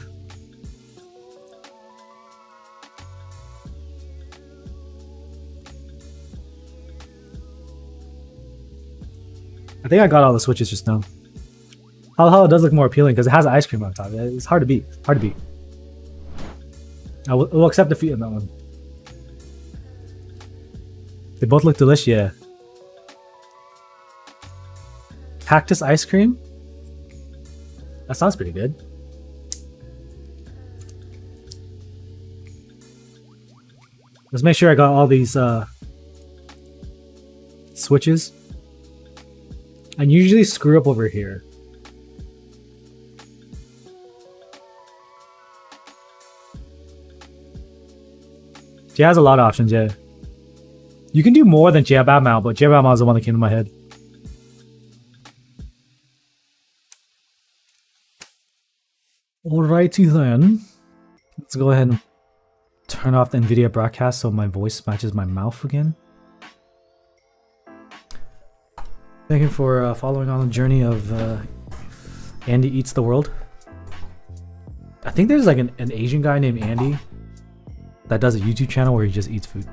[SPEAKER 1] I think I got all the switches just now. Halo does look more appealing because it has ice cream on top. It's hard to beat. We'll accept defeat on that one. They both look delicious, yeah. Cactus ice cream? That sounds pretty good. Let's make sure I got all these switches. I usually screw up over here. She has a lot of options, yeah. You can do more than Jia Mao, but Jia Mao is the one that came to my head. Alrighty then. Let's go ahead and turn off the NVIDIA broadcast so my voice matches my mouth again. Thank you for following on the journey of Andy Eats the World. I think there's like an Asian guy named Andy that does a YouTube channel where he just eats food.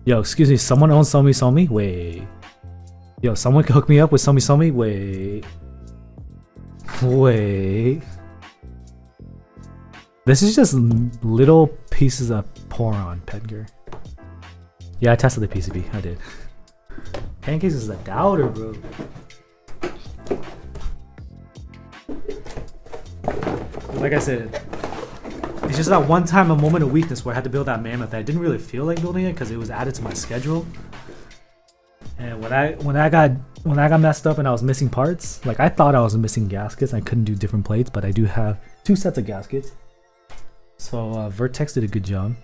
[SPEAKER 1] Yo, excuse me, someone owns Somi Somi? Wait. Yo, someone can hook me up with Somi Somi? Wait. Wait. This is just little pieces of Poron, Pedger. Yeah, I tested the PCB. I did. Pancakes is a doubter, bro. Like I said, it's just that one time, a moment of weakness where I had to build that mammoth. I didn't really feel like building it because it was added to my schedule. And when I got messed up and I was missing parts, like I thought I was missing gaskets. I couldn't do different plates, but I do have 2 sets of gaskets. So Vertex did a good job.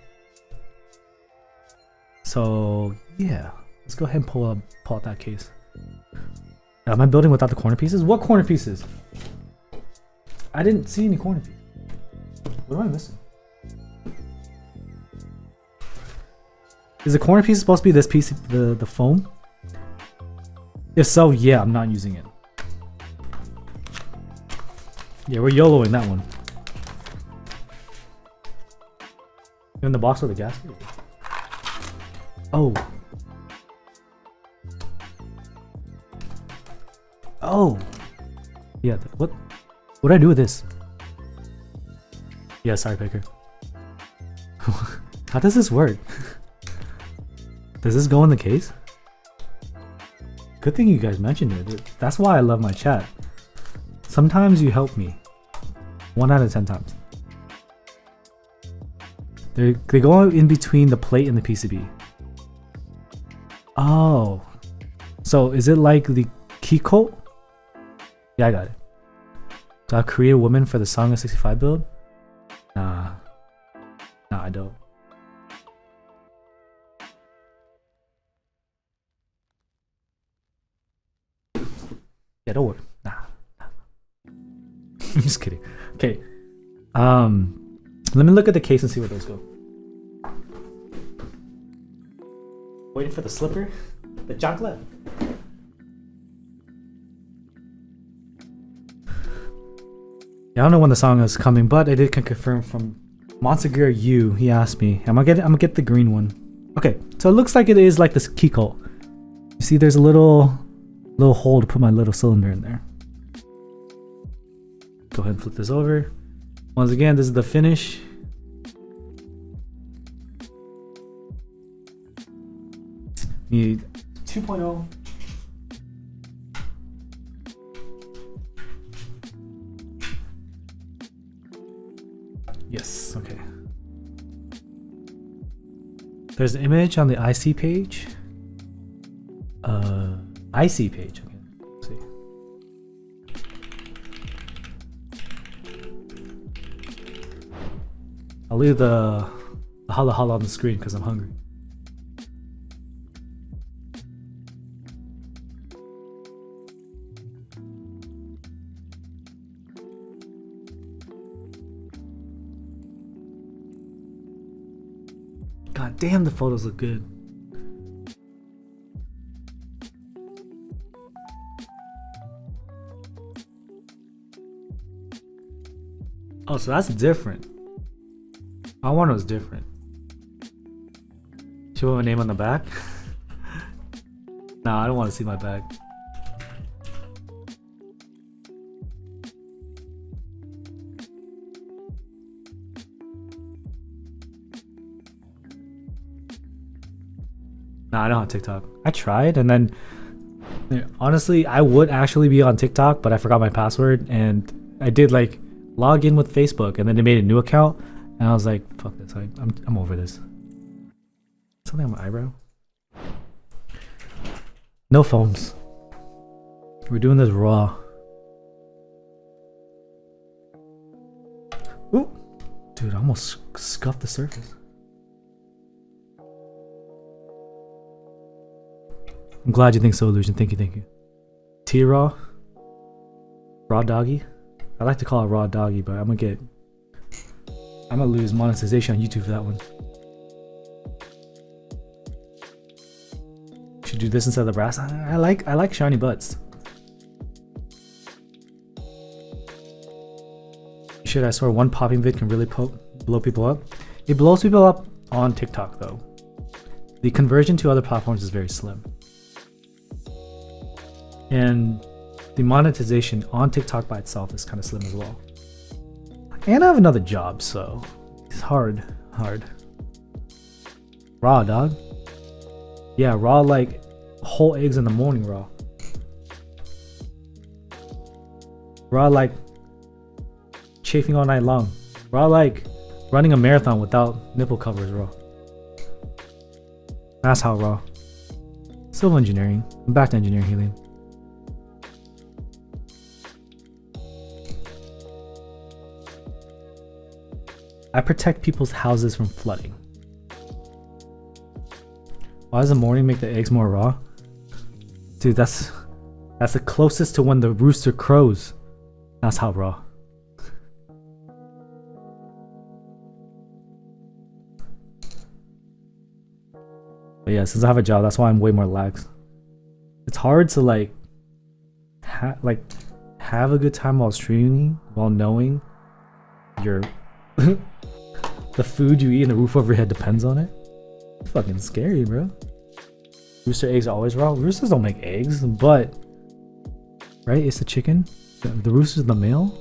[SPEAKER 1] So yeah, let's go ahead and pull out that case. Am I building without the corner pieces? What corner pieces? I didn't see any corner pieces. What am I missing? Is the corner piece supposed to be this piece, the foam? If so, yeah, I'm not using it. Yeah, we're YOLOing that one. You in the box with the gasket? Oh. Oh. Yeah, what do I do with this? Yeah, sorry, Picker. How does this work? Does this go in the case? Good thing you guys mentioned it. That's why I love my chat. Sometimes you help me. 1 out of 10 times. They go in between the plate and the PCB. Oh. So is it like the Keycap? Yeah, I got it. Do I create a woman for the Song of 65 build? Nah. Nah, I don't. Yeah, don't worry. Nah. I'm just kidding. Okay. Let me look at the case and see where those go. Waiting for the slipper? The chocolate? Yeah, I don't know when the song is coming, but I did confirm from Monster U. He asked me, I'm gonna get the green one. Okay, so it looks like it is like this Keycap. You see, there's a little hole to put my little cylinder in there. Go ahead and flip this over. Once again, this is the finish. Need 2.0. Yes, okay. There's an image on the IC page. IC page. Okay. Let's see. I'll leave the holla holla on the screen because I'm hungry. God damn, the photos look good. Oh, so that's different. My one was different. Should I put my name on the back? Nah, I don't want to see my back. Nah, I don't have TikTok. I tried, and then Honestly, I would actually be on TikTok, but I forgot my password, and I did like log in with Facebook, and then they made a new account, and I was like, "Fuck this! I'm over this." Something on my eyebrow. No foams. We're doing this raw. Ooh, dude, I almost scuffed the surface. I'm glad you think so, Illusion. Thank you. T-Raw? Raw doggy? I like to call it raw doggy, but I'm gonna lose monetization on YouTube for that one. Should do this instead of the brass. I like shiny butts. Shit, I swear one popping vid can really blow people up. It blows people up on TikTok though. The conversion to other platforms is very slim. And the monetization on TikTok by itself is kind of slim as well. And I have another job, so it's hard. Raw, dog. Yeah, raw like whole eggs in the morning raw. Raw like chafing all night long. Raw like running a marathon without nipple covers raw. That's how raw. Civil engineering. I'm back to engineering helium. I protect people's houses from flooding. Why does the morning make the eggs more raw? Dude, that's the closest to when the rooster crows. That's how raw. But yeah, since I have a job, that's why I'm way more lax. It's hard to like have a good time while streaming, while knowing your the food you eat and the roof over your head depends on it. It's fucking scary, bro. Rooster eggs are always raw. Roosters don't make eggs, but right? It's the chicken. The rooster's the male.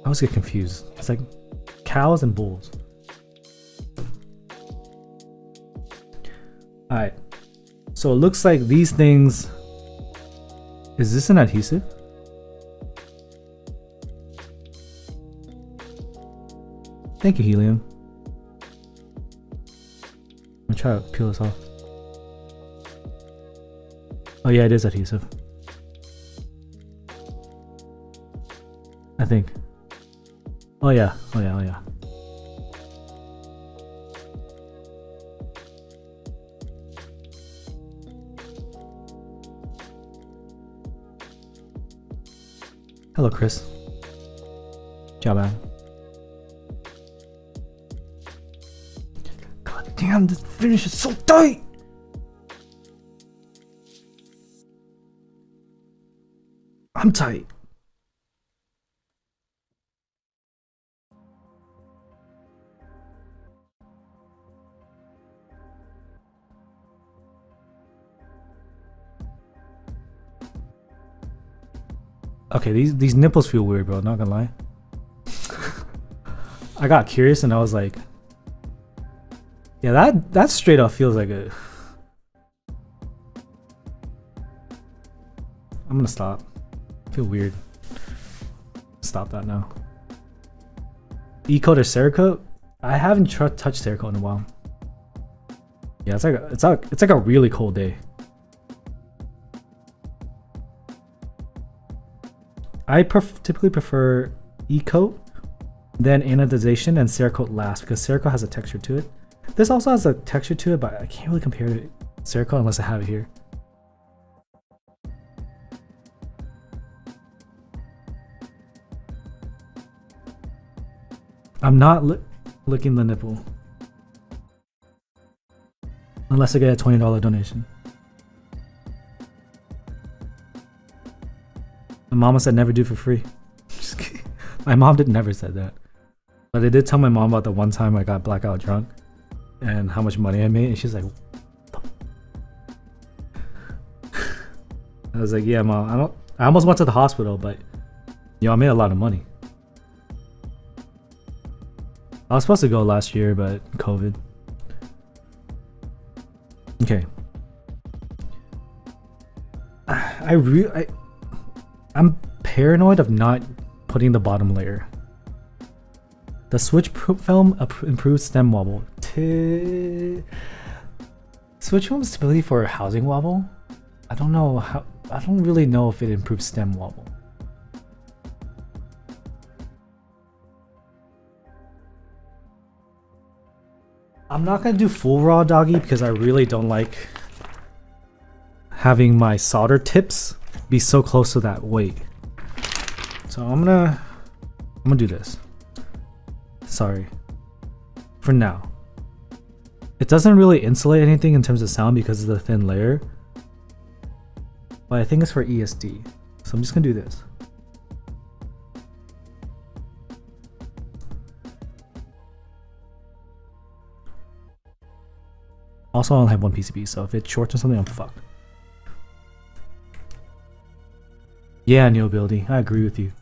[SPEAKER 1] I always get confused. It's like cows and bulls. Alright. So it looks like these things. Is this an adhesive? Thank you, Helium. I'm gonna try to peel this off. Oh yeah, it is adhesive. I think. Oh yeah. Hello, Chris. Ciao, man. God damn, this finish is so tight! I'm tight. Okay, these nipples feel weird, bro. Not gonna lie. I got curious and I was like, yeah, that straight up feels like a. I'm gonna stop. I feel weird. Stop that now. E-coat or Cerakote? I haven't touched Cerakote in a while. Yeah, it's like a really cold day. I typically prefer E-coat, then anodization, and Cerakote last because Cerakote has a texture to it. This also has a texture to it, but I can't really compare to Cerakote unless I have it here. I'm not licking the nipple unless I get a $20 donation. My mama said never do for free. Just kidding. My mom never said that. But I did tell my mom about the one time I got blackout drunk and how much money I made, and she's like, I was like, yeah, mom, I almost went to the hospital, but I made a lot of money. I was supposed to go last year, but COVID. I'm paranoid of not putting the bottom layer. The switch film improves stem wobble. Switch film stability for housing wobble? I don't know how. I don't really know if it improves stem wobble. I'm not gonna do full raw doggy because I really don't like having my solder tips be so close to that weight. So I'm gonna do this. Sorry. For now. It doesn't really insulate anything in terms of sound because of the thin layer. But I think it's for ESD. So I'm just gonna do this. Also, I only have one PCB, so if it's short or something, I'm fucked. Yeah, Neil Buildy, I agree with you.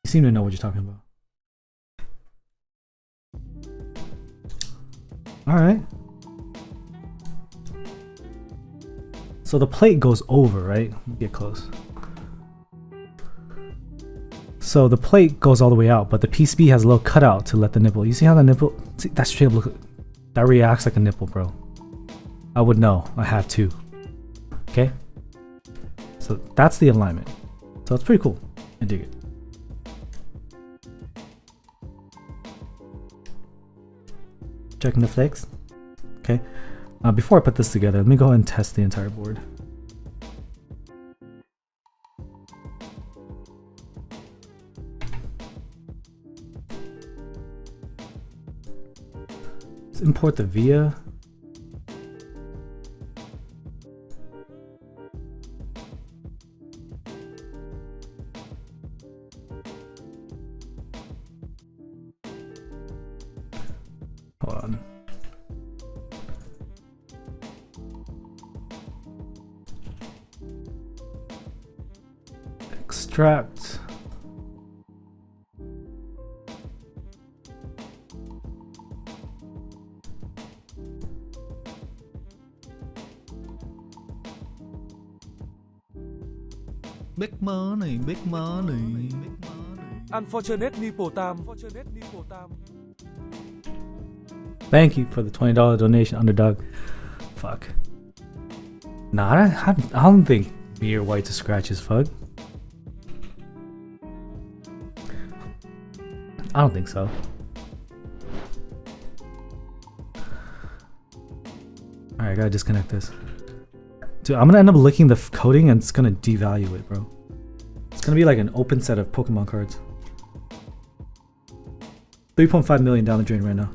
[SPEAKER 1] You seem to know what you're talking about. Alright. So the plate goes over, right? Get close. So the plate goes all the way out, but the PCB has a little cutout to let the nipple. You see how the nipple? See, that straight up look. That reacts like a nipple, bro. I would know. I have two. Okay. So that's the alignment. So it's pretty cool. I dig it. Checking the flex. Okay. Before I put this together, let me go ahead and test the entire board. Let's import the VIA. Hold on. Extract.
[SPEAKER 2] Big money, big money.
[SPEAKER 4] Unfortunate Nipotam.
[SPEAKER 1] Thank you for the $20 donation, underdog. Fuck. Nah, I don't think mere white to scratch is fuck. I don't think so. Alright, I gotta disconnect this. Dude, I'm gonna end up licking the coating and it's gonna devalue it, bro. It's gonna be like an open set of Pokemon cards. 3.5 million down the drain right now.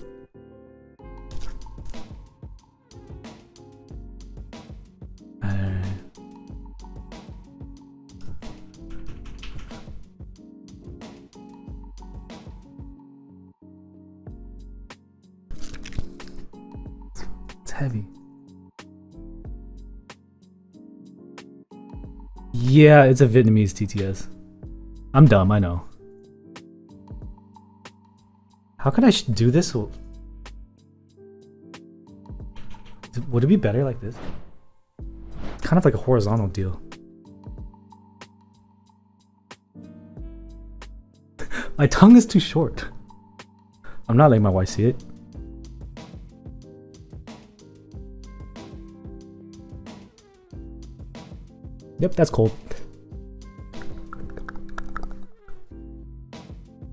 [SPEAKER 1] It's heavy. Yeah, it's a Vietnamese TTS. I'm dumb, I know. How can I do this? Would it be better like this? Kind of like a horizontal deal. My tongue is too short. I'm not letting my wife see it. Yep, that's cold.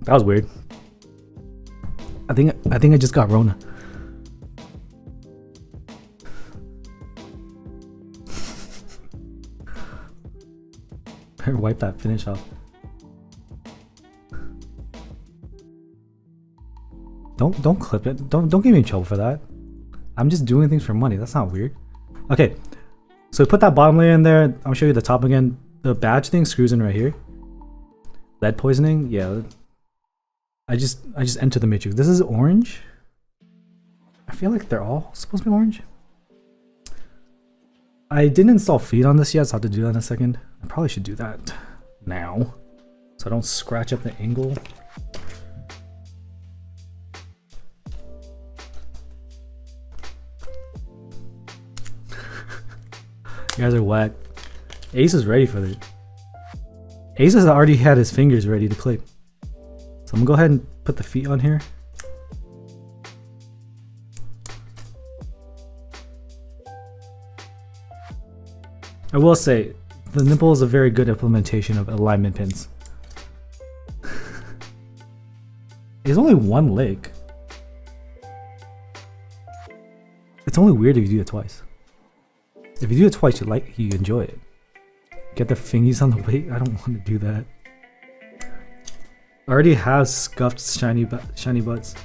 [SPEAKER 1] That was weird. I think I just got Rona. Better wipe that finish off. Don't clip it. Don't get me in trouble for that. I'm just doing things for money. That's not weird. Okay. So put that bottom layer in there. I'll show you the top again. The badge thing screws in right here. Lead poisoning, yeah. I just entered the matrix. This is orange. I feel like they're all supposed to be orange. I didn't install feed on this yet, so I have to do that in a second. I probably should do that now, so I don't scratch up the angle. You guys are whack. Ace is ready for it. Ace has already had his fingers ready to click. So I'm gonna go ahead and put the feet on here. I will say, the nipple is a very good implementation of alignment pins. It's only one lick. It's only weird if you do it twice. If you do it twice, you enjoy it. Get the fingies on the weight. I don't want to do that. I already have scuffed shiny butts.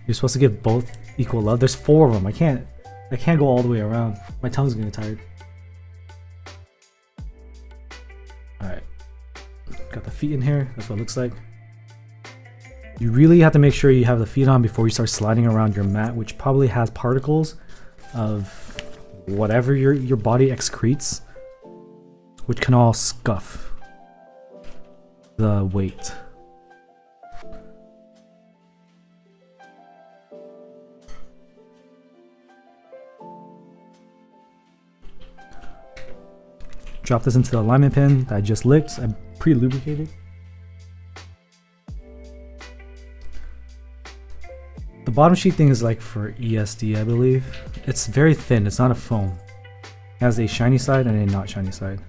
[SPEAKER 1] You're supposed to give both equal love. There's 4 of them. I can't go all the way around. My tongue's getting tired. Alright. Got the feet in here. That's what it looks like. You really have to make sure you have the feet on before you start sliding around your mat, which probably has particles of whatever your body excretes, which can all scuff the weight. Drop this into the alignment pin that I just licked. I'm pre-lubricated. The bottom sheet thing is like for ESD, I believe. It's very thin. It's not a foam. It has a shiny side and a not shiny side.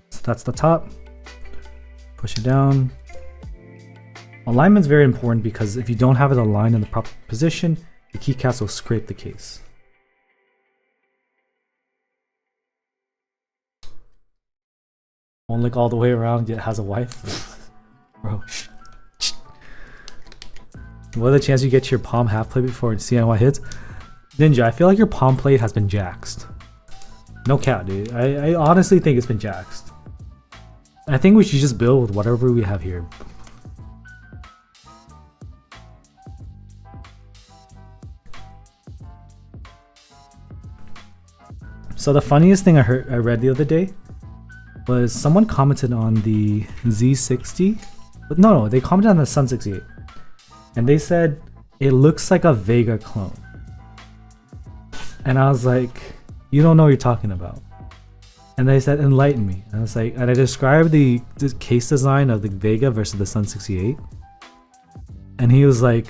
[SPEAKER 1] So that's the top. Push it down. Alignment's very important because if you don't have it aligned in the proper position, the keycaps will scrape the case. Won't lick all the way around, yet has a wife. Bro. What are the chances you get your palm half plate before CNY hits? Ninja, I feel like your palm plate has been jaxed. No cap, dude. I honestly think it's been jaxed. I think we should just build with whatever we have here. So the funniest thing I read the other day was someone commented on the Z60. But no, they commented on the Sun 68. And they said, it looks like a Vega clone. And I was like, you don't know what you're talking about. And they said, enlighten me. And I was like, and I described the case design of the Vega versus the Sun 68. And he was like,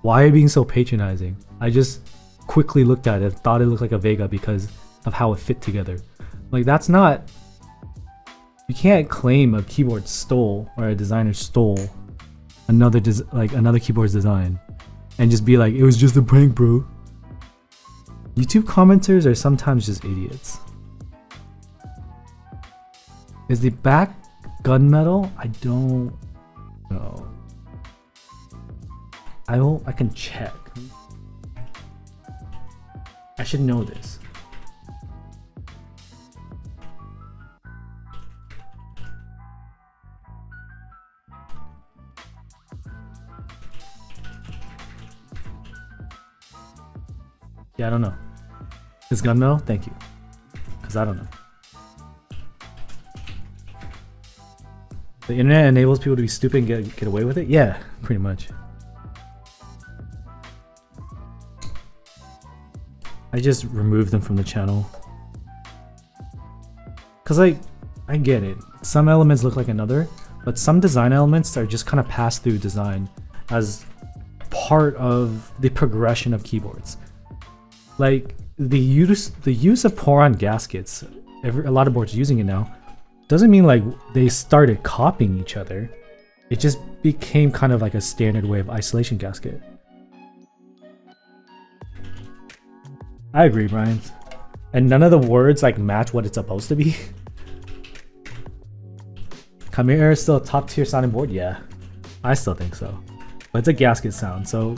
[SPEAKER 1] why are you being so patronizing? I just quickly looked at it, thought it looked like a Vega because of how it fit together. Like, that's not... You can't claim a keyboard stole or a designer stole another keyboard's design and just be like, it was just a prank, bro. YouTube commenters are sometimes just idiots. Is the back gunmetal? I don't know. I can check. I should know this. Yeah, I don't know. Is gunmetal? Thank you. Because I don't know. The internet enables people to be stupid and get away with it? Yeah, pretty much. I just removed them from the channel. Because I get it. Some elements look like another, but some design elements are just kind of passed through design as part of the progression of keyboards. Like the use of Poron gaskets, a lot of boards are using it now, doesn't mean like they started copying each other. It just became kind of like a standard way of isolation gasket. I agree, Brian. And none of the words like match what it's supposed to be. Chimera is still a top tier sounding board? Yeah, I still think so. But it's a gasket sound, so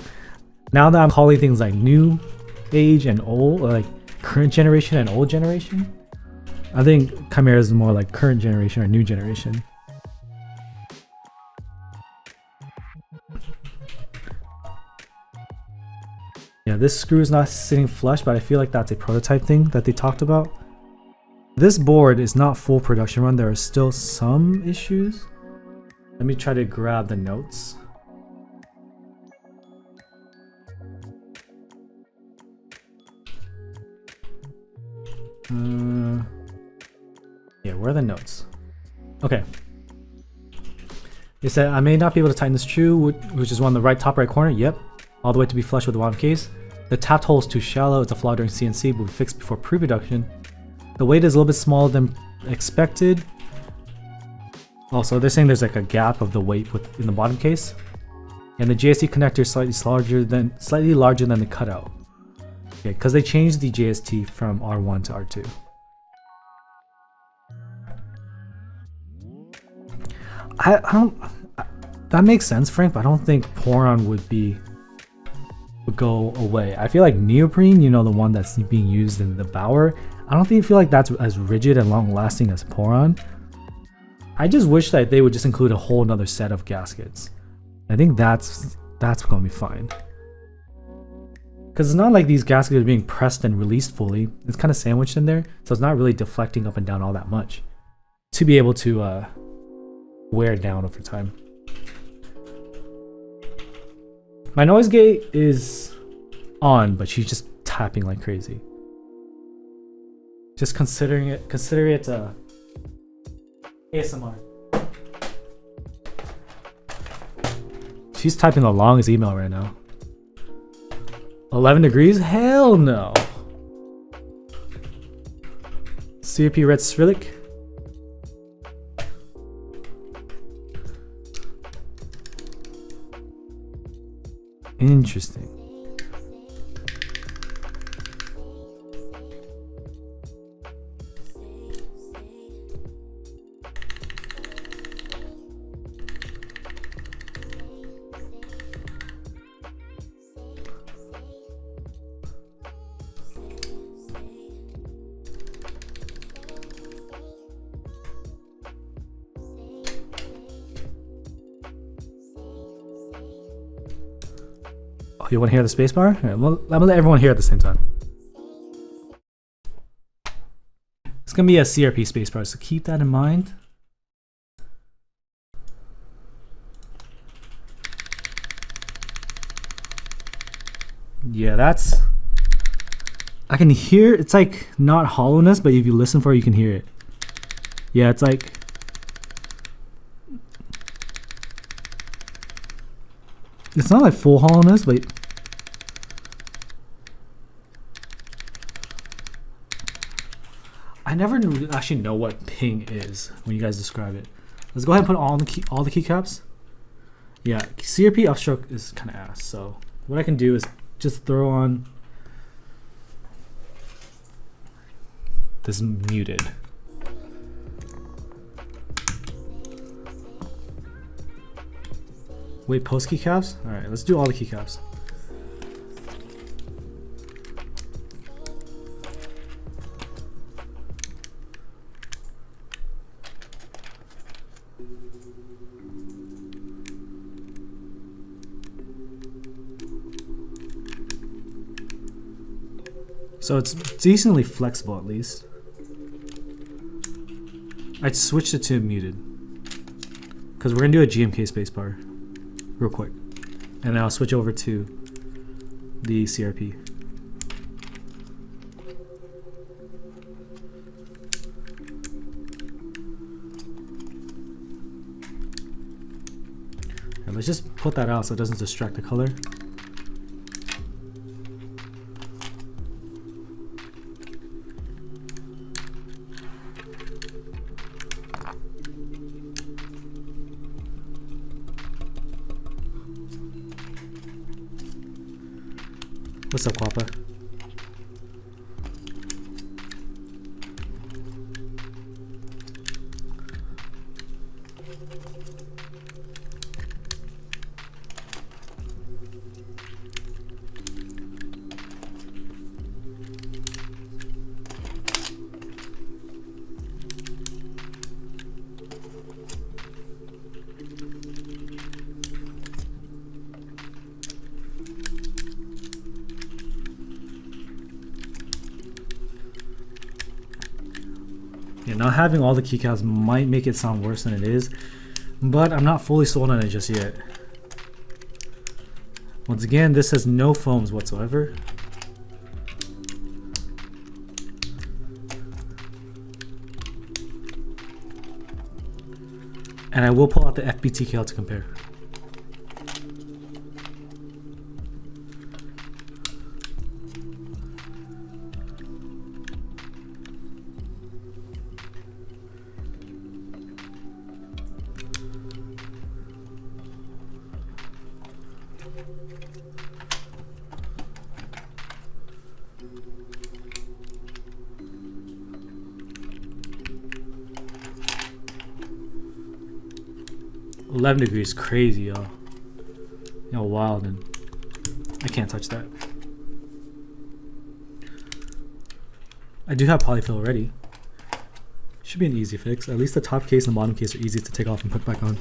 [SPEAKER 1] now that I'm calling things like new age and old, or like current generation and old generation, I think Chimera is more like current generation or new generation. Yeah, this screw is not sitting flush, but I feel like that's a prototype thing that they talked about. This board is not full production run. There are still some issues. Let me try to grab the notes. are the notes? Okay. They said, I may not be able to tighten this screw, which is one in the top right corner. Yep. All the way to be flush with the bottom case. The tapped hole is too shallow. It's a flaw during CNC, but we fixed before pre-production. The weight is a little bit smaller than expected. Also, they're saying there's like a gap of the weight in the bottom case. And the JST connector is slightly larger than the cutout. Okay, because they changed the JST from R1 to R2. I don't. That makes sense, Frank, but I don't think Poron would go away. I feel like neoprene, you know, the one that's being used in the Bauer, I don't feel like that's as rigid and long lasting as Poron. I just wish that they would just include a whole nother set of gaskets. I think that's gonna be fine. Because it's not like these gaskets are being pressed and released fully. It's kind of sandwiched in there, so it's not really deflecting up and down all that much to be able to wear down over time. My noise gate is on, but she's just tapping like crazy. Just consider it ASMR. She's typing the longest email right now. 11 degrees? Hell no. CRP red Cyrillic. Interesting. Oh, you want to hear the spacebar? Right, well, I'm gonna let everyone hear at the same time. It's gonna be a CRP spacebar, so keep that in mind. Yeah, that's. I can hear. It's like not hollowness, but if you listen for it, you can hear it. Yeah, it's like. It's not like full hollowness, but I never actually know what ping is when you guys describe it. Let's go ahead and put all the keycaps. Yeah, CRP upstroke is kind of ass. So what I can do is just throw on this muted. Wait, post keycaps? Alright, let's do all the keycaps. So it's decently flexible at least. I switched it to muted because we're gonna do a GMK spacebar real quick, and then I'll switch over to the CRP. And let's just put that out so it doesn't distract the color. What's up, Quappa? Yeah, not having all the keycaps might make it sound worse than it is, but I'm not fully sold on it just yet. Once again, this has no foams whatsoever. And I will pull out the FBTKL to compare. $11 crazy, yo. Yo, wild, and I can't touch that. I do have polyfill already. Should be an easy fix. At least the top case and the bottom case are easy to take off and put back on.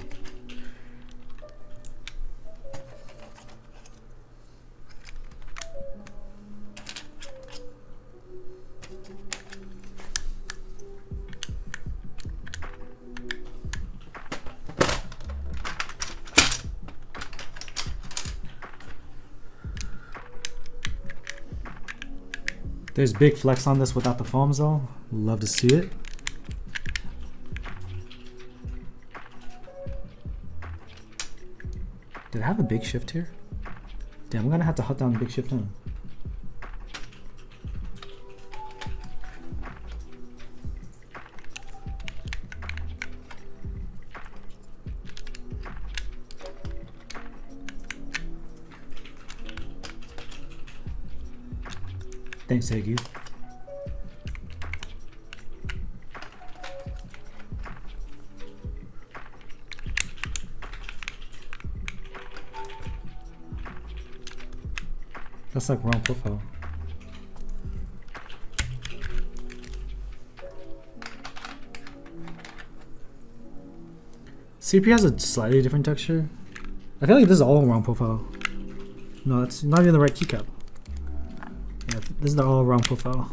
[SPEAKER 1] There's big flex on this without the foams though. Love to see it. Did I have a big shift here? Damn, I'm gonna have to hunt down the big shift now. Thanks, Haggy. That's like wrong profile. CP has a slightly different texture. I feel like this is all wrong profile. No, that's not even the right keycap. Yeah, this is the all wrong profile.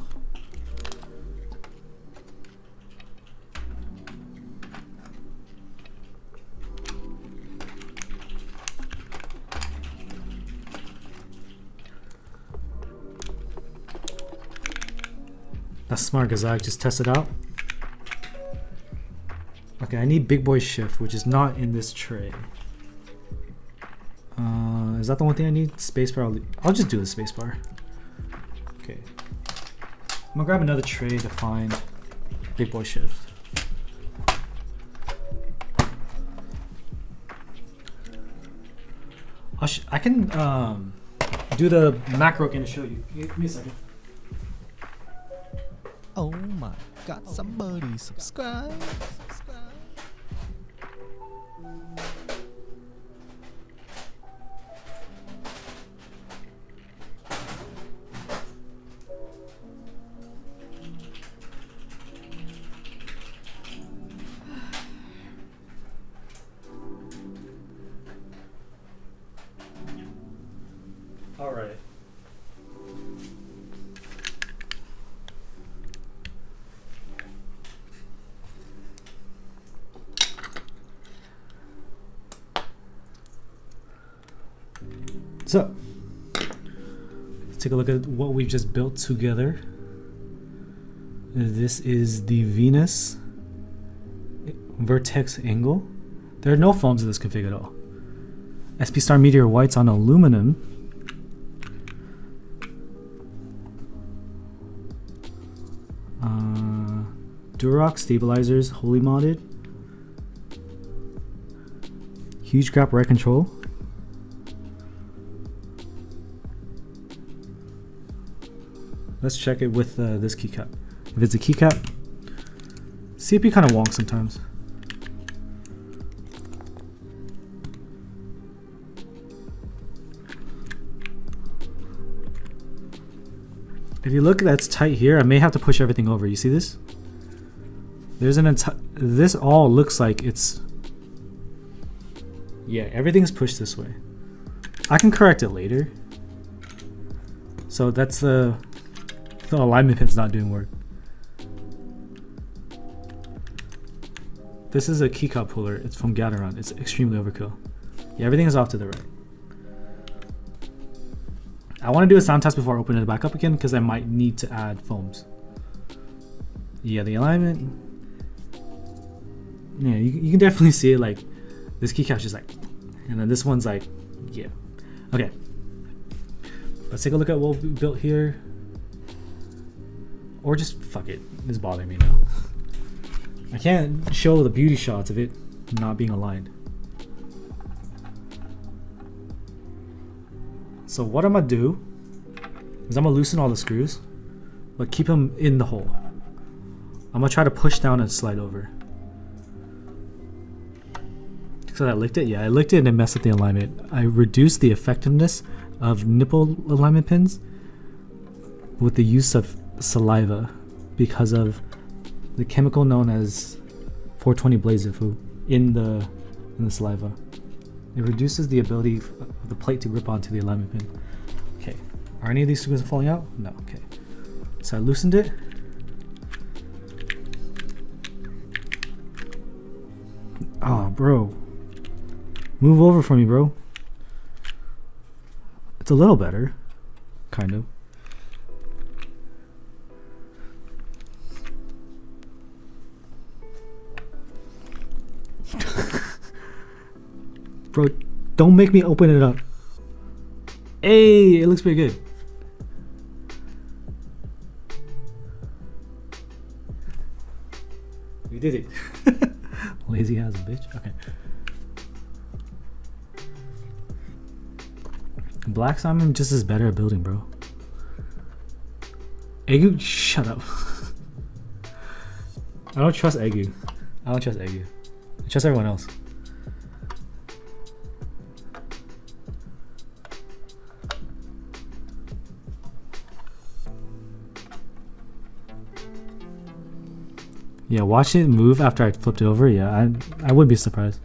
[SPEAKER 1] That's smart, Gazak. Just test it out. Okay, I need big boy shift, which is not in this tray. Is that the one thing I need? Spacebar. I'll just do the spacebar. Okay. I'm gonna grab another tray to find big boy shift. I can do the macro again to show you. Give me a second.
[SPEAKER 2] Oh my god, somebody subscribe.
[SPEAKER 1] All right. So, let's take a look at what we've just built together. This is the Venus Vertex Angle. There are no foams in this config at all. SP Star Meteor Whites on aluminum. Durox stabilizers, wholly modded. Huge crap right control. Let's check it with this keycap. If it's a keycap, CP kind of wonks sometimes. If you look, that's tight here. I may have to push everything over. You see this? There's an this all looks like it's, yeah, everything's pushed this way. I can correct it later. So that's the alignment pin's not doing work. This is a keycap puller. It's from Gateron. It's extremely overkill. Yeah, everything is off to the right. I want to do a sound test before I open it back up again because I might need to add foams. Yeah, the alignment. Yeah, you can definitely see it. Like this keycap's just like, and then this one's like, yeah. Okay, let's take a look at what we built here. Or just fuck it. It's bothering me now. I can't show the beauty shots of it not being aligned. So what I'm gonna do is I'm gonna loosen all the screws, but keep them in the hole. I'm gonna try to push down and slide over. So I licked it? Yeah, I licked it and it messed up the alignment. I reduced the effectiveness of nipple alignment pins with the use of saliva because of the chemical known as 420 blazifu in the saliva. It reduces the ability of the plate to grip onto the alignment pin. Okay, are any of these screws falling out? No. Okay, so I loosened it. Oh, bro, move over for me, bro. It's a little better, kind of. Bro, don't make me open it up. Hey, it looks pretty good. We did it. Lazy ass bitch. Okay. Black Simon just is better at building, bro. Egu, shut up. I don't trust Egu. I don't trust Egu. I trust everyone else. Yeah, watch it move after I flipped it over. Yeah, I wouldn't be surprised.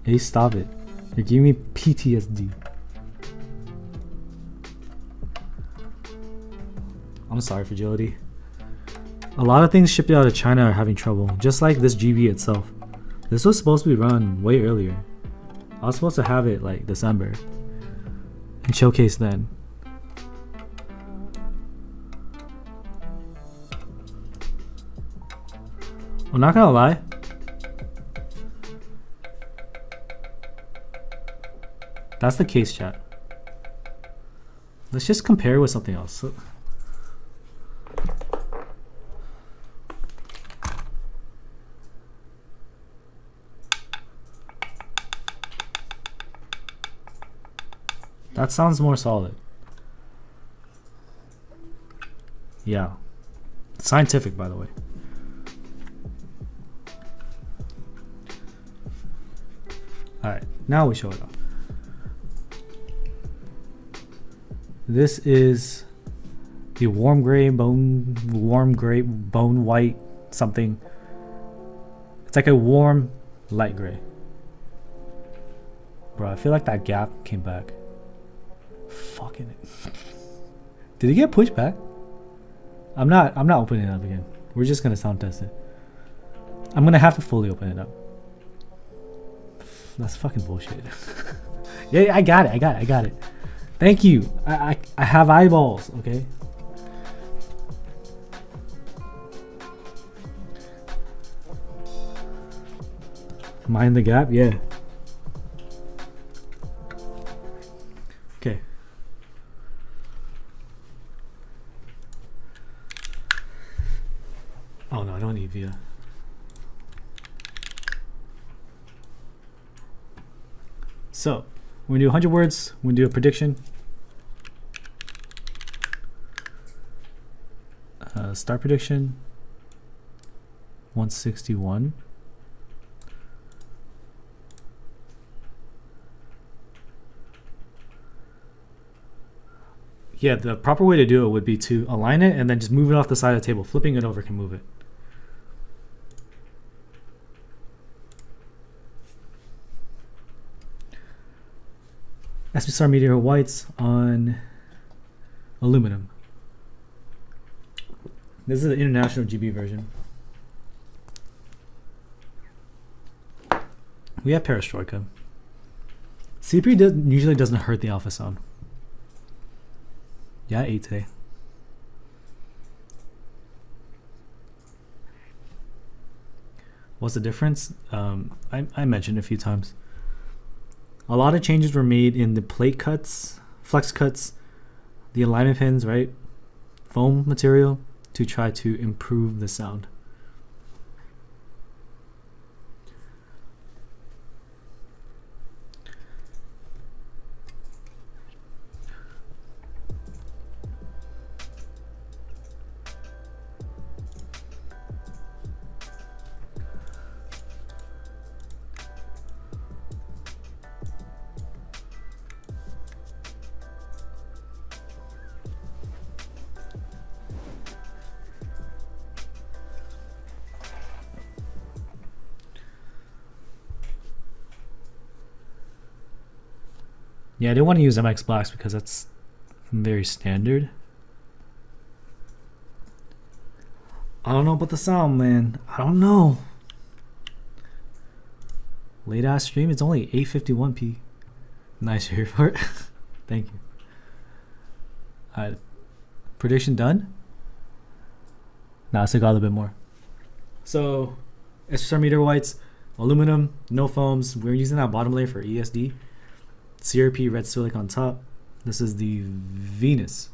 [SPEAKER 1] Hey, stop it. You're giving me PTSD. I'm sorry, Fragility. A lot of things shipped out of China are having trouble, just like this GB itself. This was supposed to be run way earlier. I was supposed to have it like December and showcase then. I'm not gonna lie. That's the case, chat. Let's just compare it with something else. That sounds more solid. Yeah. Scientific, by the way. Alright, now we show it off. This is the warm gray bone white something. It's like a warm light gray. Bro, I feel like that gap came back. Fucking it. Did it get pushed back? I'm not opening it up again. We're just gonna sound test it. I'm gonna have to fully open it up. That's fucking bullshit. Yeah, I got it. Thank you. I have eyeballs, okay? Mind the gap? Yeah. Okay. Oh no, I don't need via. So, we're gonna do 100 words. We're gonna do a prediction. Start prediction 161. Yeah, the proper way to do it would be to align it and then just move it off the side of the table. Flipping it over can move it. SPSR Meteor Whites on aluminum. This is the international GB version. We have Perestroika. C3 usually doesn't hurt the alpha sound. Yeah, I ate today. What's the difference? I mentioned a few times. A lot of changes were made in the plate cuts, flex cuts, the alignment pins, right? Foam material to try to improve the sound. Yeah, I didn't want to use MX Blacks because that's very standard. I don't know about the sound, man. I don't know. Late ass stream, it's only 8:51p. Nice here for it. Thank you. Alright. Prediction done? Nah, I still got a little bit more. So, SR meter whites, aluminum, no foams. We're using that bottom layer for ESD. CRP red silic on top. This is the Venus.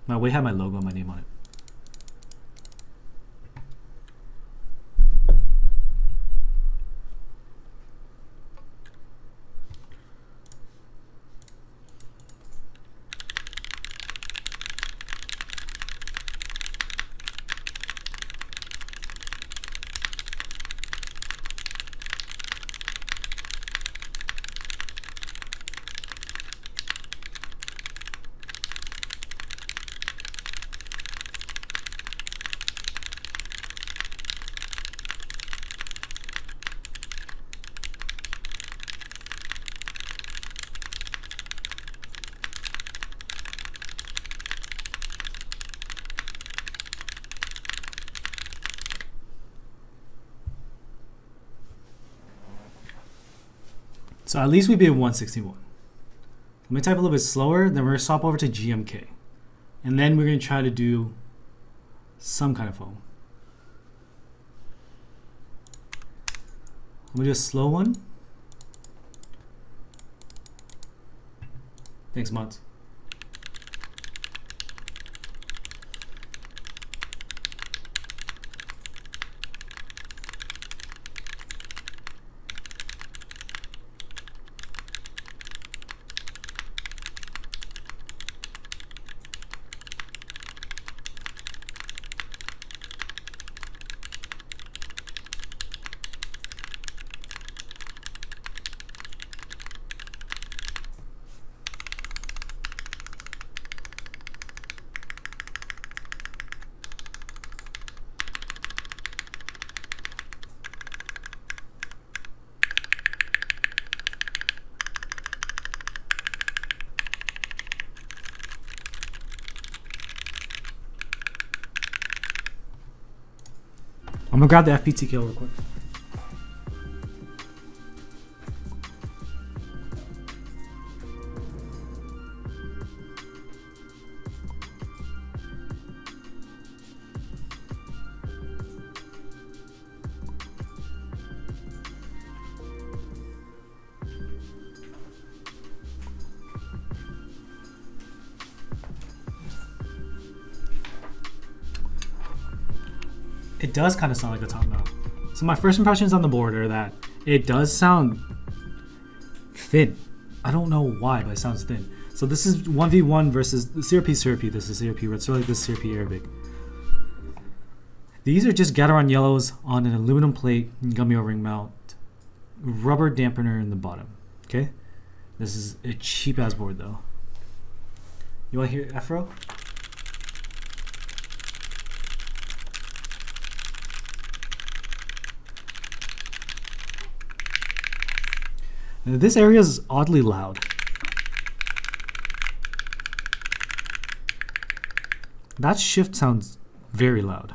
[SPEAKER 1] My weight had my logo and my name on it. So at least we be at 161. Let me type a little bit slower, then we're gonna swap over to GMK. And then we're gonna try to do some kind of foam. I'm gonna do a slow one. Thanks, Mont. I'm gonna grab the FPTK real quick. It does kind of sound like a top mount. So my first impressions on the board are that it does sound thin. I don't know why, but it sounds thin. So this is 1v1 versus CRP. This is CRP red, so like this CRP Arabic. These are just Gateron yellows on an aluminum plate, gummy O-ring mount, rubber dampener in the bottom. Okay, this is a cheap ass board though. You want to hear Afro? This area is oddly loud. That shift sounds very loud.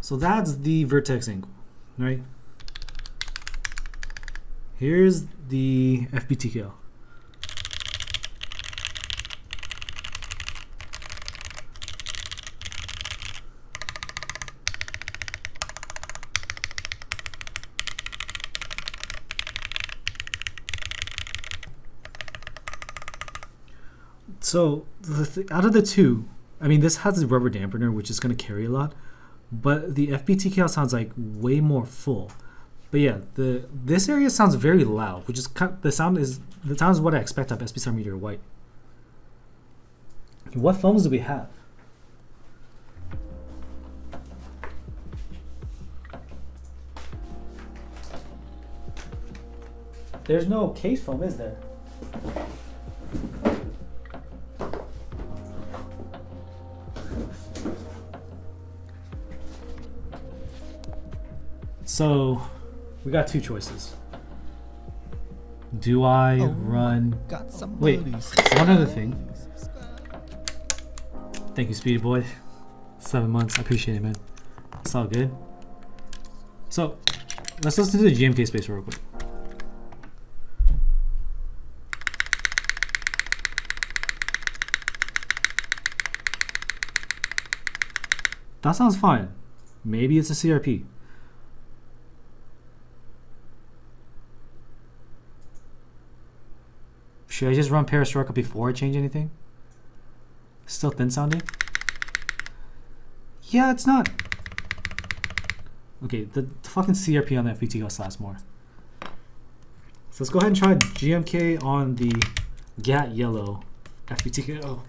[SPEAKER 1] So that's the vertex angle, right? Here's the FBTKL. So out of the two, I mean, this has a rubber dampener, which is going to carry a lot, but the FBTKL sounds like way more full. But yeah, this area sounds very loud, which is the sound is what I expect of SB7 Meteor White. What foams do we have? There's no case foam, is there? So, we got two choices. Do I run...
[SPEAKER 2] Got some
[SPEAKER 1] Wait, one other thing. Thank you, Speedy Boy. 7 months, I appreciate it, man. It's all good. So, let's listen to the GMK space real quick. That sounds fine. Maybe it's a CRP. Should I just run Perestroika before I change anything? Still thin sounding? Yeah, it's not. Okay, the fucking CRP on the FBT slaps more. So let's go ahead and try GMK on the GAT yellow FBT. Oh.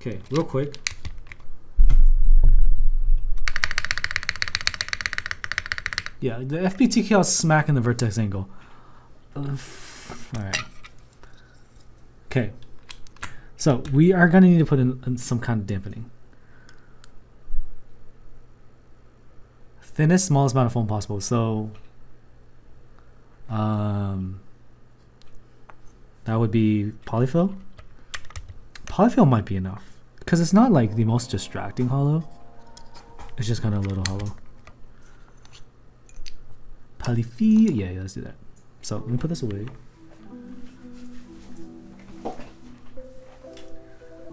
[SPEAKER 1] Okay, real quick. Yeah, the FBTKL is smacking the vertex angle. Alright. Okay. So we are going to need to put in some kind of dampening. Thinnest, smallest amount of foam possible. So that would be polyfill. Polyfill might be enough because it's not like the most distracting hollow. It's just kind of a little hollow. Polyfill, yeah, let's do that. So let me put this away.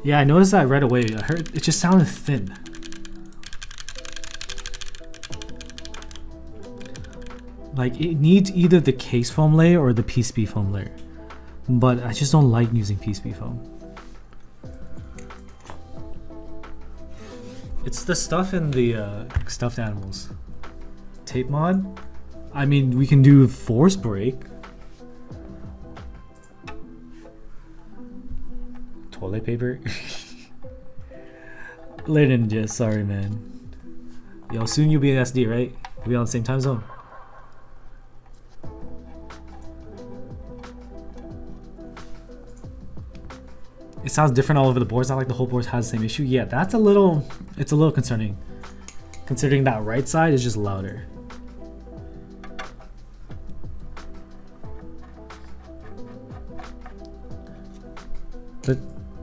[SPEAKER 1] Yeah, I noticed that right away. I heard it just sounded thin. Like it needs either the case foam layer or the PCB foam layer. But I just don't like using PCB foam. It's the stuff in the stuffed animals. Tape mod? I mean, we can do force break. Toilet paper? Later Ninja, sorry man. Yo, soon you'll be in SD, right? We'll be on the same time zone. It sounds different all over the board. It's not like the whole board has the same issue. Yeah, that's it's a little concerning. Considering that right side is just louder.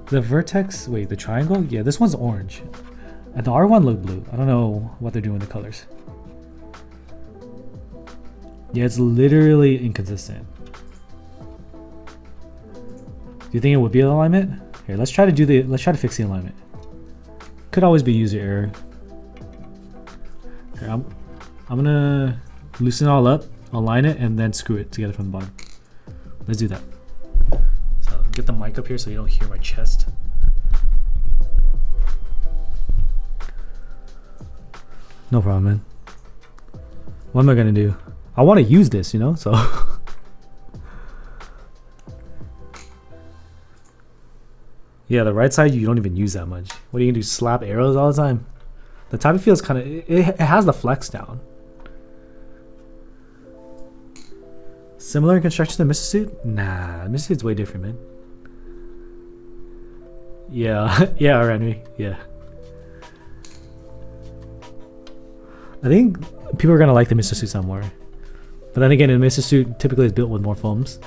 [SPEAKER 1] The vertex, wait, the triangle? Yeah, this one's orange. And the R1 looked blue. I don't know what they're doing with the colors. Yeah, it's literally inconsistent. Do you think it would be an alignment? Here, let's try to fix the alignment. Could always be user error. Here, I'm gonna loosen it all up, align it, and then screw it together from the bottom. Let's do that. So get the mic up here so you don't hear my chest. No problem, man. What am I gonna do? I want to use this, you know, so. Yeah, the right side you don't even use that much. What are you gonna do? Slap arrows all the time? The type of feels kind of it has the flex down. Similar in construction to the Mr. Suit? Nah, Mr. Suit's way different, man. Yeah, yeah, Renry, yeah. I think people are gonna like the Mr. Suit some more. But then again, the Mr. Suit typically is built with more foams.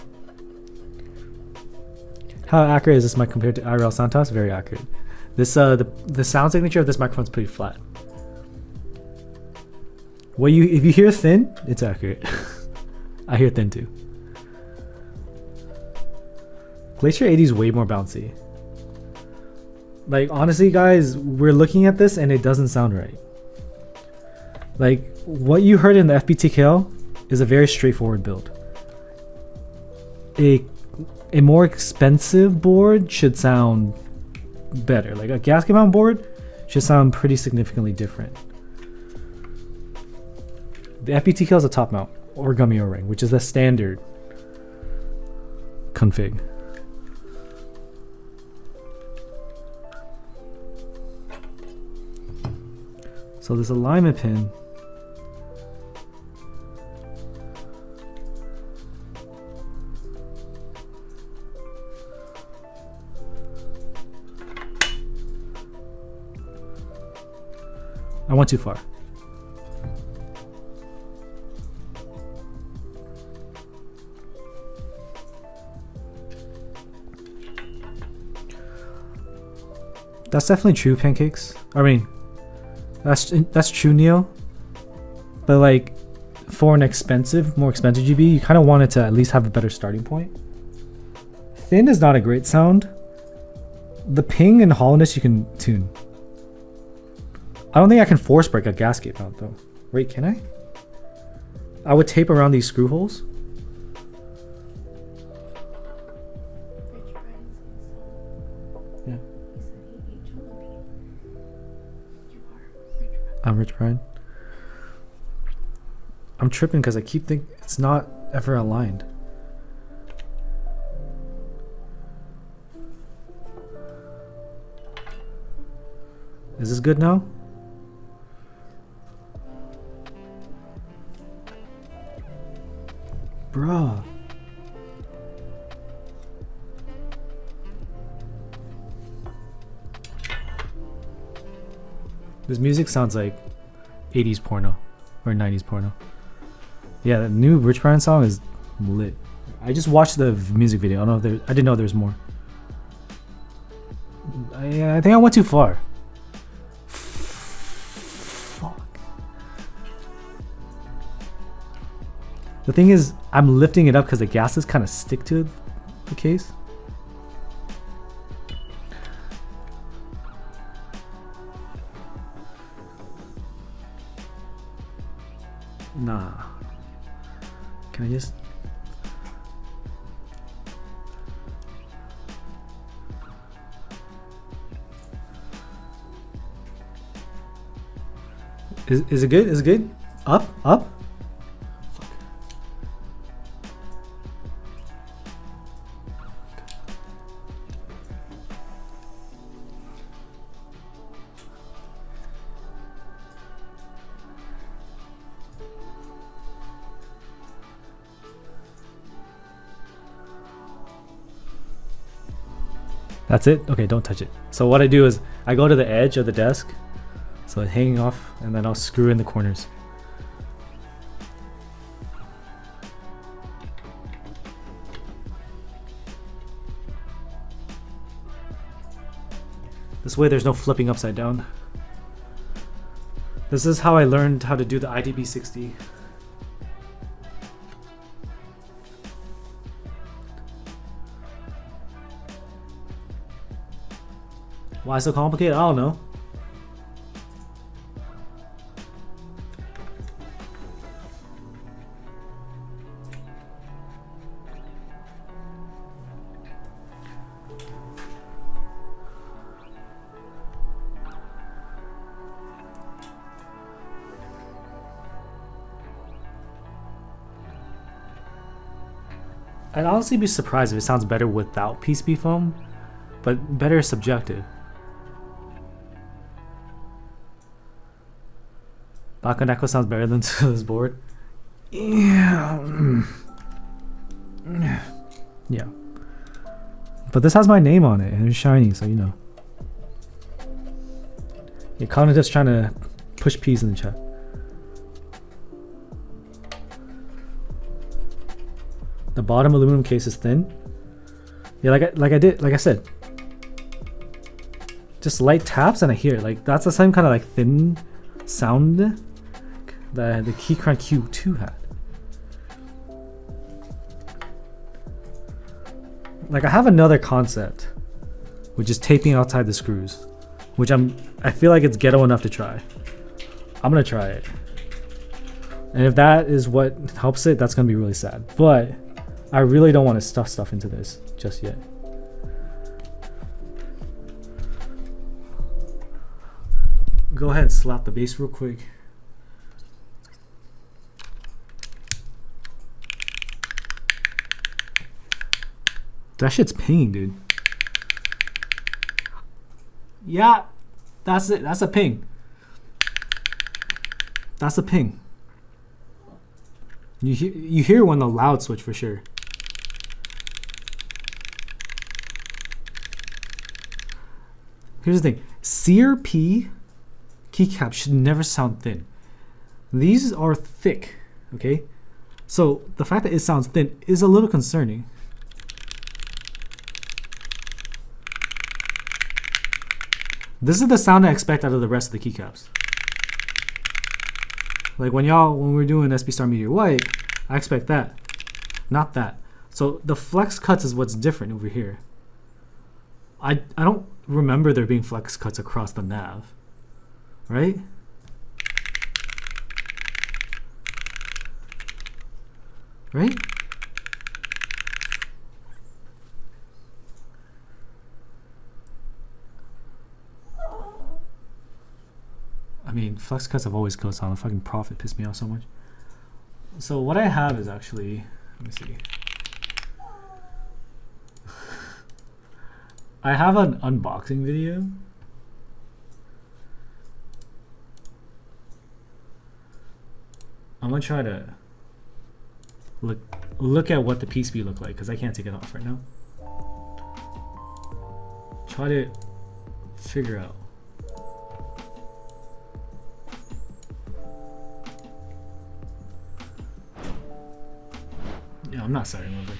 [SPEAKER 1] How accurate is this mic compared to IRL Santos? Very accurate. This the sound signature of this microphone is pretty flat. if you hear thin, it's accurate. I hear thin too. Glacier 80 is way more bouncy. Like honestly guys, we're looking at this and it doesn't sound right. Like what you heard in the FBTKL is a very straightforward build. A more expensive board should sound better. Like a gasket mount board should sound pretty significantly different. The FBTKL is a top mount origami O-ring, which is the standard config. So this alignment pin I went too far. That's definitely true, pancakes. I mean, that's true, Neo. But like, for an more expensive GB, you kind of want it to at least have a better starting point. Thin is not a great sound. The ping and hollowness you can tune. I don't think I can force break a gasket mount though. Wait, can I? I would tape around these screw holes. Yeah. I'm Rich Brian. I'm tripping because I keep thinking it's not ever aligned. Is this good now? Bruh. This music sounds like 80s porno or 90s porno. Yeah, the new Rich Brian song is lit. I just watched the music video. I don't know if I didn't know there's more. I think I went too far. Fuck. The thing is, I'm lifting it up because the gases kind of stick to the case. Nah. Can I just... Is it good? Is it good? Up? Up? Fuck. That's it? Okay, don't touch it. So what I do is I go to the edge of the desk, so it's hanging off, and then I'll screw in the corners. This way there's no flipping upside down. This is how I learned how to do the IDB60. Why so complicated? I don't know. I'd honestly be surprised if it sounds better without PCB foam, but better is subjective. Bakaneko sounds better than this board. Yeah. Yeah. But this has my name on it and it's shiny, so you know. You're kind of just trying to push peas in the chat. The bottom aluminum case is thin. Yeah, like I said. Just light taps and I hear it. Like that's the same kind of like thin sound. that the Keycap Q2 had. Like I have another concept, which is taping outside the screws, which I feel like it's ghetto enough to try. I'm gonna try it, and if that is what helps it, that's gonna be really sad. But I really don't want to stuff stuff into this just yet. Go ahead and slap the bass real quick. That shit's pinging, dude. Yeah, that's it. That's a ping. That's a ping. You hear when the loud switch for sure. Here's the thing. CRP keycap should never sound thin. These are thick, okay? So the fact that it sounds thin is a little concerning. This is the sound I expect out of the rest of the keycaps. Like when we're doing SB Star Meteor White, I expect that, not that. So the flex cuts is what's different over here. I don't remember there being flex cuts across the nav, right? Right? I mean, flex cuts have always killed sound. The fucking Prophet pissed me off so much. So what I have is actually, let me see. I have an unboxing video. I'm gonna try to look at what the PCB look like because I can't take it off right now. Try to figure out. Yeah, I'm not starting over.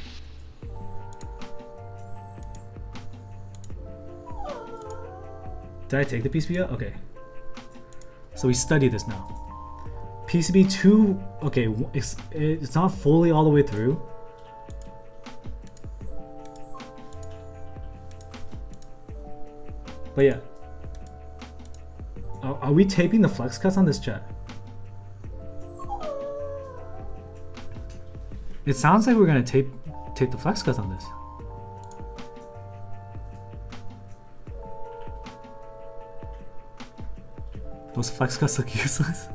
[SPEAKER 1] Did I take the PCB out? Okay. So we study this now. PCB 2, okay, it's not fully all the way through. But yeah. Are we taping the flex cuts on this chat? It sounds like we're gonna tape the flex cuts on this. Those flex cuts look useless.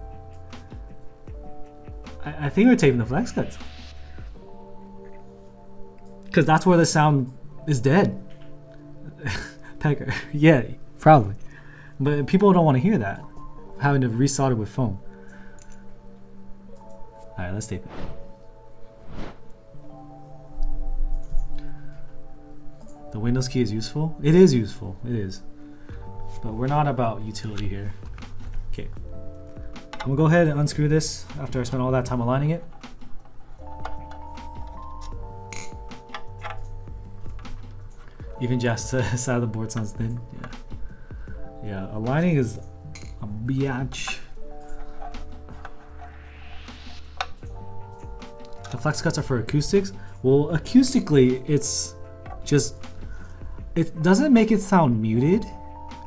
[SPEAKER 1] I think we're taping the flex cuts. Because that's where the sound is dead. Pecker. Yeah, probably. But people don't want to hear that. Having to resolder with foam. Alright, let's tape it. The Windows key is useful? It is useful. It is. But we're not about utility here. Okay. I'm gonna go ahead and unscrew this after I spent all that time aligning it. Even just side of the board sounds thin. Yeah. Yeah, aligning is a biatch. The flex cuts are for acoustics. Well, acoustically, it's just, it doesn't make it sound muted.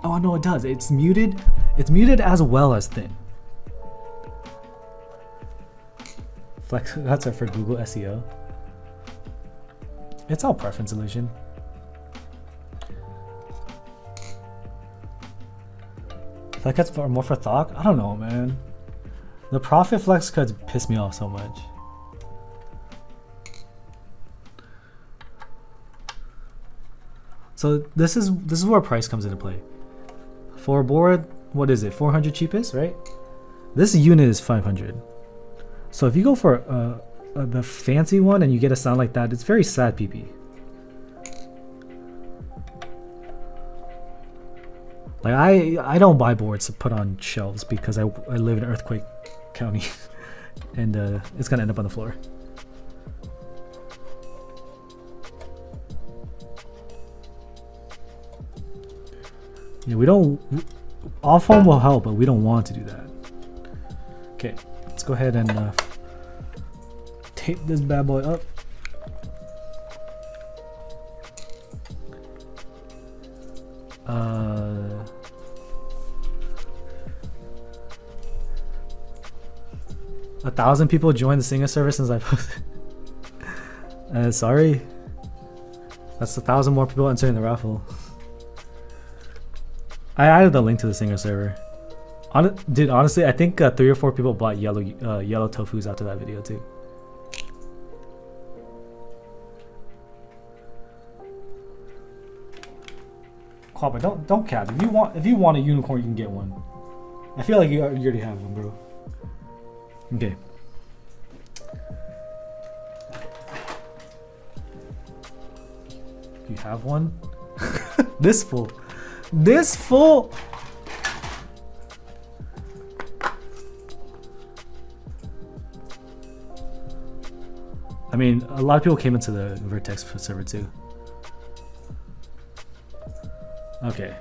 [SPEAKER 1] Oh no, it does. It's muted. It's muted as well as thin. Flex cuts are for Google SEO. It's all preference illusion. Flex cuts are more for thought? I don't know, man. The Prophet flex cuts piss me off so much. So this is where price comes into play. For a board, what is it? 400 cheapest, right? This unit is 500. So if you go for the fancy one and you get a sound like that, it's very sad, PP. Like I don't buy boards to put on shelves because I live in Earthquake County, and it's gonna end up on the floor. Yeah, we don't. All foam will help, but we don't want to do that. Okay, let's go ahead and tape this bad boy up. A 1,000 people joined the Singer server since I posted. Sorry. That's 1,000 more people entering the raffle. I added the link to the Singer server. Dude, honestly, I think 3 or 4 people bought yellow tofus after that video too. Quappa, don't cap. If you want a unicorn, you can get one. I feel like you already have one, bro. Okay. You have one? This full. This full. I mean, a lot of people came into the Vertex server too. Okay.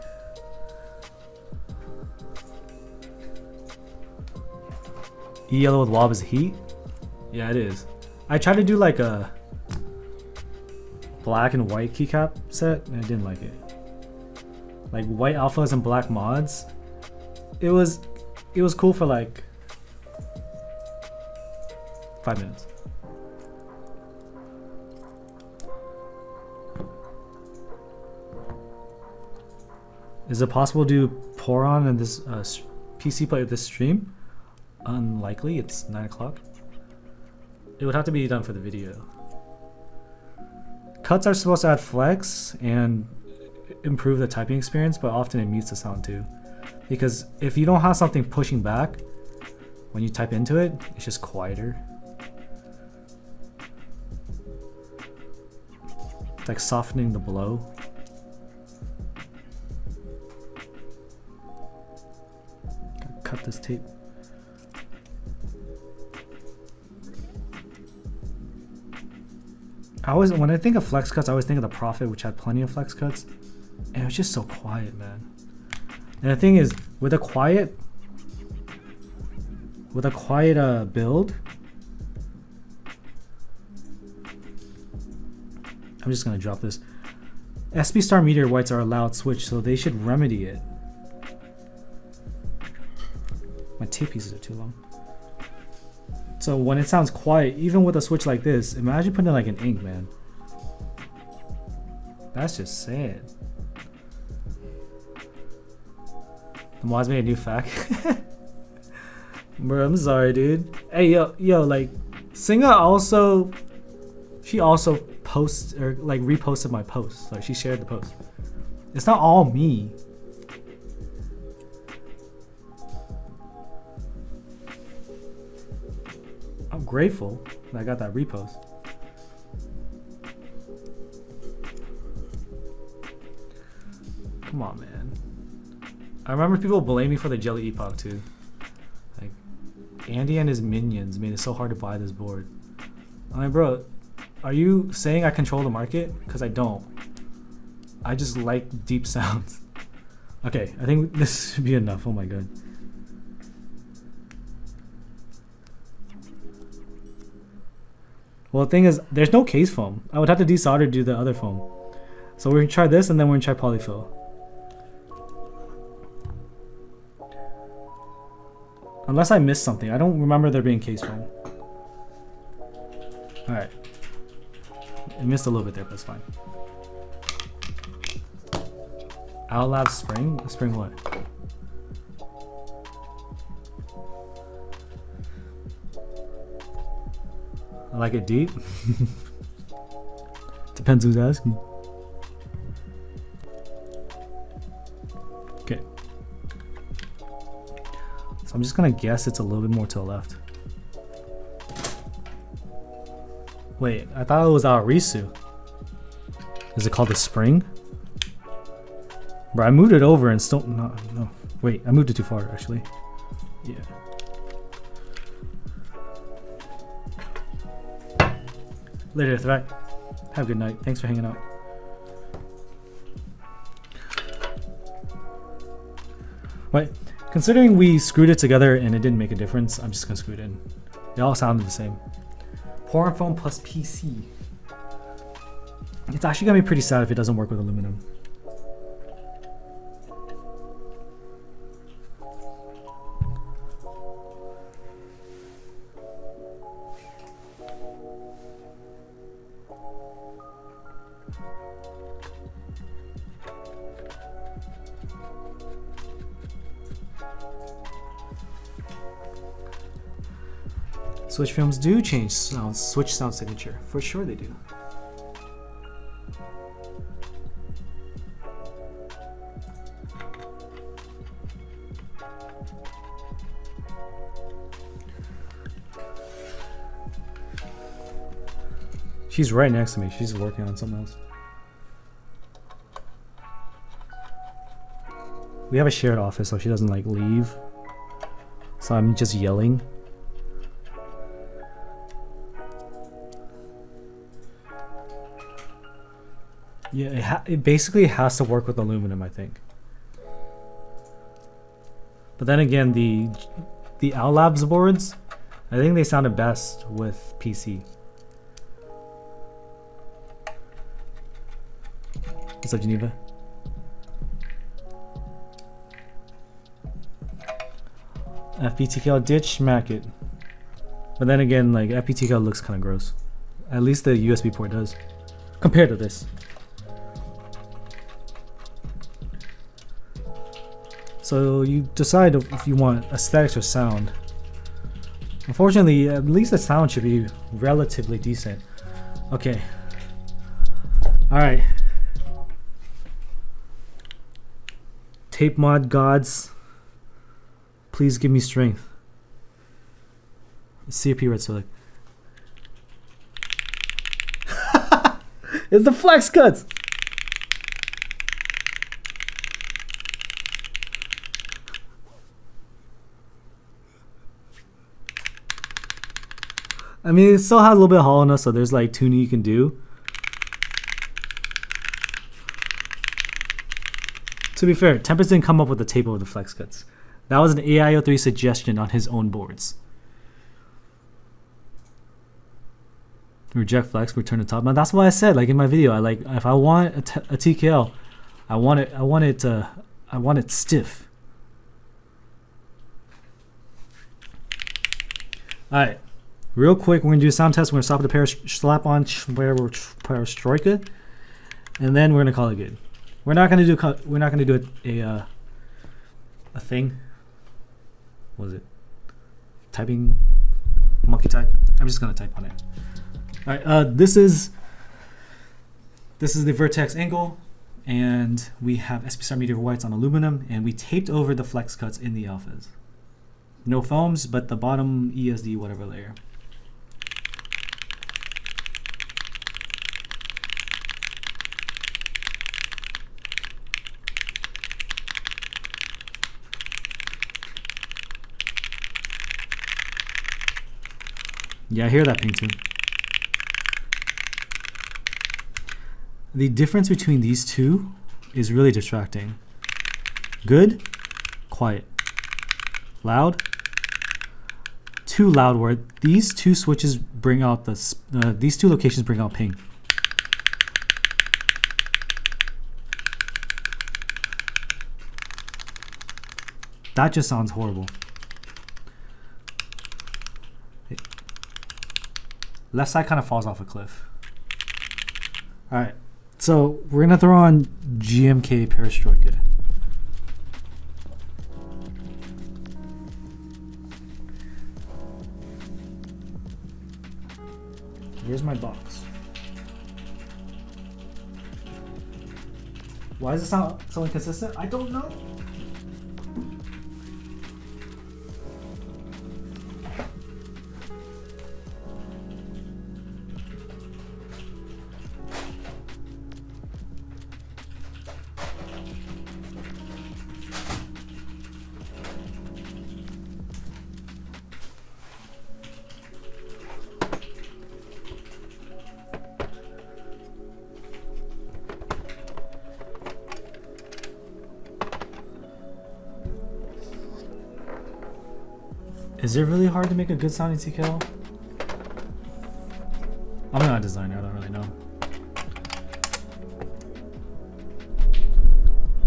[SPEAKER 1] Yellow with wob is heat? Yeah, it is. I tried to do like a black and white keycap set and I didn't like it. Like white alphas and black mods. It was cool for like 5 minutes. Is it possible to pour on in this PC play this stream? Unlikely, it's 9 o'clock. It would have to be done for the video. Cuts are supposed to add flex and improve the typing experience, but often it mutes the sound too. Because if you don't have something pushing back, when you type into it, it's just quieter. It's like softening the blow. Gotta cut this tape. When I think of flex cuts, I always think of the Prophet, which had plenty of flex cuts, and it was just so quiet, man. And the thing is, with a quiet build, I'm just gonna drop this. SB Star Meteor Whites are a loud switch, so they should remedy it. My tape pieces are too long. So when it sounds quiet, even with a switch like this, imagine putting it like an ink, man. That's just sad. The mods made a new fact. Bro, I'm sorry, dude. Hey, yo, like, Singa also, she also posts or like reposted my post. Like she shared the post. It's not all me. I'm grateful that I got that repost. Come on, man. I remember people blame me for the Jelly Epoch too. Like, Andy and his minions made it so hard to buy this board. I'm like, bro, are you saying I control the market? Because I don't. I just like deep sounds. Okay, I think this should be enough. Oh my god. Well, the thing is, there's no case foam. I would have to desolder to do the other foam. So we're gonna try this and then we're gonna try polyfill. Unless I missed something. I don't remember there being case foam. Alright. I missed a little bit there, but it's fine. Outlab spring? Spring what? I like it deep. Depends who's asking. Okay. So I'm just gonna guess it's a little bit more to the left. Wait, I thought it was Arisu. Is it called the spring? Bro, I moved it over and still no. Wait, I moved it too far actually. Yeah. Later, Threat. Have a good night. Thanks for hanging out. Wait, Considering we screwed it together and it didn't make a difference, I'm just gonna screw it in. They all sounded the same. Porn foam plus PC. It's actually gonna be pretty sad if it doesn't work with aluminum. Switch films do change sound, switch sound signature. For sure they do. She's right next to me. She's working on something else. We have a shared office, so she doesn't like leave. So I'm just yelling. Yeah, it basically has to work with aluminum, I think. But then again, the OutLabs boards, I think they sounded best with PC. What's up, Geneva? FPTKL ditch, smack it. But then again, like FPTKL looks kind of gross. At least the USB port does, compared to this. So you decide if you want aesthetics or sound. Unfortunately, at least the sound should be relatively decent. Okay. Alright. Tape mod gods, please give me strength. CP red select. It's the flex cuts! I mean, it still has a little bit of hollowness, so there's like tuning you can do. To be fair, Tempest didn't come up with the tape over the flex cuts. That was an AIO3 suggestion on his own boards. Reject flex, return to top. Now that's what I said, like in my video. I like if I want a TKL, I want it stiff. All right. Real quick, we're gonna do a sound test. We're gonna stop at the slap on perestroika, and then we're gonna call it good. We're not gonna do a thing. What is it? Typing monkey type. I'm just gonna type on it. All right. This is the Vertex Angle, and we have SP7 meteor whites on aluminum, and we taped over the flex cuts in the alphas. No foams, but the bottom ESD whatever layer. Yeah, I hear that ping too. The difference between these two is really distracting. Good, quiet, loud, too loud. Where these two switches bring out these two locations bring out ping. That just sounds horrible. Left side kind of falls off a cliff. All right, so we're gonna throw on GMK perestroika. Where's my box? Why does it sound so inconsistent? I don't know. Is it really hard to make a good sounding TKL? I'm not a designer, I don't really know.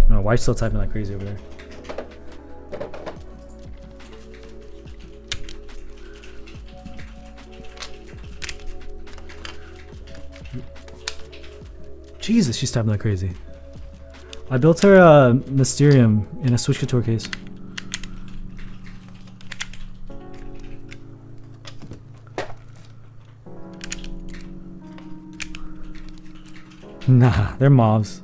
[SPEAKER 1] No, why are you still typing like crazy over there? Jesus, she's typing like crazy. I built her a Mysterium in a Switch Couture case. Nah, they're mobs.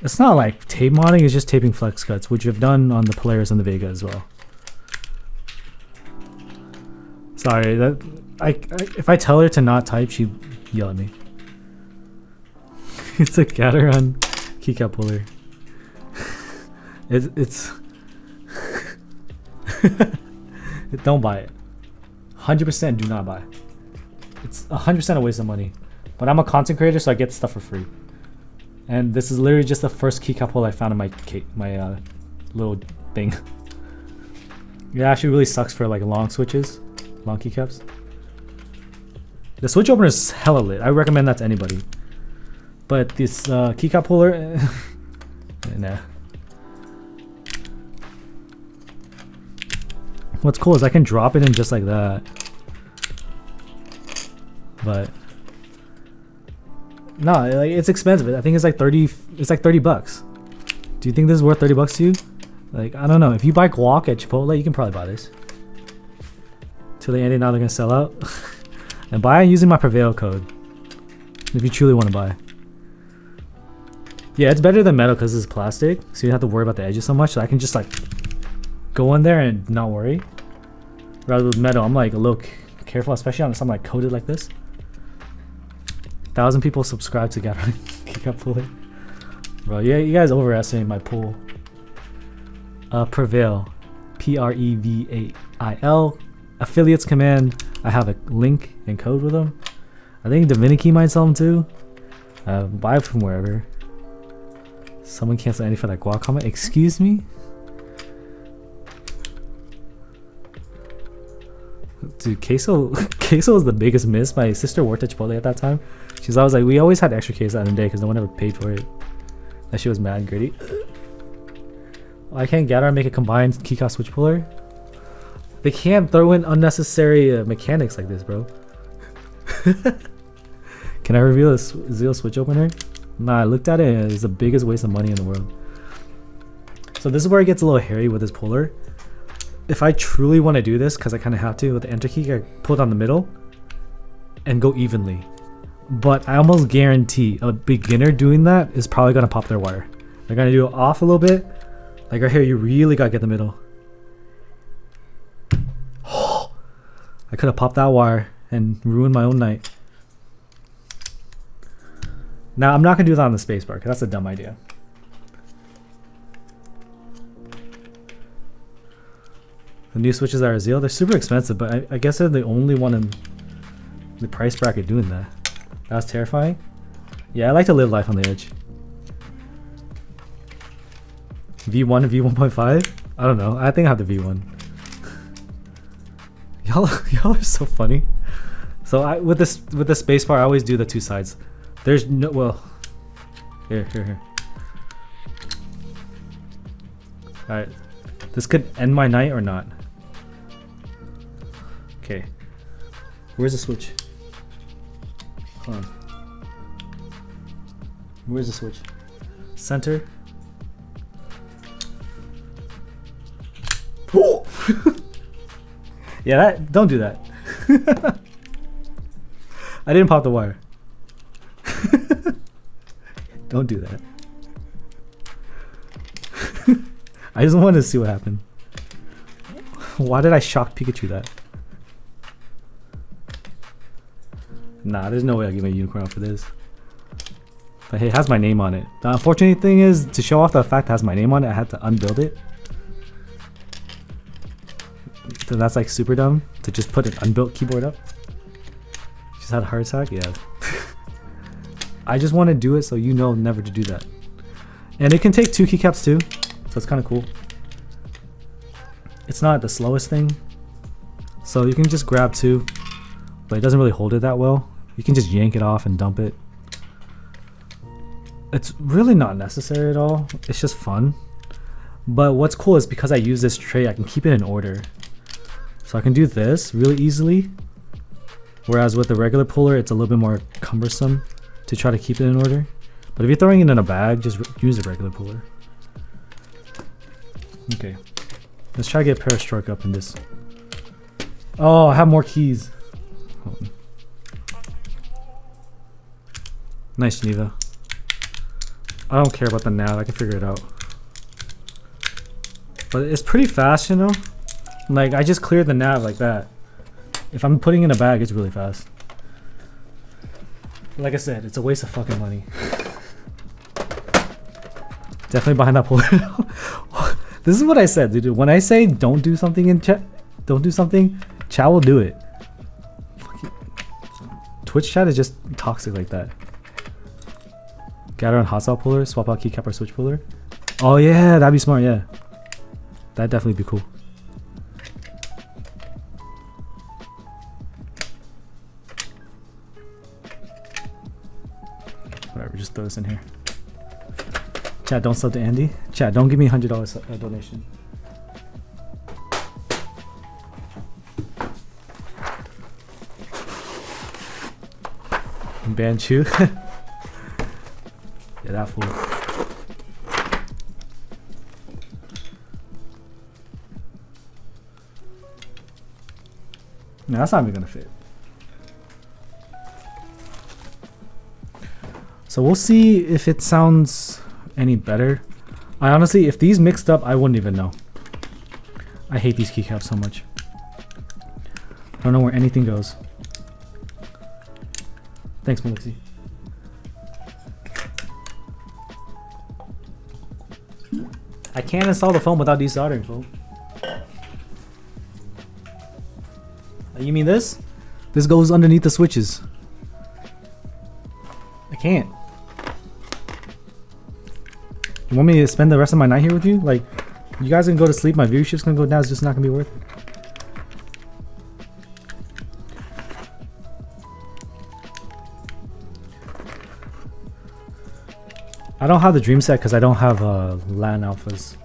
[SPEAKER 1] It's not like tape modding, it's just taping flex cuts, which I've done on the Polaris and the Vega as well. Sorry, if I tell her to not type, she'd yell at me. It's a Gateron Keycap puller. It's don't buy it. 100% do not buy. It's 100% a waste of money. But I'm a content creator, so I get stuff for free. And this is literally just the first keycap hole I found in my little thing. It actually really sucks for like long switches, long keycaps. The switch opener is hella lit. I recommend that to anybody. But this keycap puller, nah. What's cool is I can drop it in just like that. But no, like it's expensive. I think it's like 30. It's like 30 bucks. Do you think this is worth 30 bucks to you? Like I don't know. If you buy guac at Chipotle, you can probably buy this. Till the end, now they're gonna sell out. And buy using my Prevail code. If you truly want to buy. Yeah, it's better than metal because it's plastic, so you don't have to worry about the edges so much. So I can just like go in there and not worry. Rather with metal, I'm like a little careful, especially on something like coated like this. 1,000 people subscribe to Keycap Puller. Bro, yeah, you guys overestimate my pool. Prevail. Prevail. Affiliates command. I have a link and code with them. I think Dominici might sell them too. Buy from wherever. Someone cancel any for that guac comment. Excuse me? Dude, queso was the biggest miss. My sister worked at Chipotle at that time. She's always like, we always had extra queso on the day because no one ever paid for it. That shit was mad gritty. Why can't Gateron make a combined keycap switch puller? They can't throw in unnecessary mechanics like this, bro. Can I reveal a Zeal switch opener? Nah, I looked at it and it's the biggest waste of money in the world. So this is where it gets a little hairy with this puller. If I truly want to do this, because I kind of have to with the enter key, I pull it on the middle and go evenly. But I almost guarantee a beginner doing that is probably going to pop their wire. They're going to do it off a little bit. Like right here, you really got to get the middle. I could have popped that wire and ruined my own night. Now, I'm not going to do that on the spacebar because that's a dumb idea. The new switches that are Zeal, they're super expensive, but I guess they're the only one in the price bracket doing that. That was terrifying. Yeah, I like to live life on the edge. V1 and V1.5? I don't know. I think I have the V1. Y'all are so funny. So with the spacebar, I always do the two sides. There's no, well, here. All right, this could end my night or not. Okay, where's the switch? Hold on. Where's the switch? Center. Oh! Yeah, don't do that. I didn't pop the wire. Don't do that. I just wanted to see what happened. Why did I shock Pikachu that? Nah, there's no way I'll give me a unicorn out for this. But hey, it has my name on it. The unfortunate thing is, to show off the fact it has my name on it, I had to unbuild it. So that's like super dumb to just put an unbuilt keyboard up. Just had a heart attack? Yeah. I just want to do it so you know never to do that. And it can take two keycaps too, so it's kind of cool. it's not the slowest thing. So you can just grab two, but it doesn't really hold it that well. You can just yank it off and dump it. It's really not necessary at all. It's just fun. But what's cool is because I use this tray, I can keep it in order. So I can do this really easily. Whereas with the regular puller, it's a little bit more cumbersome to try to keep it in order. But if you're throwing it in a bag, just use a regular puller. Okay. Let's try to get peristroke up in this. Oh, I have more keys. Hold on. Nice, Geneva. I don't care about the nav, I can figure it out. But it's pretty fast, you know? Like, I just cleared the nav like that. If I'm putting in a bag, it's really fast. Like I said, it's a waste of fucking money. Definitely behind that puller. This is what I said, dude. When I say don't do something in chat, don't do something, chat will do it. Twitch chat is just toxic like that. Gather on hostile puller, swap out keycap or switch puller. Oh yeah, that'd be smart, yeah. That'd definitely be cool. Whatever, just throw this in here. Chat, don't sub to Andy. Chat, don't give me $100 donation. Ban Chu. Yeah, that fool. No, that's not even gonna fit. So we'll see if it sounds any better. I honestly, if these mixed up, I wouldn't even know. I hate these keycaps so much. I don't know where anything goes. Thanks, Melixi. I can't install the phone without desoldering, fool. You mean this? This goes underneath the switches. I can't. You want me to spend the rest of my night here with you? Like, you guys can go to sleep, my viewership's gonna go down, it's just not gonna be worth it. I don't have the dream set because I don't have LAN alphas.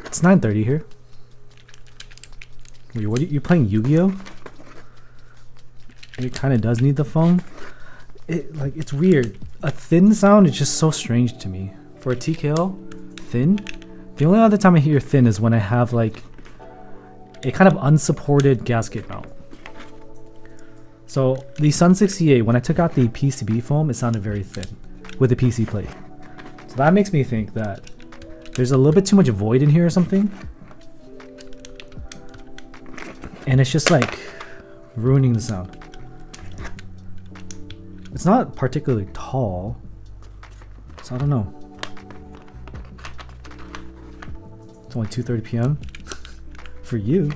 [SPEAKER 1] It's 9:30 here. Wait, what are you playing Yu-Gi-Oh? It kind of does need the phone. It's weird. A thin sound is just so strange to me. For a TKL, thin. The only other time I hear thin is when I have like a kind of unsupported gasket mount. So the Sun 68, when I took out the PCB foam, it sounded very thin with the PC plate. So that makes me think that there's a little bit too much void in here or something. And it's just like ruining the sound. It's not particularly tall, so I don't know. It's only 2:30 p.m. for you.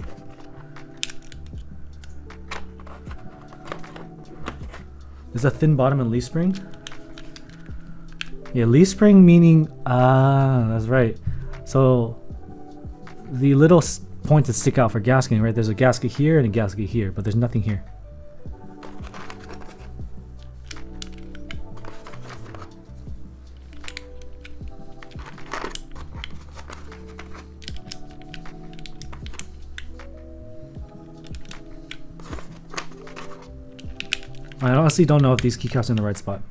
[SPEAKER 1] There's a thin bottom and leaf spring. Yeah, leaf spring meaning that's right. So the little points that stick out for gasketing, right? There's a gasket here and a gasket here, but there's nothing here. I honestly don't know if these keycaps are in the right spot.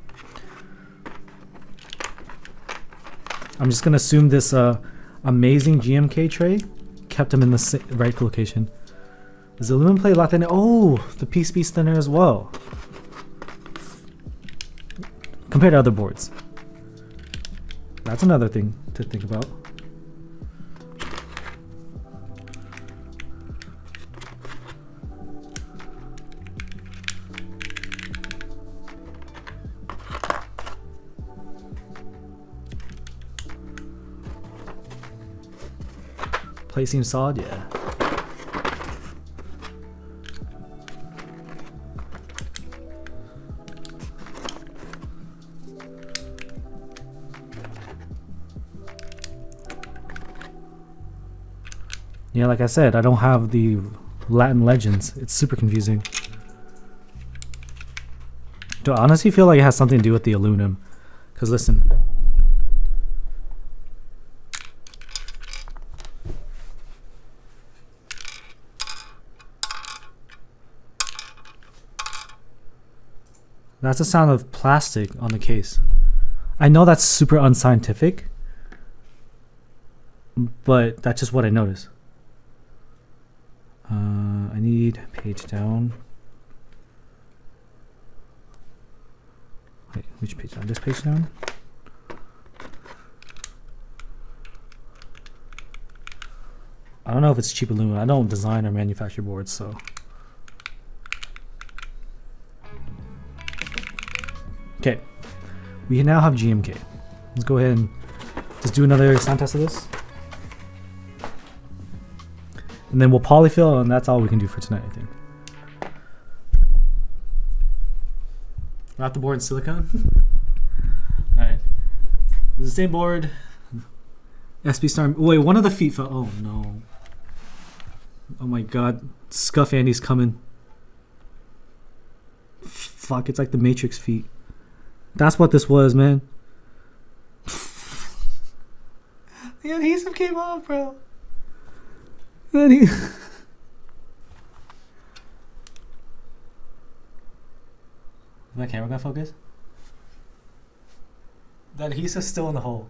[SPEAKER 1] I'm just gonna assume this amazing GMK tray kept them in the right location. Is the aluminum plate locked in? Oh, the PCB's thinner as well compared to other boards. That's another thing to think about. Plate seems solid, yeah. Yeah, like I said, I don't have the Latin legends. It's super confusing. Do I honestly feel like it has something to do with the aluminum? Because listen. That's the sound of plastic on the case. I know that's super unscientific, but that's just what I noticed. I need page down. Wait, which page down? This page down? I don't know if it's cheap aluminum. I don't design or manufacture boards, so. Okay, we now have GMK. Let's go ahead and just do another sound test of this. And then we'll polyfill, and that's all we can do for tonight, I think. Wrap the board in silicone. Alright. It's the same board. SB Star. Wait, one of the feet fell. Oh no. Oh my god. Scuff Andy's coming. Fuck, it's like the Matrix feet. That's what this was, man. The adhesive came off, bro. Then he. Is my camera gonna focus? The adhesive's still in the hole.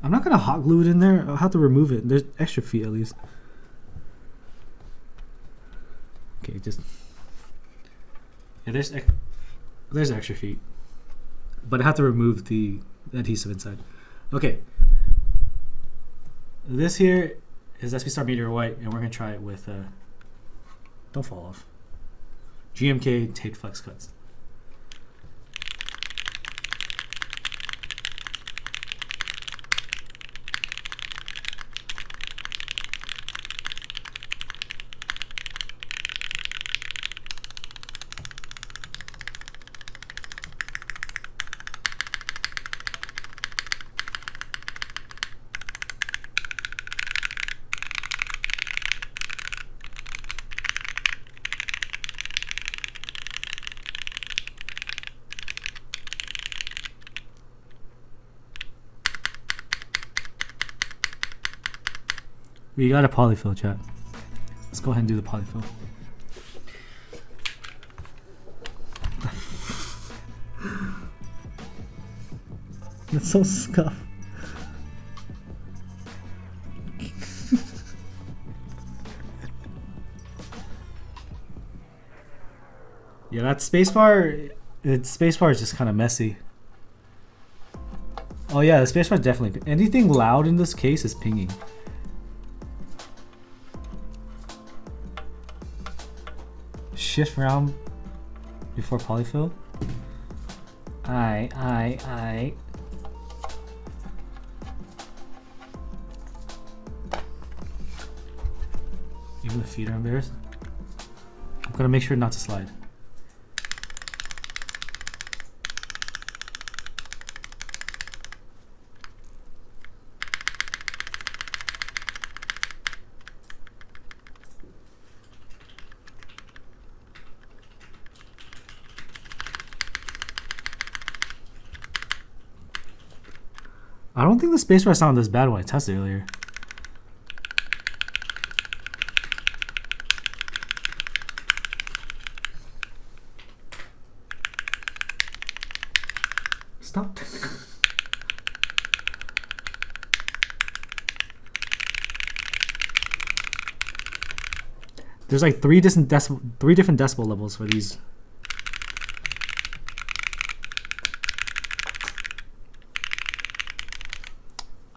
[SPEAKER 1] I'm not gonna hot glue it in there. I'll have to remove it. There's extra feet at least. Okay, just. Yeah, there's extra feet. But I have to remove the adhesive inside. Okay. This here is SB Star Meteor White, and we're gonna try it with don't fall off. GMK taped flex cuts. We got a polyfill, chat. Let's go ahead and do the polyfill. That's so scuffed. Yeah, that spacebar. Spacebar is just kind of messy. Oh yeah, the spacebar definitely. Anything loud in this case is pinging. Shift round before polyfill. I. Even the feet are embarrassed. I'm gonna make sure not to slide. I don't think the spacebar sounded this bad when I tested earlier. Stop. There's like three different decibel levels for these.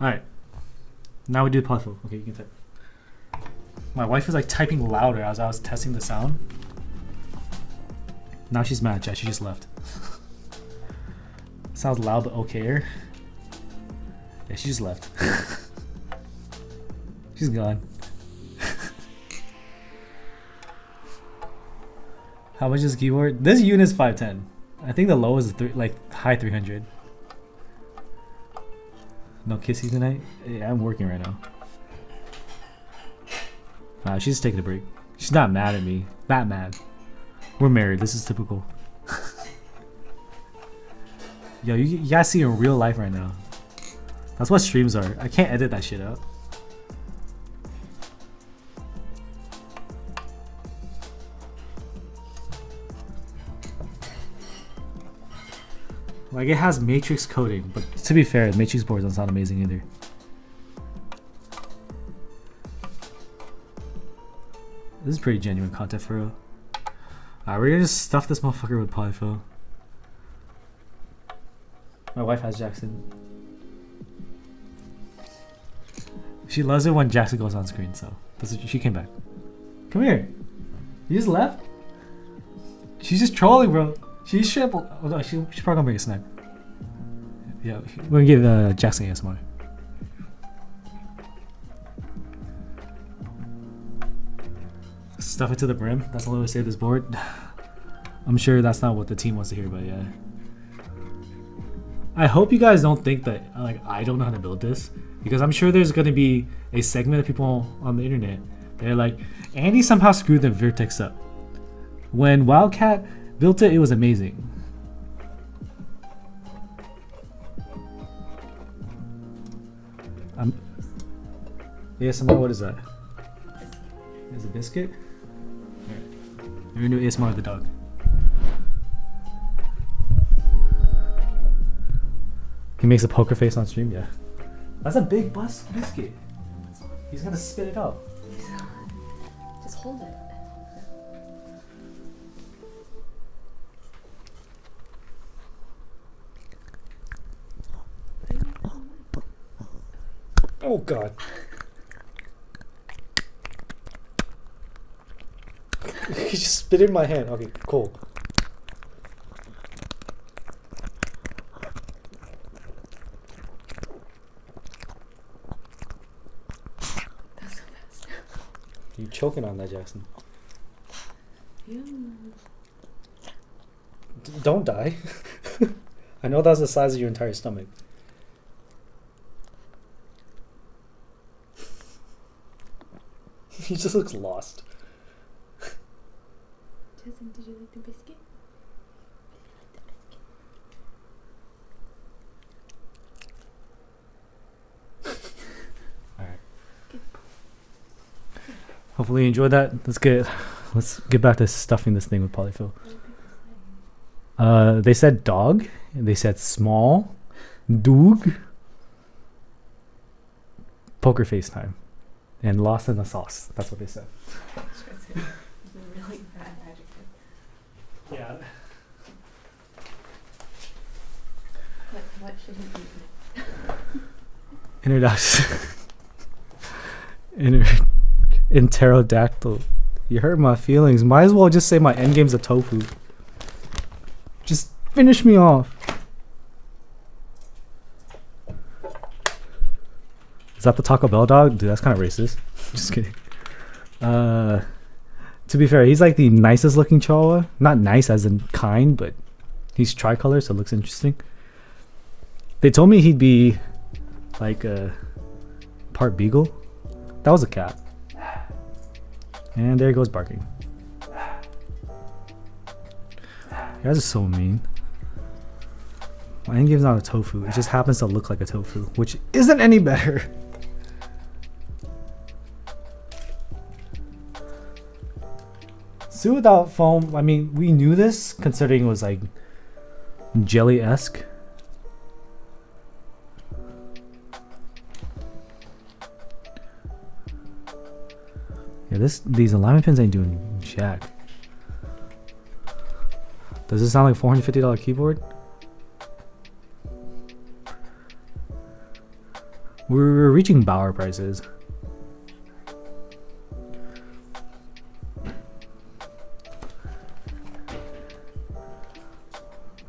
[SPEAKER 1] Alright. Now we do polyfill. Okay, you can type. My wife is like typing louder as I was testing the sound. Now she's mad, chat. She just left. Sounds loud but okay. Yeah, she just left. She's gone. How much is keyboard? This unit is 510. I think the low is like high 300. No kissy tonight? Yeah, I'm working right now. She's just taking a break. She's not mad at me. That mad. We're married. This is typical. Yo, you guys see in real life right now. That's what streams are. I can't edit that shit out. Like, it has matrix coding, but to be fair, the matrix board doesn't sound amazing either. This is pretty genuine content for real. Alright, we're gonna just stuff this motherfucker with polyfill. My wife has Jackson. She loves it when Jackson goes on screen, so she came back. Come here. You just left? She's just trolling, bro. She's shit. Oh no, she's probably gonna bring a snack. Yeah, we're gonna give Jackson ASMR. Stuff it to the brim. That's the only way to save this board. I'm sure that's not what the team wants to hear, but yeah. I hope you guys don't think that like I don't know how to build this, because I'm sure there's gonna be a segment of people on the internet. They're like, Andy somehow screwed the Vertex up. When Wildcat built it, it was amazing. ASMR, what is that? Is it biscuit? We're gonna do ASMR with the dog. He makes a poker face on stream, yeah. That's a big biscuit. He's gonna spit it out.
[SPEAKER 3] Just hold it.
[SPEAKER 1] Oh god. He just spit in my hand. Okay, cool.
[SPEAKER 3] That's so fast.
[SPEAKER 1] You choking on that, Jackson? Don't die. I know that's the size of your entire stomach. He just looks lost.
[SPEAKER 3] Jason, did you like the biscuit?
[SPEAKER 1] Alright. Hopefully you enjoyed that. Let's get back to stuffing this thing with polyfill. They said dog, and they said small, doog, poker face time, and lost in the sauce. That's what they said.
[SPEAKER 3] It's a really bad adjective.
[SPEAKER 1] Yeah.
[SPEAKER 3] What should he be?
[SPEAKER 1] Introduction. Pterodactyl. You hurt my feelings. Might as well just say my endgame's a tofu. Just finish me off. Is that the Taco Bell dog? Dude, that's kind of racist. Just kidding. To be fair, he's like the nicest looking chihuahua. Not nice as in kind, but he's tricolor, so it looks interesting. They told me he'd be like a part beagle. That was a cat. And there he goes barking. You guys are so mean. My endgame's not a tofu. It just happens to look like a tofu, which isn't any better. Sue without foam, I mean, we knew this considering it was like jelly-esque. Yeah, these alignment pins ain't doing jack. Does this sound like $450 keyboard? We're reaching Bauer prices.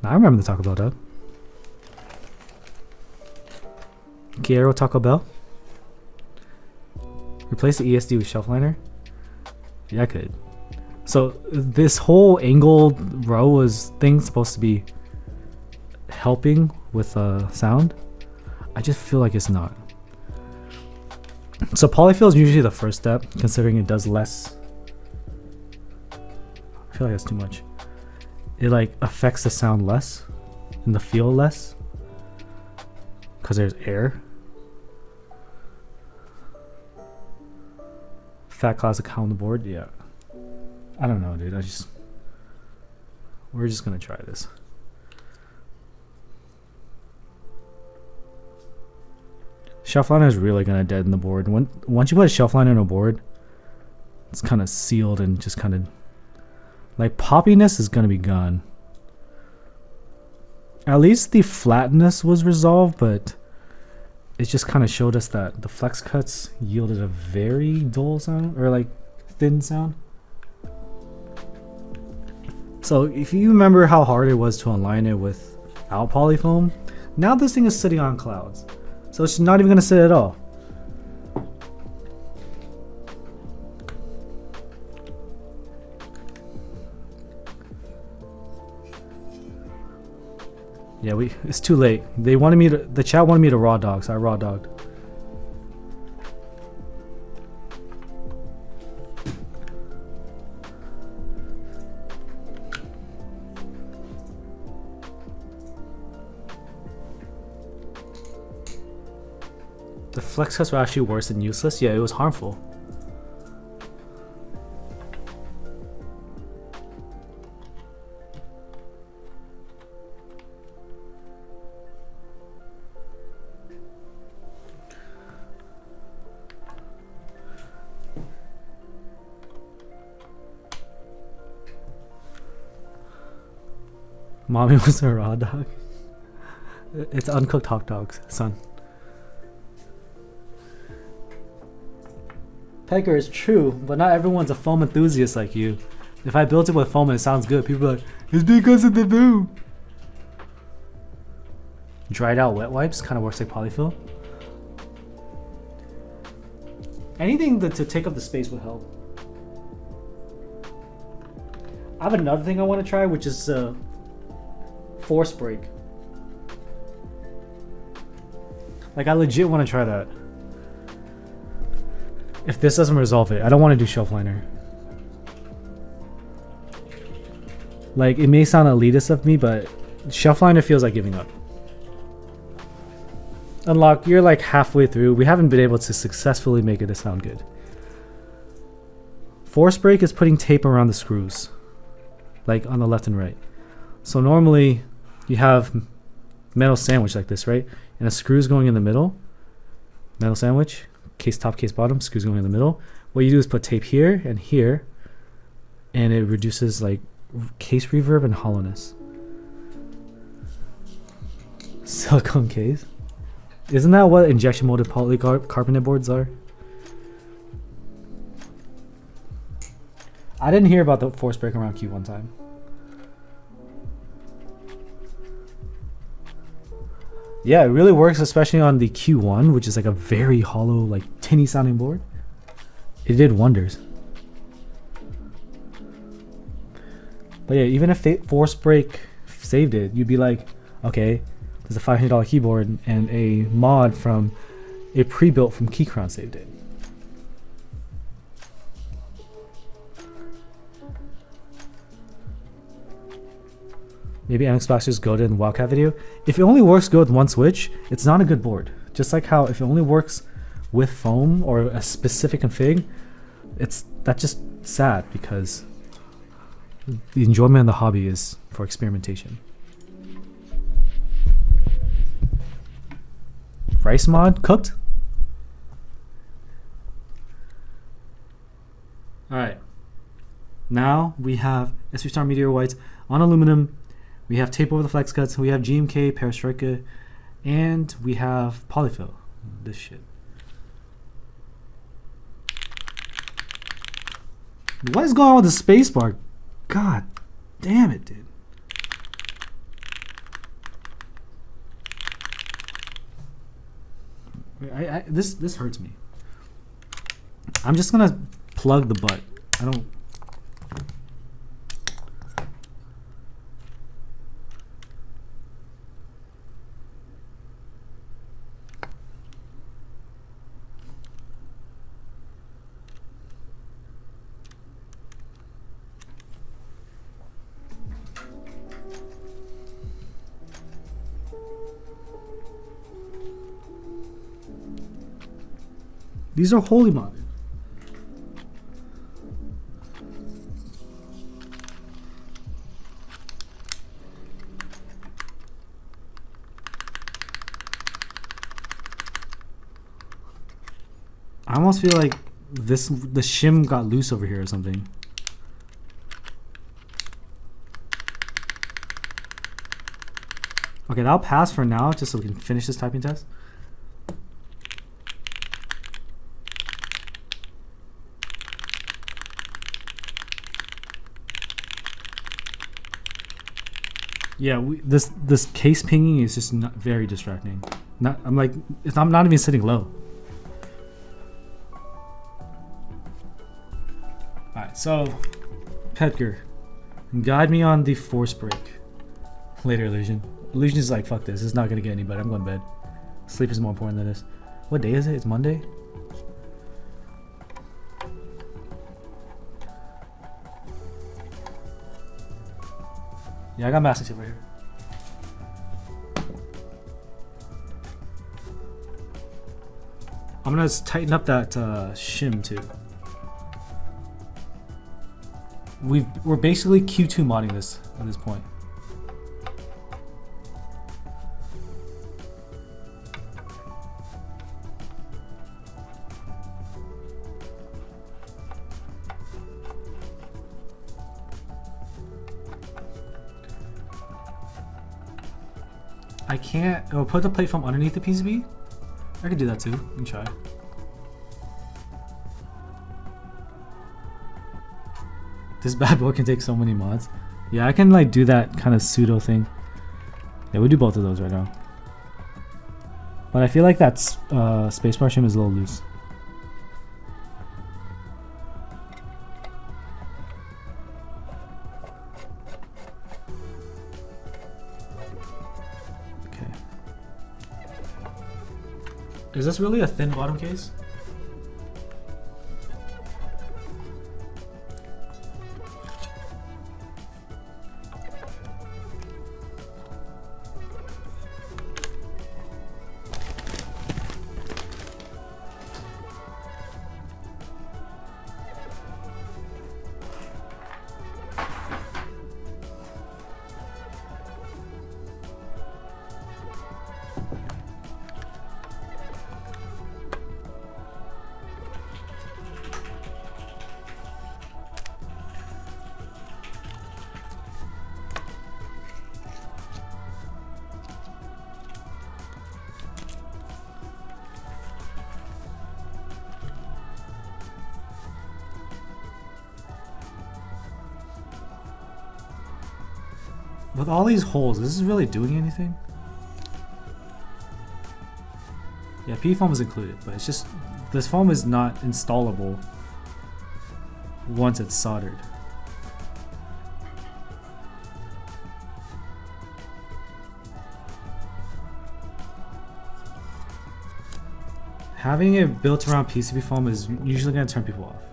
[SPEAKER 1] I remember the Taco Bell dog. Quiero Taco Bell. Replace the ESD with shelf liner. Yeah, I could. So this whole angled row was thing supposed to be helping with sound. I just feel like it's not. So polyfill is usually the first step, considering it does less. I feel like that's too much. It like affects the sound less and the feel less because there's air. Fat classic on the board, yeah. I don't know, dude. We're just gonna try this. Shelf liner is really gonna deaden the board. Once you put a shelf liner on a board, it's kind of sealed and just kind of like poppiness is gonna be gone. At least the flatness was resolved, but it just kind of showed us that the flex cuts yielded a very dull sound, or like thin sound. So if you remember how hard it was to align it without polyfoam, now this thing is sitting on clouds. So it's not even gonna sit at all. Yeah, it's too late. The chat wanted me to raw dog, so I raw dogged. The flex cuts were actually worse than useless. Yeah, it was harmful. Mommy was a raw dog. It's uncooked hot dogs, son. Pecker is true, but not everyone's a foam enthusiast like you. If I built it with foam and it sounds good, people are like, it's because of the foam. Dried out wet wipes kind of works like polyfill. Anything to take up the space would help. I have another thing I want to try, which is force break. Like, I legit want to try that. If this doesn't resolve it, I don't want to do shelf liner. Like, it may sound elitist of me, but shelf liner feels like giving up. Unlock, you're like halfway through. We haven't been able to successfully make it to sound good. Force break is putting tape around the screws, like on the left and right. So normally you have metal sandwich like this, right? And a screw's going in the middle. Metal sandwich, case top, case bottom, screws going in the middle. What you do is put tape here, and it reduces like case reverb and hollowness. Silicone case. Isn't that what injection molded polycarbonate boards are? I didn't hear about the force break around Q one time. Yeah, it really works, especially on the Q1, which is like a very hollow, like tinny sounding board. It did wonders. But yeah, even if force break saved it, you'd be like, okay, there's a $500 keyboard and a mod from a pre-built from Keycrown saved it. Maybe MX Blasters go to in the Wildcat video. If it only works good with one switch, it's not a good board. Just like how if it only works with foam or a specific config, that's just sad because the enjoyment of the hobby is for experimentation. Rice mod cooked? Alright. Now we have SV Star Meteor Whites on aluminum. We have tape over the flex cuts. We have GMK, Perestroika, and we have polyfill. This shit. What is going on with the spacebar? God damn it, dude. This hurts me. I'm just gonna plug the butt. I don't. These are holy modded. I almost feel like the shim got loose over here or something. Okay, that'll pass for now, just so we can finish this typing test. Yeah, this case pinging is just not very distracting. I'm not even sitting low. Alright, so Petker, guide me on the force break. Later, Illusion. Illusion is like, fuck this. It's not gonna get any better. I'm going to bed. Sleep is more important than this. What day is it? It's Monday? Yeah, I got Master Chief right here. I'm gonna tighten up that shim too. We're basically Q2 modding this at this point. I can't. Oh, put the plate from underneath the PCB? I could do that too. Let me try. This bad boy can take so many mods. Yeah, I can like do that kind of pseudo thing. Yeah, we'll do both of those right now. But I feel like that spacebar shim is a little loose. Is this really a thin bottom case? With all these holes, is this really doing anything? Yeah, P foam is included, but it's just this foam is not installable once it's soldered. Having it built around PCB foam is usually going to turn people off.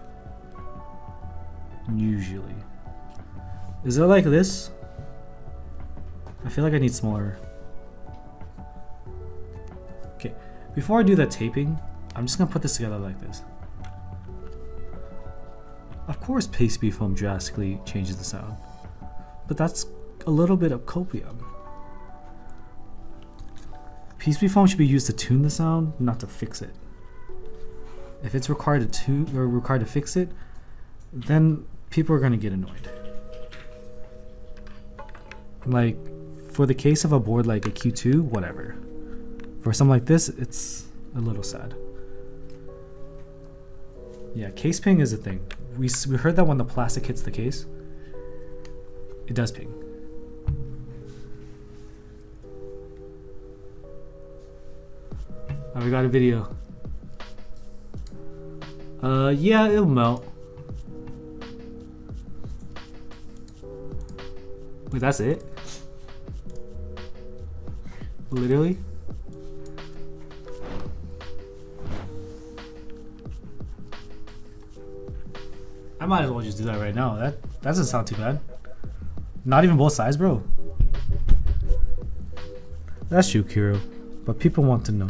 [SPEAKER 1] Usually. Is it like this? I feel like I need smaller. Okay, before I do that taping, I'm just gonna put this together like this. Of course, PCB foam drastically changes the sound, but that's a little bit of copium. PCB foam should be used to tune the sound, not to fix it. If it's required to tune or required to fix it, then people are gonna get annoyed. Like, for the case of a board like a Q2, whatever. For something like this, it's a little sad. Yeah, case ping is a thing. We heard that when the plastic hits the case, it does ping. Oh, we got a video. Yeah, it'll melt. Wait, that's it? Literally? I might as well just do that right now. That doesn't sound too bad. Not even both sides, bro. That's true, Kiro. But people want to know.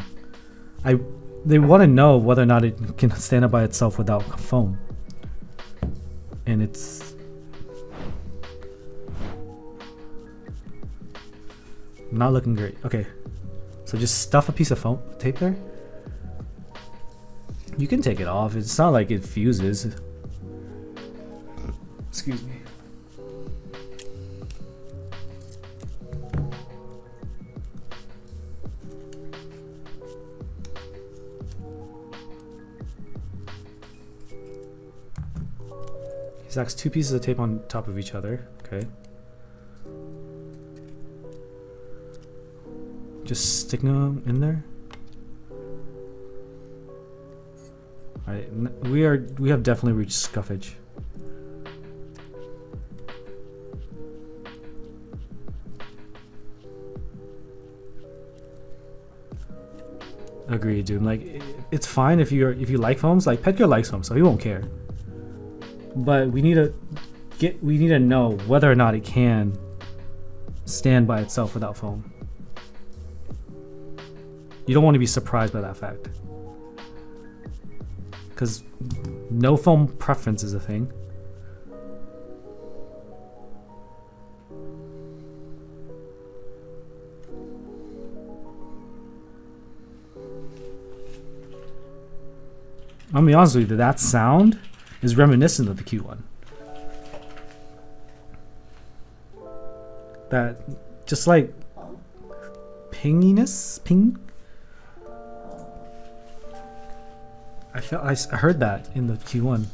[SPEAKER 1] They want to know whether or not it can stand up by itself without foam. And it's not looking great. Okay. So just stuff a piece of foam tape there. You can take it off. It's not like it fuses. Excuse me. He stacks 2 pieces of tape on top of each other. Okay. Just sticking them in there. Alright, we have definitely reached scuffage. Agreed, dude. Like, it's fine if you like foams. Like, Petker likes foam, so he won't care. But we need to know whether or not it can stand by itself without foam. You don't want to be surprised by that fact. Because no foam preference is a thing. I'll be honest with you, that sound is reminiscent of the Q1. That just like pinginess, ping. I heard that in the Q1.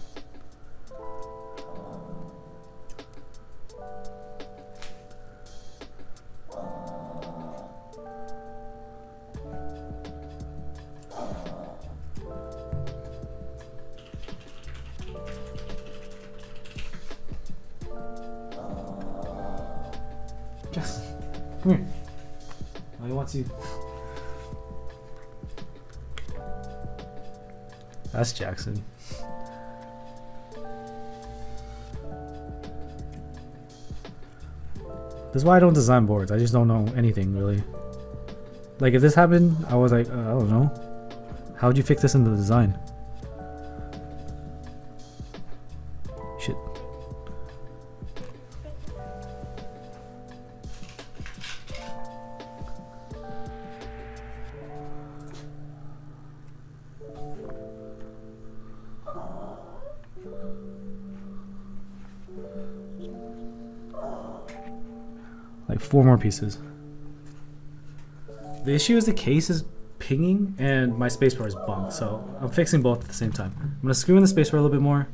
[SPEAKER 1] Just come here. Oh, he wants you. That's Jackson. This is why I don't design boards. I just don't know anything really. Like if this happened, I was like, I don't know. How would you fix this in the design? Shit. Like 4 more pieces. The issue is the case is pinging and my spacebar is bunked, so I'm fixing both at the same time. I'm gonna screw in the spacebar a little bit more.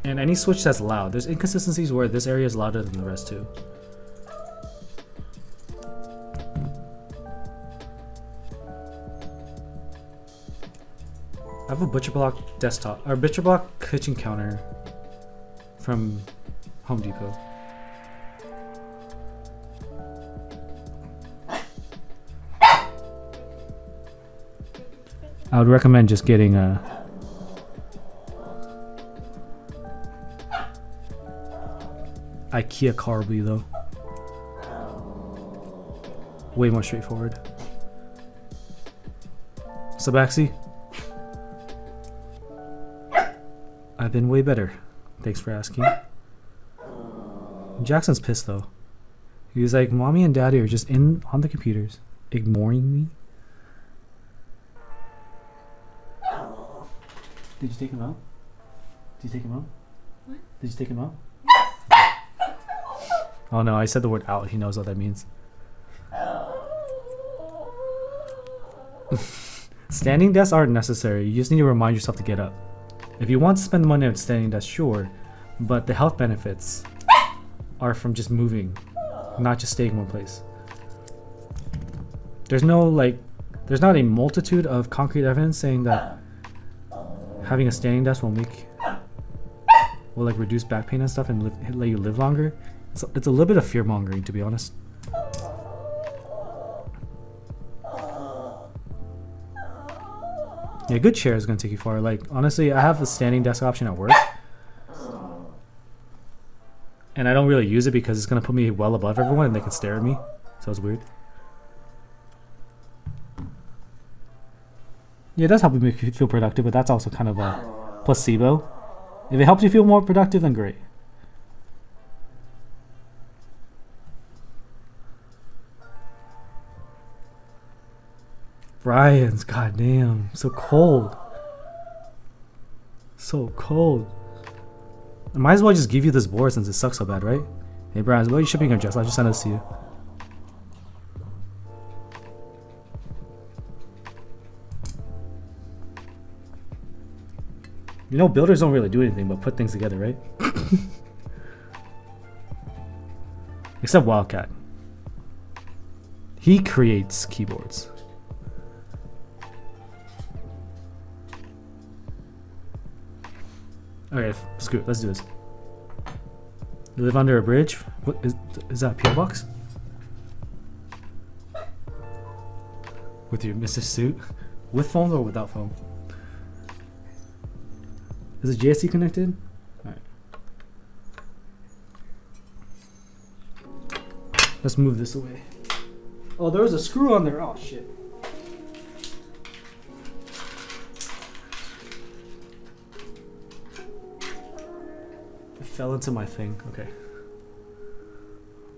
[SPEAKER 1] And any switch that's loud. There's inconsistencies where this area is louder than the rest too. I have a butcher block desktop or butcher block kitchen counter from Home Depot. I would recommend just getting a IKEA Carby though. Way more straightforward. Subaxi? I've been way better. Thanks for asking. Jackson's pissed though. He was like, Mommy and Daddy are just on the computers, ignoring me. Did you take him out? Did you take him out?
[SPEAKER 3] What?
[SPEAKER 1] Did you take him out? Oh no, I said the word out. He knows what that means. Standing desks aren't necessary. You just need to remind yourself to get up. If you want to spend money on standing desk, sure, but the health benefits are from just moving, not just staying in one place. There's not a multitude of concrete evidence saying that having a standing desk will reduce back pain and stuff and let you live longer. It's a little bit of fear mongering, to be honest. Yeah, a good chair is gonna take you far. Like honestly, I have a standing desk option at work. and I don't really use it because it's gonna put me well above everyone and they can stare at me. So it's weird. Yeah, it does help you make you feel productive, but that's also kind of a placebo. If it helps you feel more productive, then great. Brian's, goddamn, so cold. So cold. I might as well just give you this board since it sucks so bad, right? Hey Brian, what are you shipping your dress? I'll just send this to you. You know, builders don't really do anything but put things together, right? Except Wildcat. He creates keyboards. Okay, screw it. Let's do this. You live under a bridge? What is that a PO box? With your Mr. Suit? With foam or without foam? Is the JSC connected? Alright. Let's move this away. Oh, there was a screw on there. Oh, shit. It fell into my thing. Okay.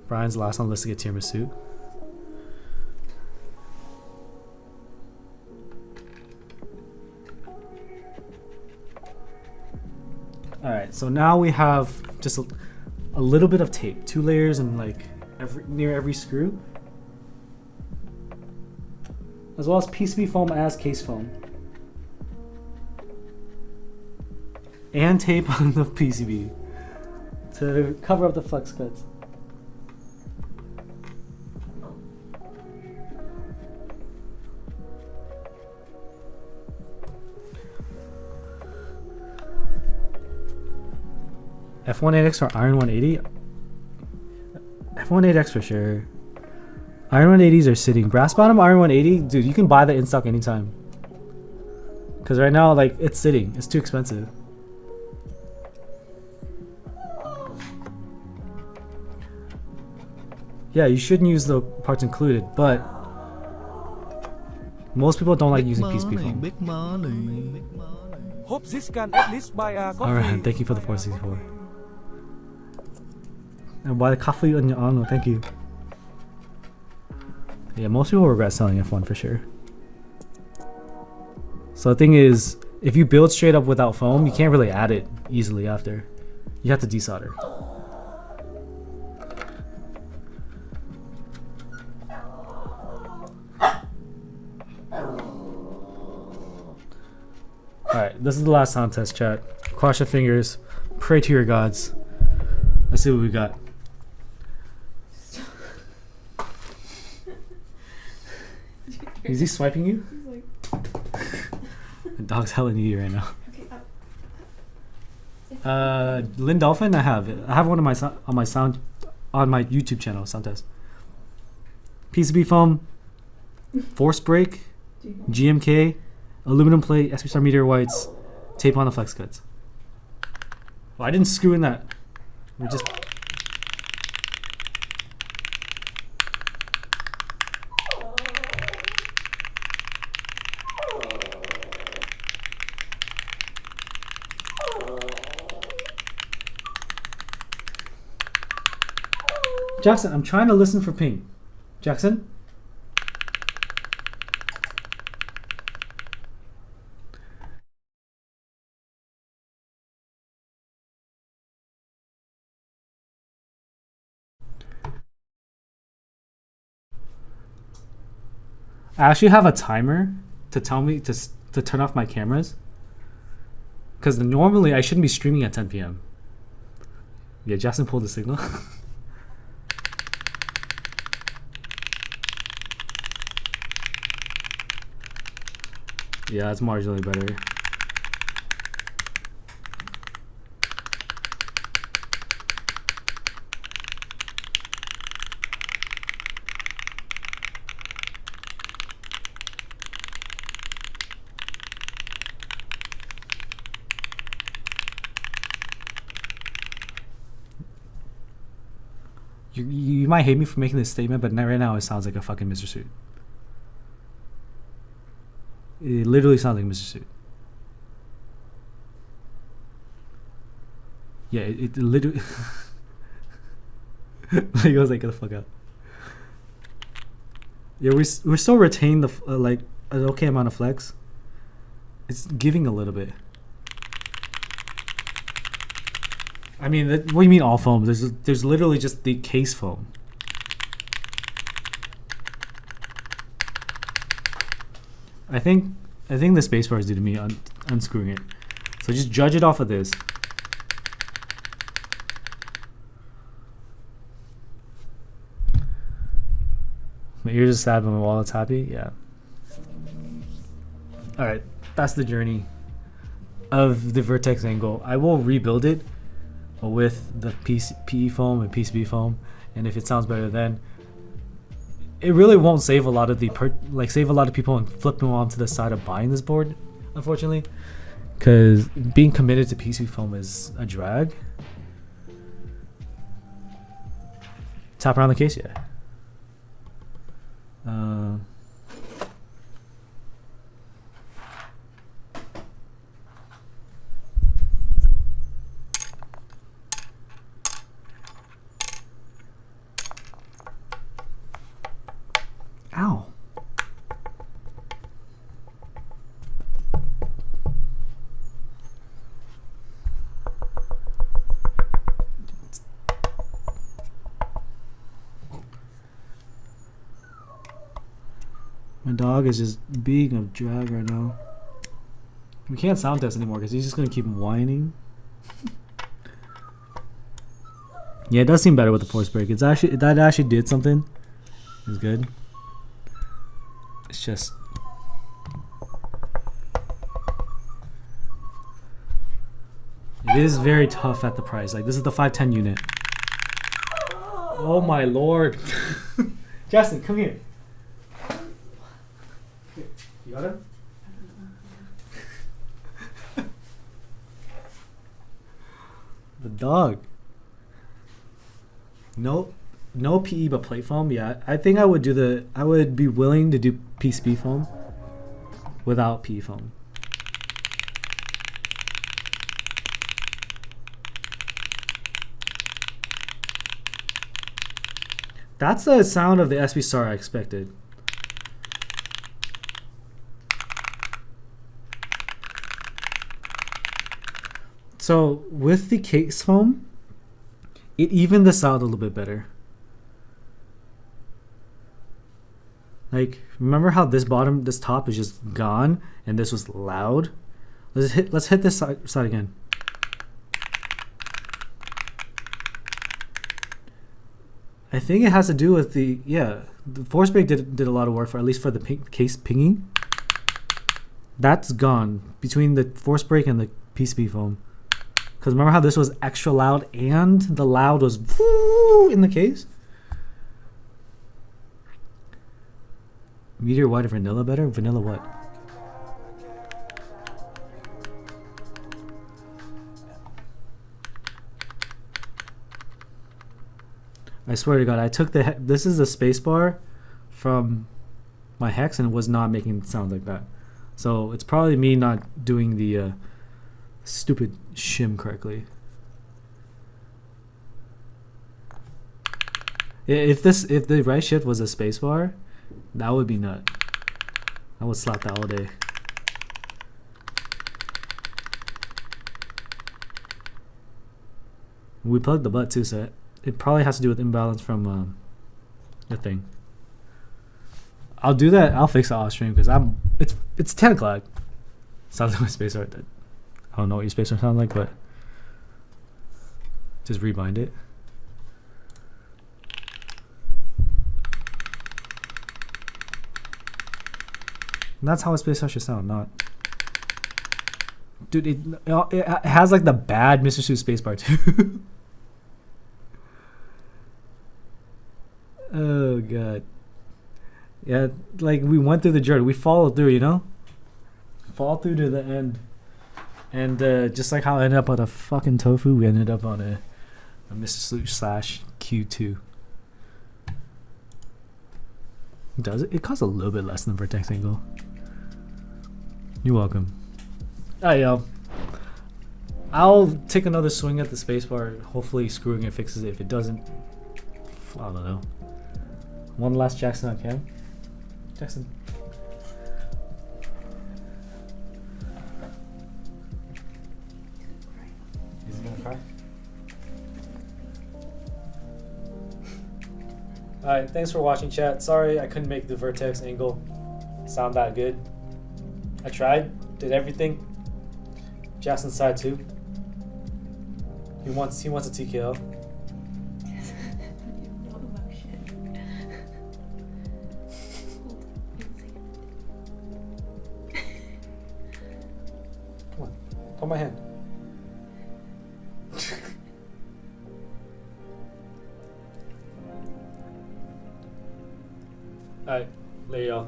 [SPEAKER 1] Brian's last on the list to get tiramisu. Alright, so now we have just a little bit of tape. 2 layers and like near every screw. As well as PCB foam as case foam. And tape on the PCB to cover up the flex cuts. F18X or Iron 180? F18X for sure. Iron 180s are sitting. Brass bottom Iron 180, dude, you can buy that in stock anytime. Because right now, like, it's sitting. It's too expensive. Yeah, you shouldn't use the parts included, but most people don't like using PCB foam.
[SPEAKER 2] Big money.
[SPEAKER 4] Hope this can at least buy a coffee.
[SPEAKER 1] Alright, thank you for the 464. And buy the coffee on your arm, thank you. Yeah, most people regret selling F1 for sure. So the thing is, if you build straight up without foam, you can't really add it easily after. You have to desolder. Alright, this is the last sound test, chat. Cross your fingers. Pray to your gods. Let's see what we got. Is he swiping you?
[SPEAKER 3] He's like,
[SPEAKER 1] The dog's hella needy right now.
[SPEAKER 3] okay,
[SPEAKER 1] Lynn Dolphin, I have it. I have one on my YouTube channel, sound test. PCB foam, force brake,
[SPEAKER 3] do you know?
[SPEAKER 1] GMK, aluminum plate, SP Star meteor whites, tape on the flex cuts. Well, I didn't screw in that. We just. Jackson, I'm trying to listen for ping. Jackson? I actually have a timer to tell me to turn off my cameras. Because normally I shouldn't be streaming at 10 p.m. Yeah, Jackson pulled the signal. Yeah, it's marginally better. You might hate me for making this statement, but right now it sounds like a fucking Mr. Suit. It literally sounds like Mr. Suit. Yeah, it literally. Like I was like, get the fuck out. Yeah, we still retain the like an okay amount of flex. It's giving a little bit. I mean, what do you mean all foam? There's literally just the case foam. I think the spacebar is due to me unscrewing it. So just judge it off of this. My ears are sad, but my wallet's happy. Yeah. All right, that's the journey of the Vertex Angle. I will rebuild it with the PE foam and PCB foam, and if it sounds better, then it really won't save a lot of save a lot of people and flip them onto the side of buying this board, unfortunately, because being committed to PCB foam is a drag. Tap around the case, yeah. Ow. My dog is just being a drag right now. We can't sound test anymore because he's just gonna keep whining. Yeah, it does seem better with the force break. That actually did something. It's good. It's just it is very tough at the price. Like, this is the 510 unit. Oh my lord. Justin, come here. You got it? The dog. No PE but plate foam. Yeah, I think I would be willing to do PCB foam without PE foam. That's the sound of the SB Star I expected. So with the case foam, it evened this out a little bit better. Like, remember how this top is just gone and this was loud? Let's hit this side again. I think it has to do with the force break did a lot of work for, at least for the case pinging. That's gone between the force break and the PCB foam. Because remember how this was extra loud and the loud was in the case? Meteor white or vanilla better? Vanilla what? I swear to God, I took this is the space bar from my Hex and it was not making sounds like that. So it's probably me not doing the stupid shim correctly. If the right shift was a space bar, that would be nut. I would slap that all day. We plugged the butt too, so it probably has to do with imbalance from the thing. I'll do that. I'll fix it off stream because it's 10 o'clock. Sounds like my space art. I don't know what your space art sounds like, but just rebind it. And that's how a space art should sound, not. Dude, it has like the bad Mr. Seuss spacebar too. Oh god. Yeah, like we went through the journey. We followed through, you know? Fall through to the end. And just like how I ended up on a fucking tofu, we ended up on a Mr. Sloosh / Q2. Does it? It costs a little bit less than Vertex Angle. You're welcome. Alright, yo. I'll take another swing at the spacebar. Hopefully, screwing it fixes it. If it doesn't, I don't know. One last Jackson on cam. Jackson. Is he gonna cry? Alright, thanks for watching, chat. Sorry I couldn't make the Vertex Angle sound that good. I tried, did everything. Jackson's side too. He wants a TKO.
[SPEAKER 3] You have no emotion. Hold on.
[SPEAKER 1] Come on, hold my hand. Alright, later y'all.